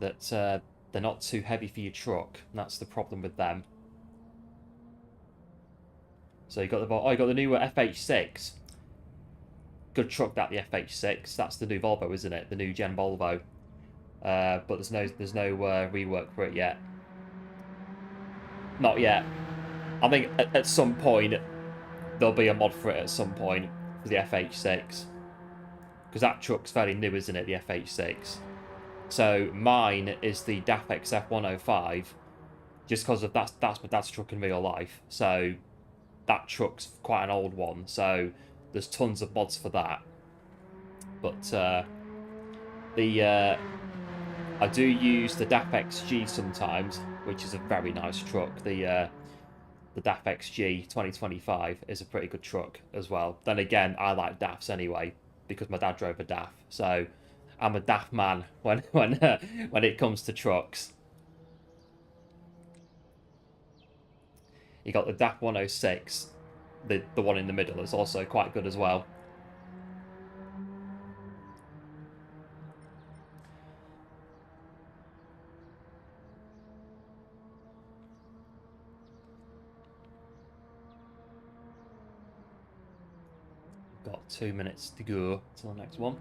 That they're not too heavy for your truck. And that's the problem with them. So you got the new FH6. Good truck, that, the FH6. That's the new Volvo, isn't it? The new gen Volvo. But there's no rework for it yet. Not yet. I think at some point there'll be a mod for it at some point for the FH6. Because that truck's fairly new, isn't it? The FH6. So mine is the DAF XF105, just because of that's my dad's truck in real life. So that truck's quite an old one. So there's tons of mods for that. But I do use the DAF XG sometimes, which is a very nice truck. The DAF XG 2025 is a pretty good truck as well. Then again, I like DAFs anyway because my dad drove a DAF. So I'm a DAF man when it comes to trucks. You got the DAF 106, the one in the middle is also quite good as well. Got 2 minutes to go to the next one.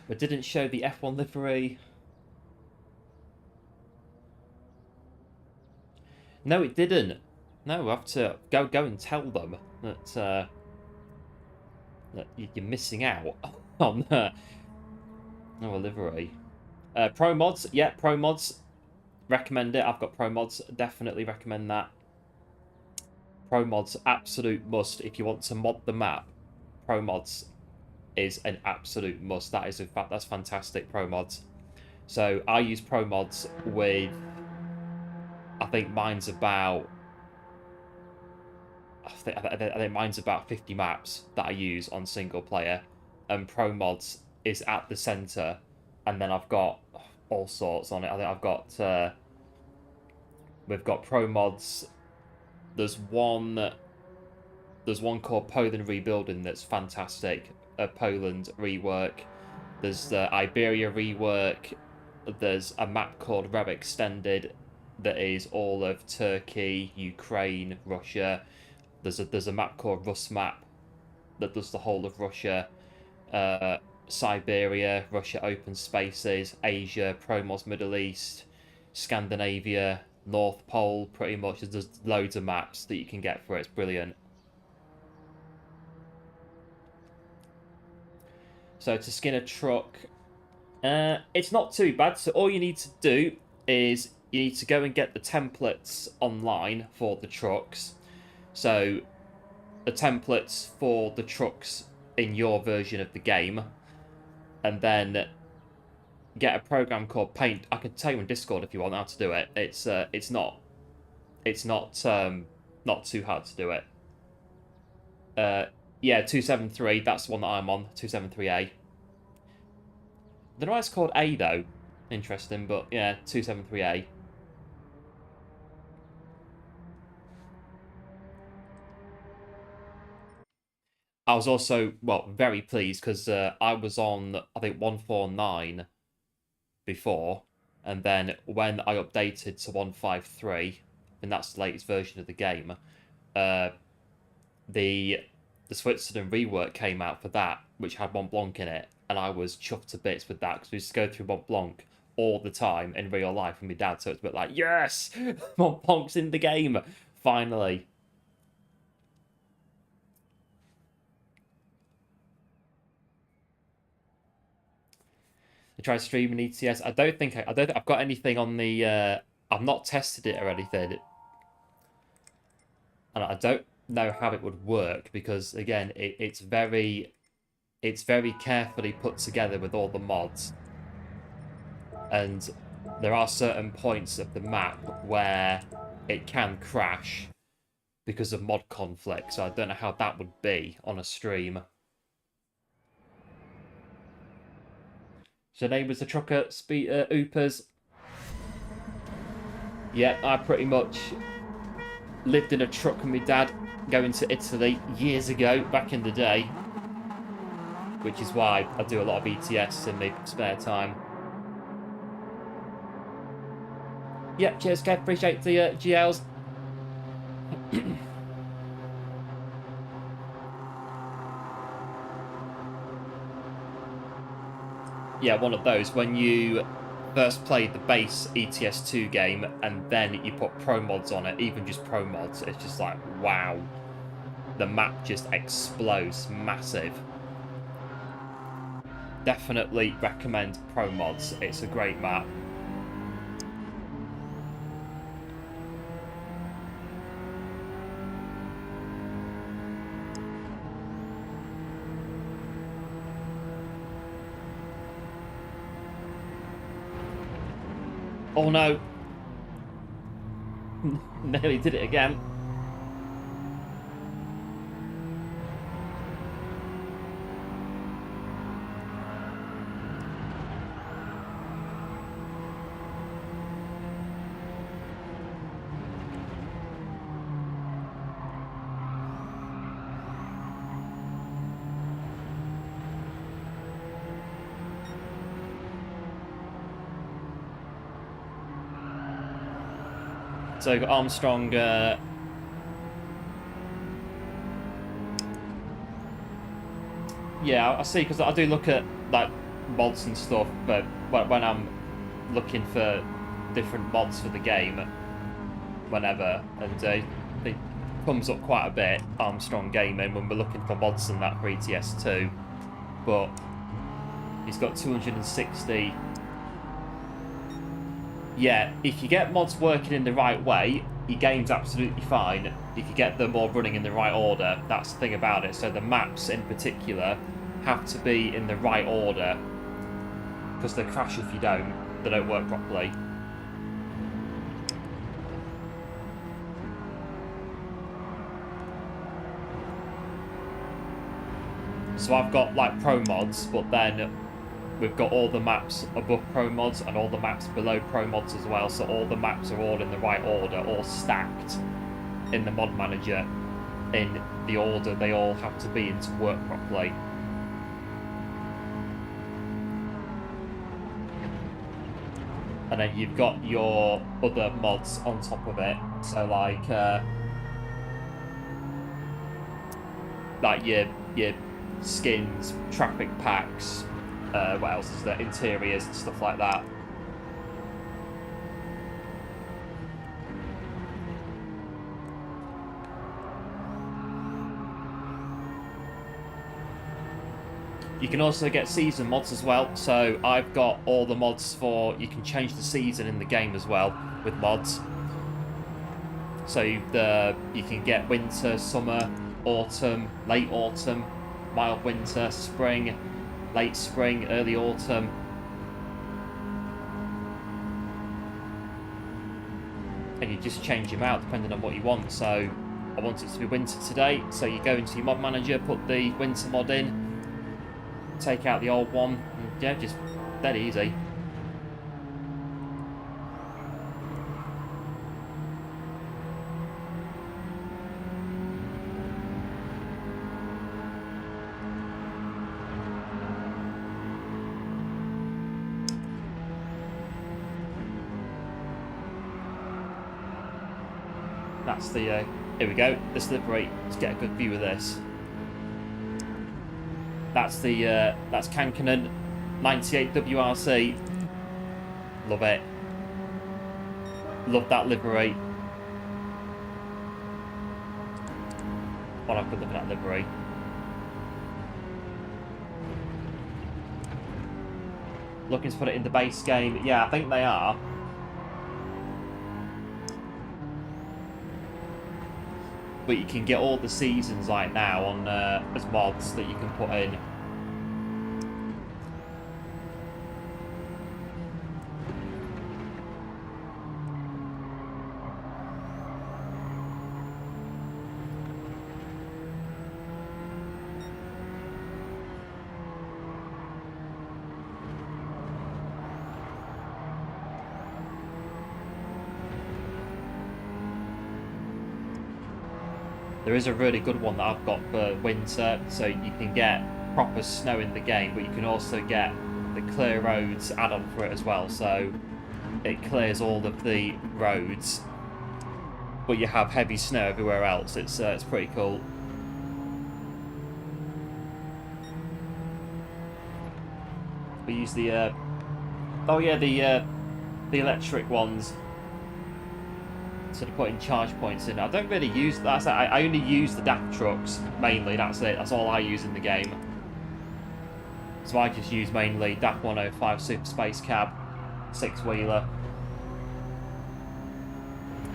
But didn't show the F1 livery. No, it didn't. No, I have to go and tell them that that you're missing out on a livery. Pro mods, yeah, pro mods. Recommend it. I've got pro mods. Definitely recommend that. Pro mods, absolute must if you want to mod the map. Pro mods is an absolute must. That is, in fact, that's fantastic. Pro mods. So I use pro mods with, I think mine's about, I think mine's about 50 maps that I use on single player, and pro mods is at the center, and then I've got all sorts on it. I think I've got we've got pro mods. There's one called Poland Rebuilding that's fantastic. A Poland rework. There's the Iberia rework. There's a map called Rev Extended that is all of Turkey, Ukraine, Russia. There's a map called Rus Map that does the whole of Russia, Siberia, Russia open spaces, Asia, Promos Middle East, Scandinavia, North Pole, pretty much. There's loads of maps that you can get for it. It's brilliant. So to skin a truck, it's not too bad. So all you need to do is you need to go and get the templates online for the trucks. So the templates for the trucks in your version of the game, and then get a program called Paint. I can tell you on Discord if you want how to do it. It's not not too hard to do it. Yeah, 273. That's the one that I'm on. 273A. I don't know why it's called A though. Interesting, but yeah, 273A. I was also, well, very pleased because I was on, I think, 149 before, and then when I updated to 153, and that's the latest version of the game, the Switzerland rework came out for that, which had Mont Blanc in it, and I was chuffed to bits with that because we used to go through Mont Blanc all the time in real life with my dad, so it's a bit like, yes, Mont Blanc's in the game, finally. I tried streaming ETS. I don't think I've got anything on the. I've not tested it or anything, and I don't know how it would work because again, it's very carefully put together with all the mods, and there are certain points of the map where it can crash because of mod conflict. So I don't know how that would be on a stream. So name was the trucker Oopers. Yeah, I pretty much lived in a truck with my dad going to Italy years ago, back in the day. Which is why I do a lot of ETS in my spare time. Yeah, cheers, Kev. Appreciate the GLs. Yeah, one of those. When you first played the base ETS2 game and then you put pro mods on it, even just pro mods, it's just like, wow. The map just explodes. Massive. Definitely recommend pro mods. It's a great map. Oh no. Nearly did it again. So you've got Armstrong. Yeah, I see, because I do look at like mods and stuff, but when I'm looking for different mods for the game, whenever, and it comes up quite a bit, Armstrong Gaming, when we're looking for mods and that for ETS2, but he's got 260. Yeah, if you get mods working in the right way, your game's absolutely fine. If you get them all running in the right order, that's the thing about it. So the maps in particular have to be in the right order, because they crash if you don't. They don't work properly. So I've got like pro mods, but then we've got all the maps above pro mods and all the maps below pro mods as well. So all the maps are all in the right order, all stacked in the mod manager in the order they all have to be in to work properly. And then you've got your other mods on top of it. So like your skins, traffic packs, what else is there? Interiors and stuff like that. You can also get season mods as well. So I've got all the mods for, you can change the season in the game as well with mods. So you can get winter, summer, autumn, late autumn, mild winter, spring, late spring, early autumn. and you just change them out depending on what you want. So I want it to be winter today, so you go into your mod manager, put the winter mod in, take out the old one, and yeah, just dead easy. That's the, here we go, this livery. Let's get a good view of this. That's the, that's Kankanen 98 WRC. Love it. Love that livery. What a good looking at livery. Looking to put it in the base game. Yeah, I think they are. But you can get all the seasons like now on as mods that you can put in. There is a really good one that I've got for winter, so you can get proper snow in the game, but you can also get the clear roads add-on for it as well, so it clears all of the roads, but you have heavy snow everywhere else. It's pretty cool. We use the oh yeah, the electric ones. Sort of putting charge points in. I don't really use that. I only use the DAF trucks mainly. That's it. That's all I use in the game. So I just use mainly DAF 105 Super Space Cab, 6-wheeler,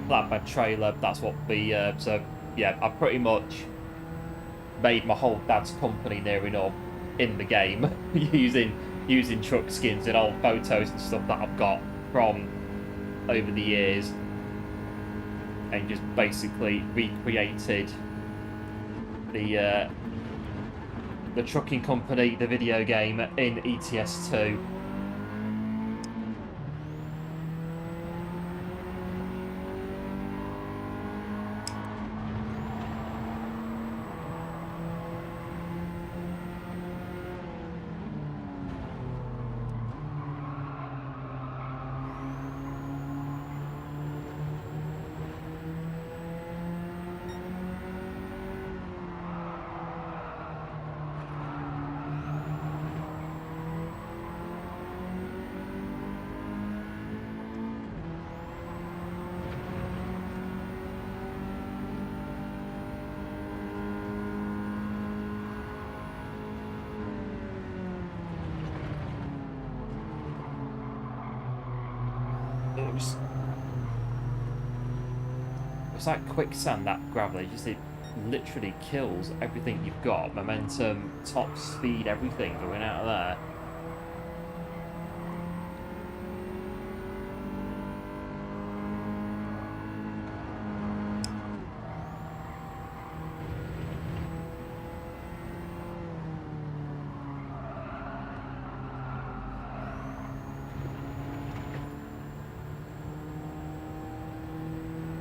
flatbed trailer. That's what the so yeah. I pretty much made my whole dad's company near enough in the game using truck skins and old photos and stuff that I've got from over the years. And just basically recreated the trucking company, the video game in ETS2. It's like quicksand, that gravel. It literally kills everything you've got. Momentum, top speed, everything going out of there.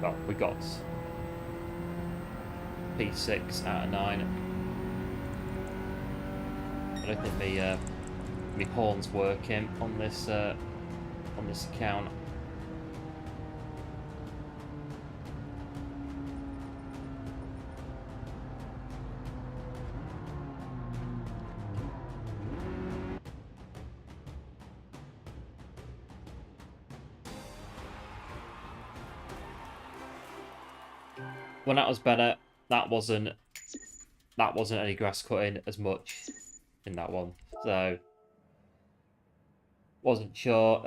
Well, we got P6 out of 9. I don't think my horn's working on this account. When that was better, that wasn't any grass cutting as much in that one, so wasn't sure.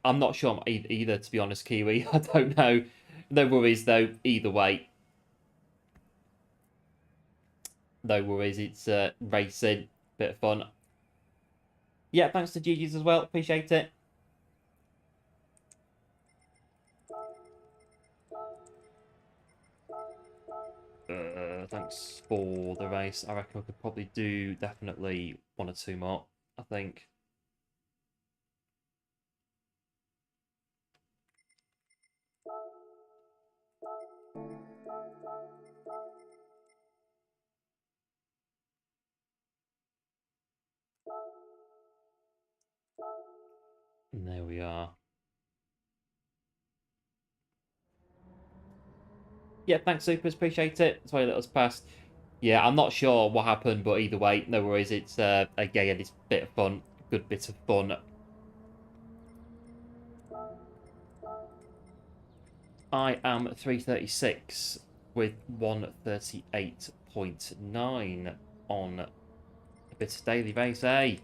I'm not sure either, to be honest, Kiwi. I don't know. No worries though. Either way, no worries. It's racing, bit of fun. Yeah, thanks to GG's as well. Appreciate it. thanks for the race. I reckon we could probably do definitely 1 or 2 more, I think. And there we are. Yeah, thanks, Supers. Appreciate it. That's why you let us pass. Yeah, I'm not sure what happened, but either way, no worries. It's again, it's a bit of fun. Good bit of fun. I am 336 with 138.9 on a bit of daily race, eh?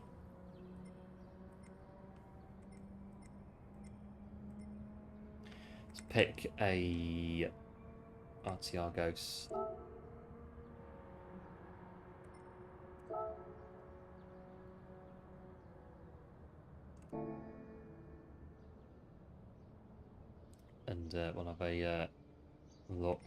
Let's pick a RTR Ghost. And we'll have a look.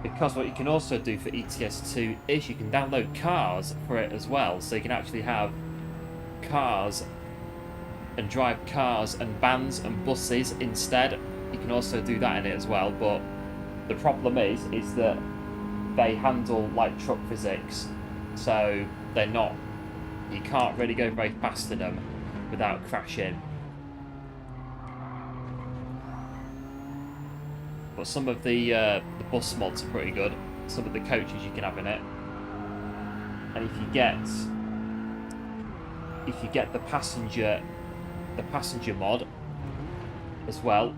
Because what you can also do for ETS2 is you can download cars for it as well. So you can actually have cars and drive cars and vans and buses instead. You can also do that in it as well. But the problem is that they handle like truck physics. So they're not, you can't really go very fast in them without crashing. But some of the bus mods are pretty good. Some of the coaches you can have in it, and if you get the passenger mod as well,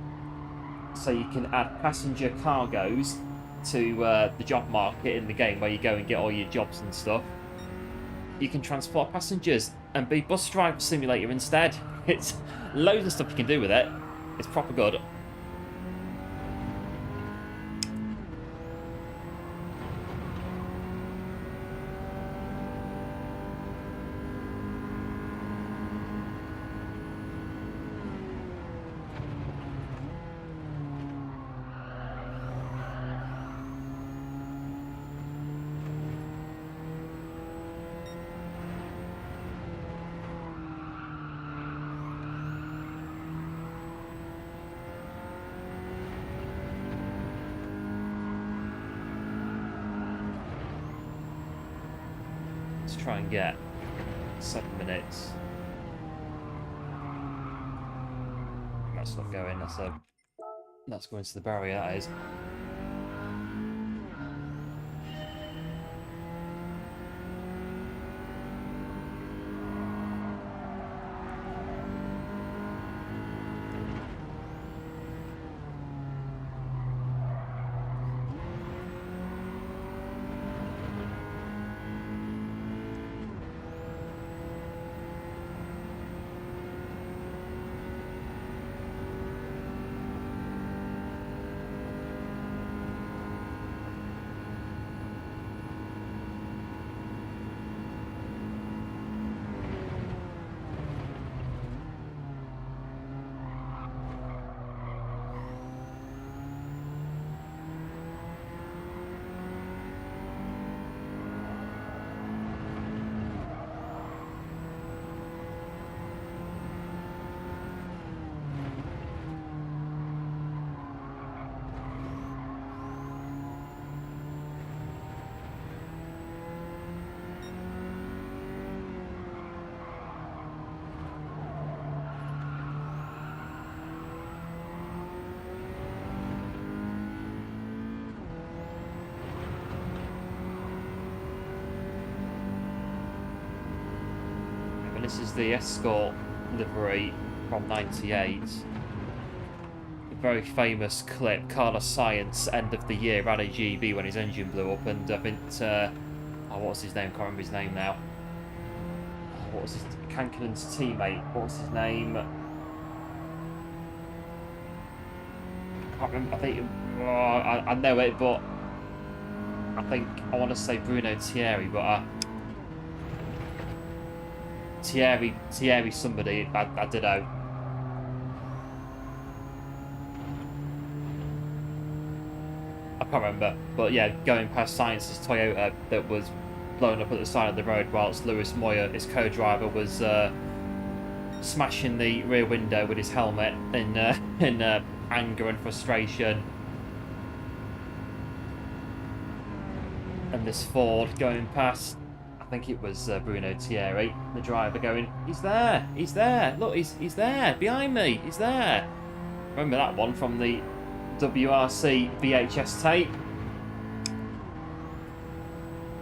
so you can add passenger cargoes to the job market in the game where you go and get all your jobs and stuff. You can transport passengers and be bus driver simulator instead. It's loads of stuff you can do with it. It's proper good. Try and get 7 minutes. That's not going. That's going to the barrier. That is. This is the Escort livery from '98. A very famous clip, Carlos Sainz, end of the year, at a GB when his engine blew up, and I think, oh, what was his name? Can't remember his name now. What was his Kankinen's teammate? What was his name? Can't remember. I think Oh, I know it, but I think I want to say Bruno Thierry, but Thierry somebody, I don't know. I can't remember. But yeah, going past Science's Toyota that was blown up at the side of the road, whilst Lewis Moyer, his co-driver, was smashing the rear window with his helmet in anger and frustration. And this Ford going past, I think it was Bruno Thierry, the driver, going, he's there, look, he's there, behind me, he's there. Remember that one from the WRC VHS tape?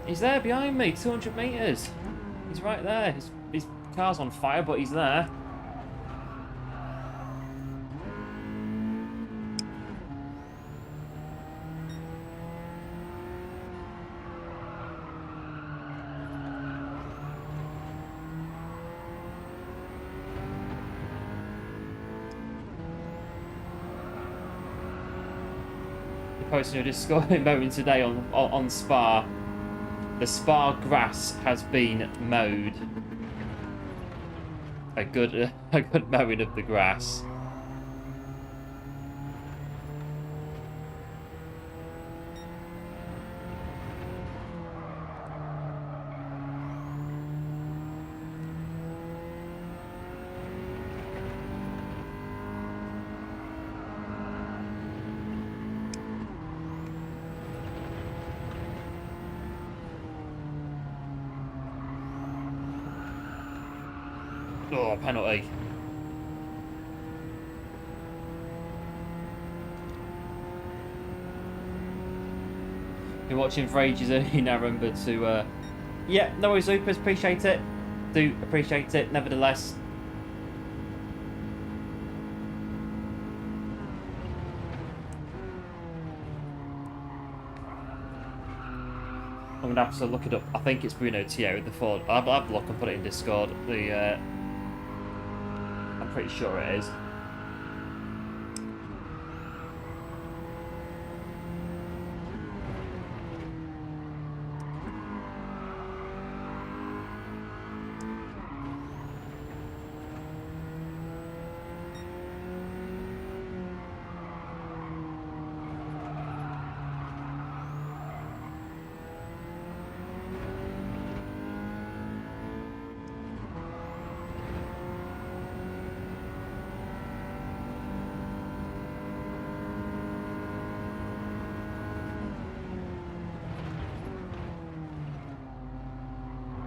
He's there behind me, 200 metres. He's right there. His car's on fire, but he's there. Posting a Discord moment today on Spa. The Spa grass has been mowed. A good mowing of the grass. Oh, penalty. Been watching for ages and you now remember to yeah, no worries, Zoopers, appreciate it. Do appreciate it, nevertheless. I'm gonna have to look it up. I think it's Bruno Thierry, the Ford. I'll have a look and put it in Discord. I'm pretty sure it is.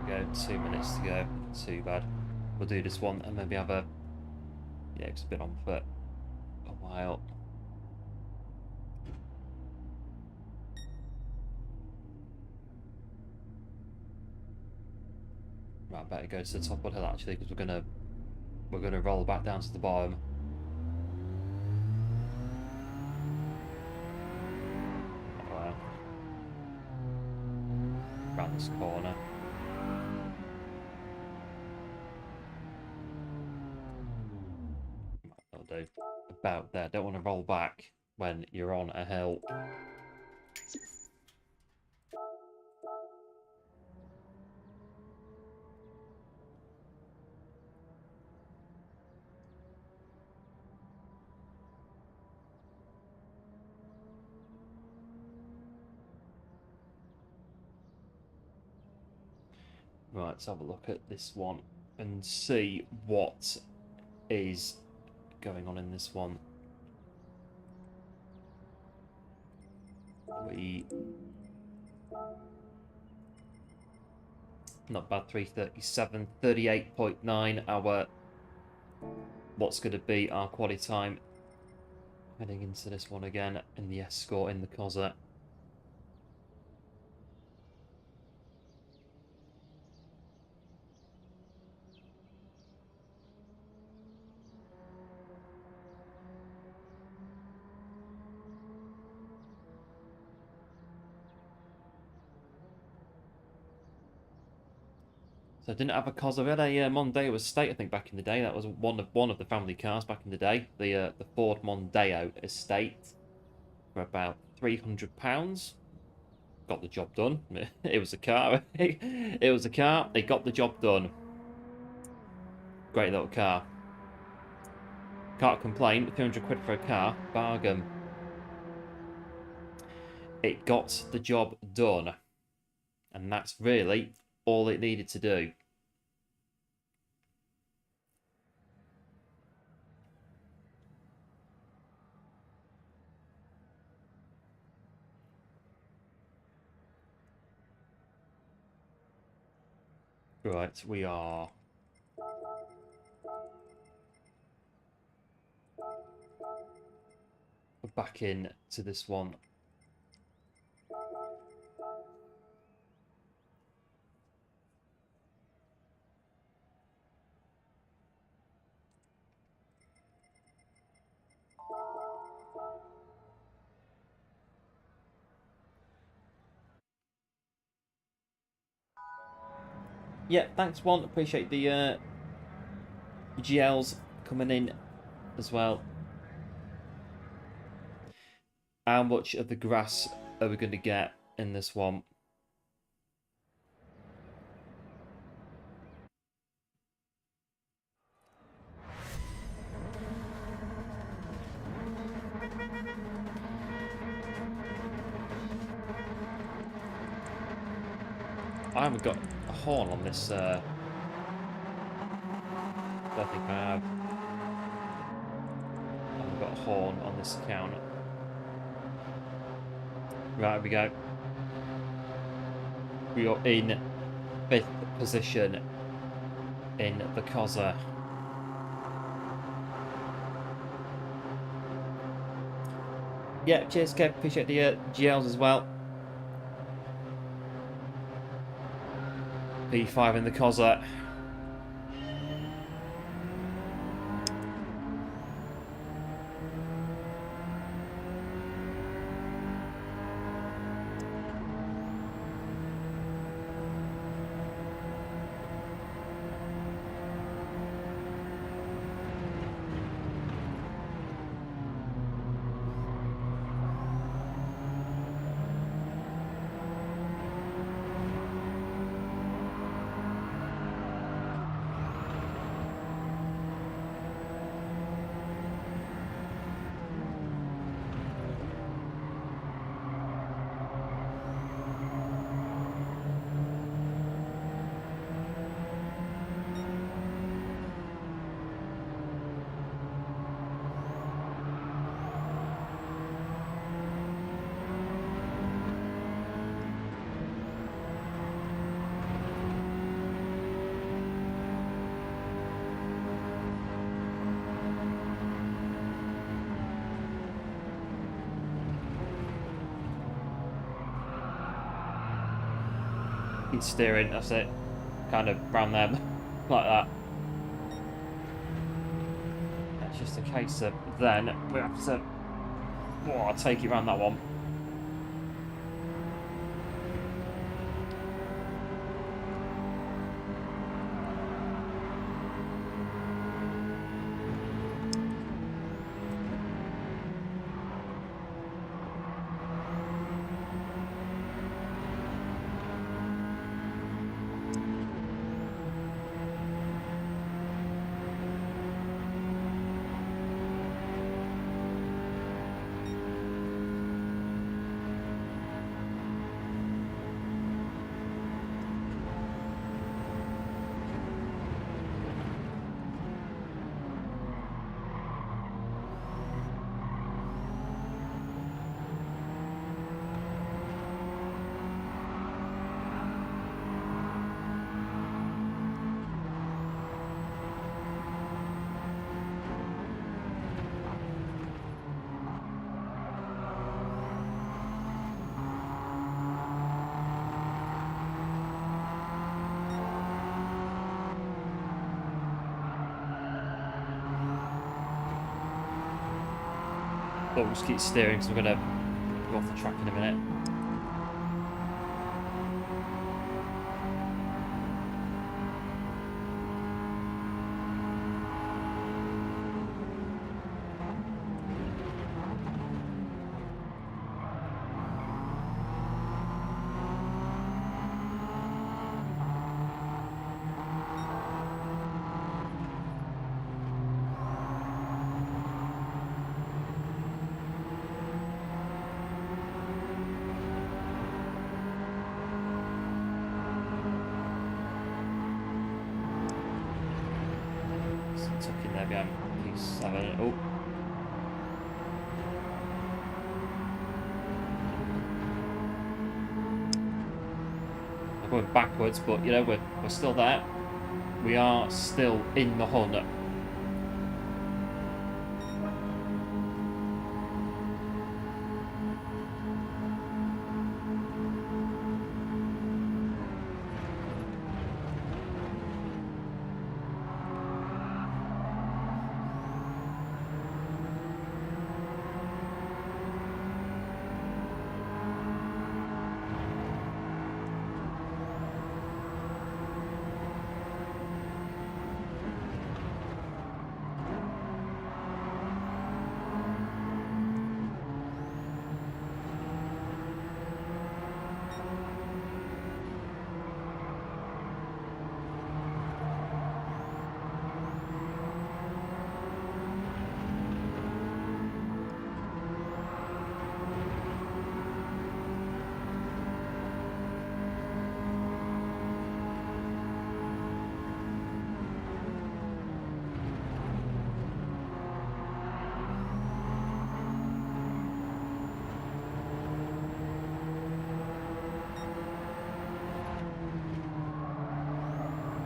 Go 2 minutes to go. Too bad. We'll do this one and maybe have a it's been on for a while. Right, better go to the top of the hill actually, because we're gonna roll back down to the bottom. Oh, wow. Round this corner. That'll do. About there. Don't want to roll back when you're on a hill. Right, let's have a look at this one and see what is going on in this one. Not bad, 337, 38.9 our what's going to be our quality time heading into this one again in the Escort in the Cossack. So I didn't have a Cossack. We had a Mondeo Estate, I think, back in the day. That was one of the family cars back in the day. The Ford Mondeo Estate. for about £300. Got the job done. It was a car. It was a car. It got the job done. Great little car. Can't complain. 300 quid for a car. Bargain. It got the job done. And that's really all it needed to do. Right, we are... back in to this one. Yeah, thanks, one. Appreciate the GLs coming in as well. How much of the grass are we going to get in this one? I haven't got a horn on this. I don't think I have. I haven't got a horn on this account. Right, we go. We are in 5th position in the Corsair. Yeah, cheers, Kev. Appreciate the GLs as well. P5 in the Corsair. Keep steering, that's it. Kind of round them like that. That's just a case of then we have to take it around that one. But we'll just keep steering because we're going to go off the track in a minute. Tuck in there behind P7. Oh. We're going backwards, but you know, we're still there. We are still in the hunt.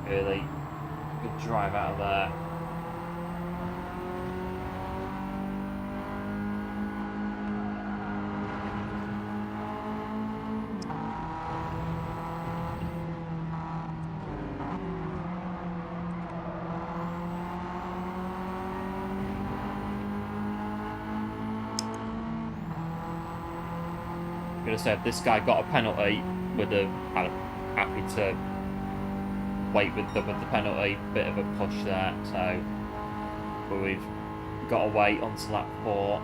Really good drive out of there. I'm gonna say if this guy got a penalty, would have happy to wait with the penalty. Bit of a push there, so but we've got to wait onto lap 4.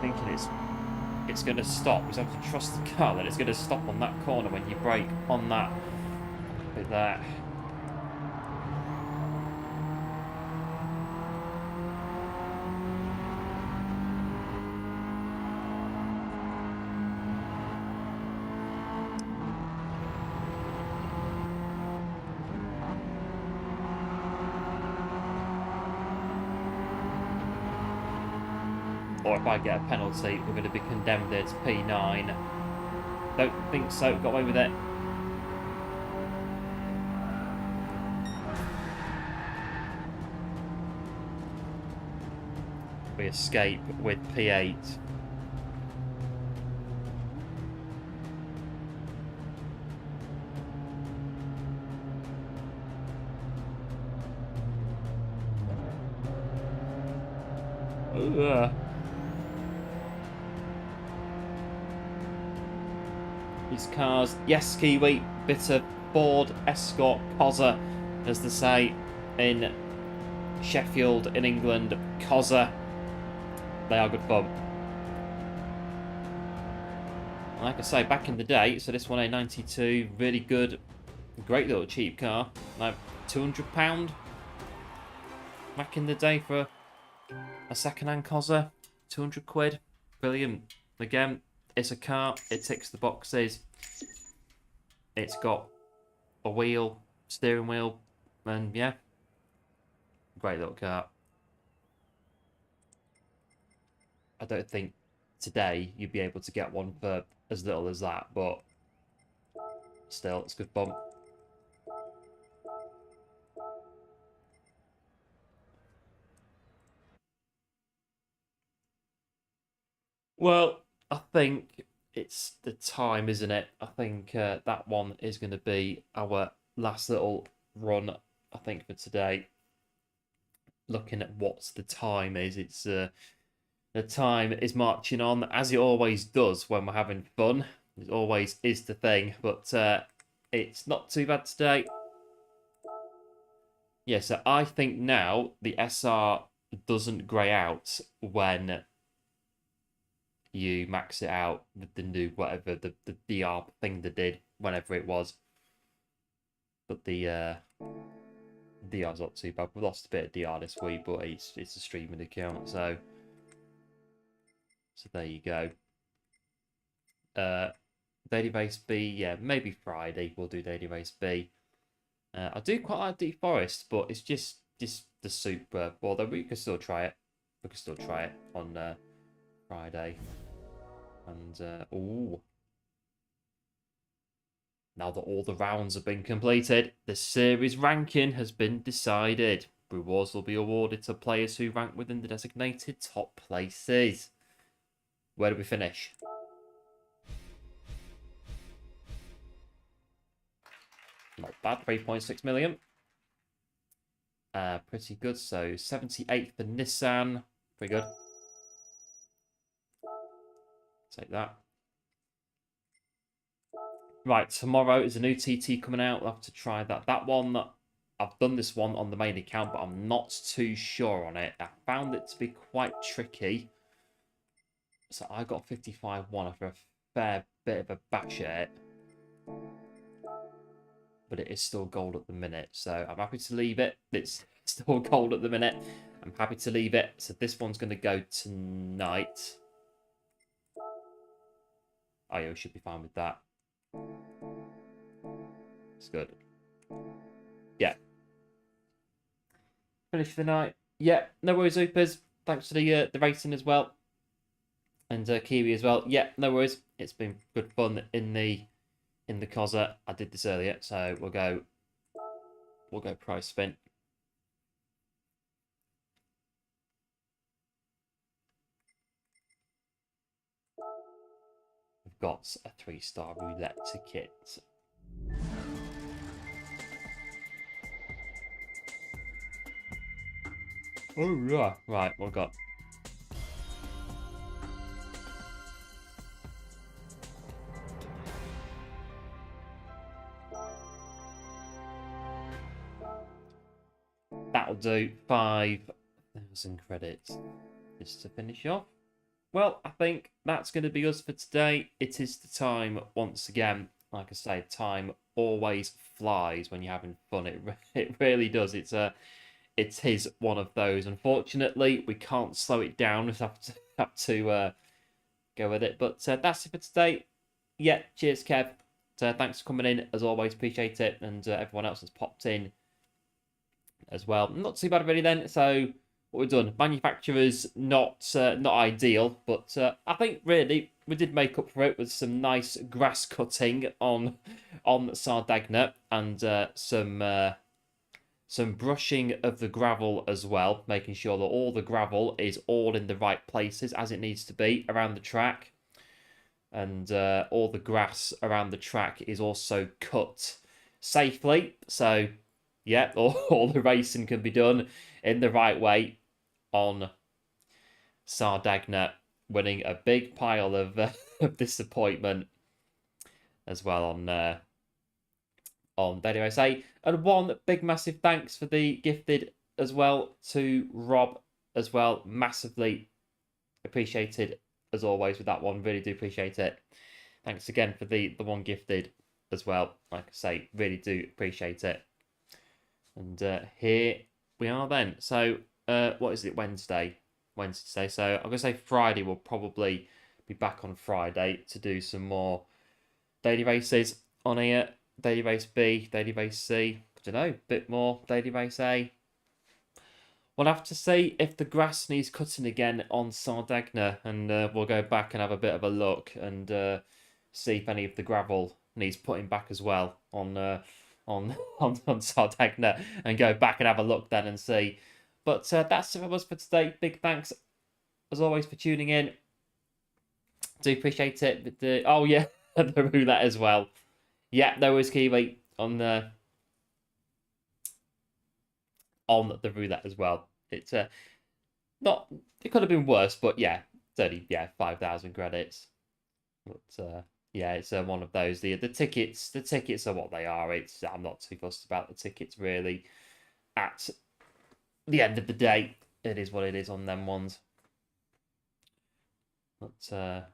Thinking it's going to stop. We have to trust the car that it's going to stop on that corner when you brake on that bit there. Or if I get a penalty, we're going to be condemned there to P9. Don't think so. Got away with it. We escape with P8. These cars, yes, Kiwi, bit of Ford Escort Cozza, as they say in Sheffield in England. Cozza, they are good fun. Like I say, back in the day, so this one a 92, really good, great little cheap car, like £200 back in the day for a second-hand Cozza, 200 quid, brilliant. Again, it's a car, it ticks the boxes. It's got a wheel, steering wheel, and yeah, great little car. I don't think today you'd be able to get one for as little as that, but still, it's good fun. Well, I think it's the time, isn't it? I think that one is going to be our last little run, I think, for today. Looking at what the time is, it's the time is marching on, as it always does when we're having fun. It always is the thing, but it's not too bad today. Yeah, so I think now the SR doesn't grey out when you max it out with the new whatever the DR thing they did, whenever it was. But the DR's not too bad. We lost a bit of DR this week, but it's a streaming account, so there you go. Daily Race B, yeah, maybe Friday we'll do Daily Race B. I do quite like Deep Forest, but it's just the super. Although we can still try it. We can still try it on Friday. And ooh, now that all the rounds have been completed, the series ranking has been decided. Rewards will be awarded to players who rank within the designated top places. Where do we finish? Not bad, 3.6 million. Pretty good. So 78 for Nissan. Pretty good. Take that. Right, tomorrow is a new TT coming out. We'll have to try that. That one, I've done this one on the main account, but I'm not too sure on it. I found it to be quite tricky. So I got 55-1 after a fair bit of a bash at it. But it is still gold at the minute. So I'm happy to leave it. It's still gold at the minute. I'm happy to leave it. So this one's going to go tonight. AERO should be fine with that. It's good. Yeah. Finish for the night. Yeah, no worries, Zoopers. Thanks for the racing as well. And Kiwi as well. Yeah, no worries. It's been good fun in the Cosa. I did this earlier, so we'll go price spin. We've got a 3-star roulette ticket. Oh yeah. Right, what have got? That'll do. 5,000 credits. Just to finish off. Well, I think that's going to be us for today. It is the time, once again, like I say, time always flies when you're having fun. It really does. It is one of those. Unfortunately, we can't slow it down. We have to go with it. But that's it for today. Yeah, cheers, Kev. Thanks for coming in, as always. Appreciate it. And everyone else that's popped in as well. Not too bad really then. So what we've done, manufacturers not ideal, but I think really we did make up for it with some nice grass cutting on Sardegna and some brushing of the gravel as well, making sure that all the gravel is all in the right places as it needs to be around the track, and all the grass around the track is also cut safely. So yeah, all the racing can be done in the right way on Sardegna, winning a big pile of disappointment as well on WSA. And one big massive thanks for the gifted as well to Rob as well. Massively appreciated as always with that one. Really do appreciate it. Thanks again for the one gifted as well. Like I say, really do appreciate it. And here we are then. So what is it? Wednesday. So I'm going to say Friday. We'll probably be back on Friday to do some more daily races on here. Daily race B, daily race C. I don't know, a bit more daily race A. We'll have to see if the grass needs cutting again on Sardegna, and we'll go back and have a bit of a look and see if any of the gravel needs putting back as well on Sardegna, and go back and have a look then and see. But that's it for us for today. Big thanks as always for tuning in. Do appreciate it. But oh yeah, the roulette as well. Yeah, there was Kiwi on the roulette as well. It's not. It could have been worse, but yeah, it's only 5,000 credits. But yeah, it's one of those. The tickets are what they are. I'm not too fussed about the tickets really. At the end of the day, it is what it is on them ones. But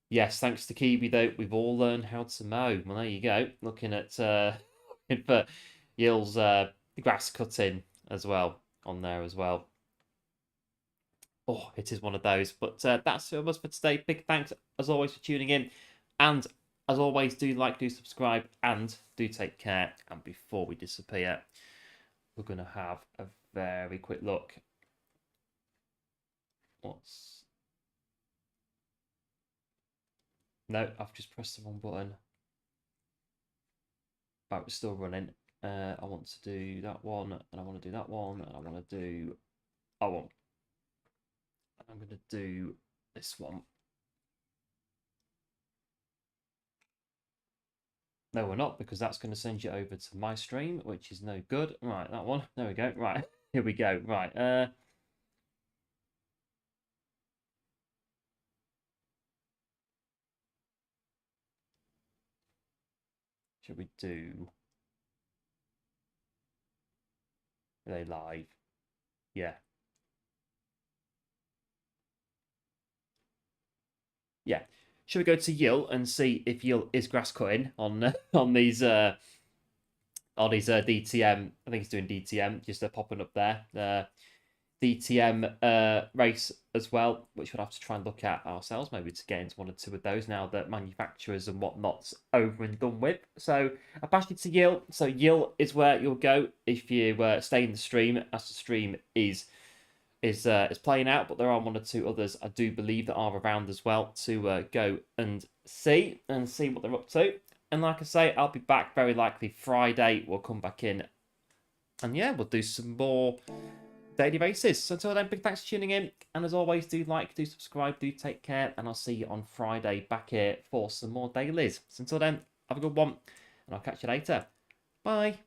yes, thanks to Kiwi though, we've all learned how to mow. Well, there you go. Looking at for Yill's grass cutting as well on there as well. Oh, it is one of those. But that's it was for today. Big thanks as always for tuning in, and as always, do like, do subscribe, and do take care. And before we disappear, we're gonna have a very quick look. No, I've just pressed the wrong button. Right, we're still running. I want to do that one, and I want to do that one, and I want to do that one. I'm going to do this one. No, we're not, because that's going to send you over to my stream, which is no good. Right, that one. There we go. Right, here we go. Right. Should we do... Are they live? Yeah. Yeah. Should we go to Yill and see if Yill is grass cutting on these DTM? I think he's doing DTM, just popping up there. DTM race as well, which we'll have to try and look at ourselves, maybe to get into one or two of those now that manufacturers and whatnot's over and done with. So I'll pass you to Yill. So Yill is where you'll go if you stay in the stream, as the stream is playing out, but there are one or two others I do believe that are around as well to go and see what they're up to. And like I say, I'll be back very likely Friday. We'll come back in and yeah, we'll do some more daily races. So until then, big thanks for tuning in. And as always, do like, do subscribe, do take care. And I'll see you on Friday back here for some more dailies. So until then, have a good one. And I'll catch you later. Bye.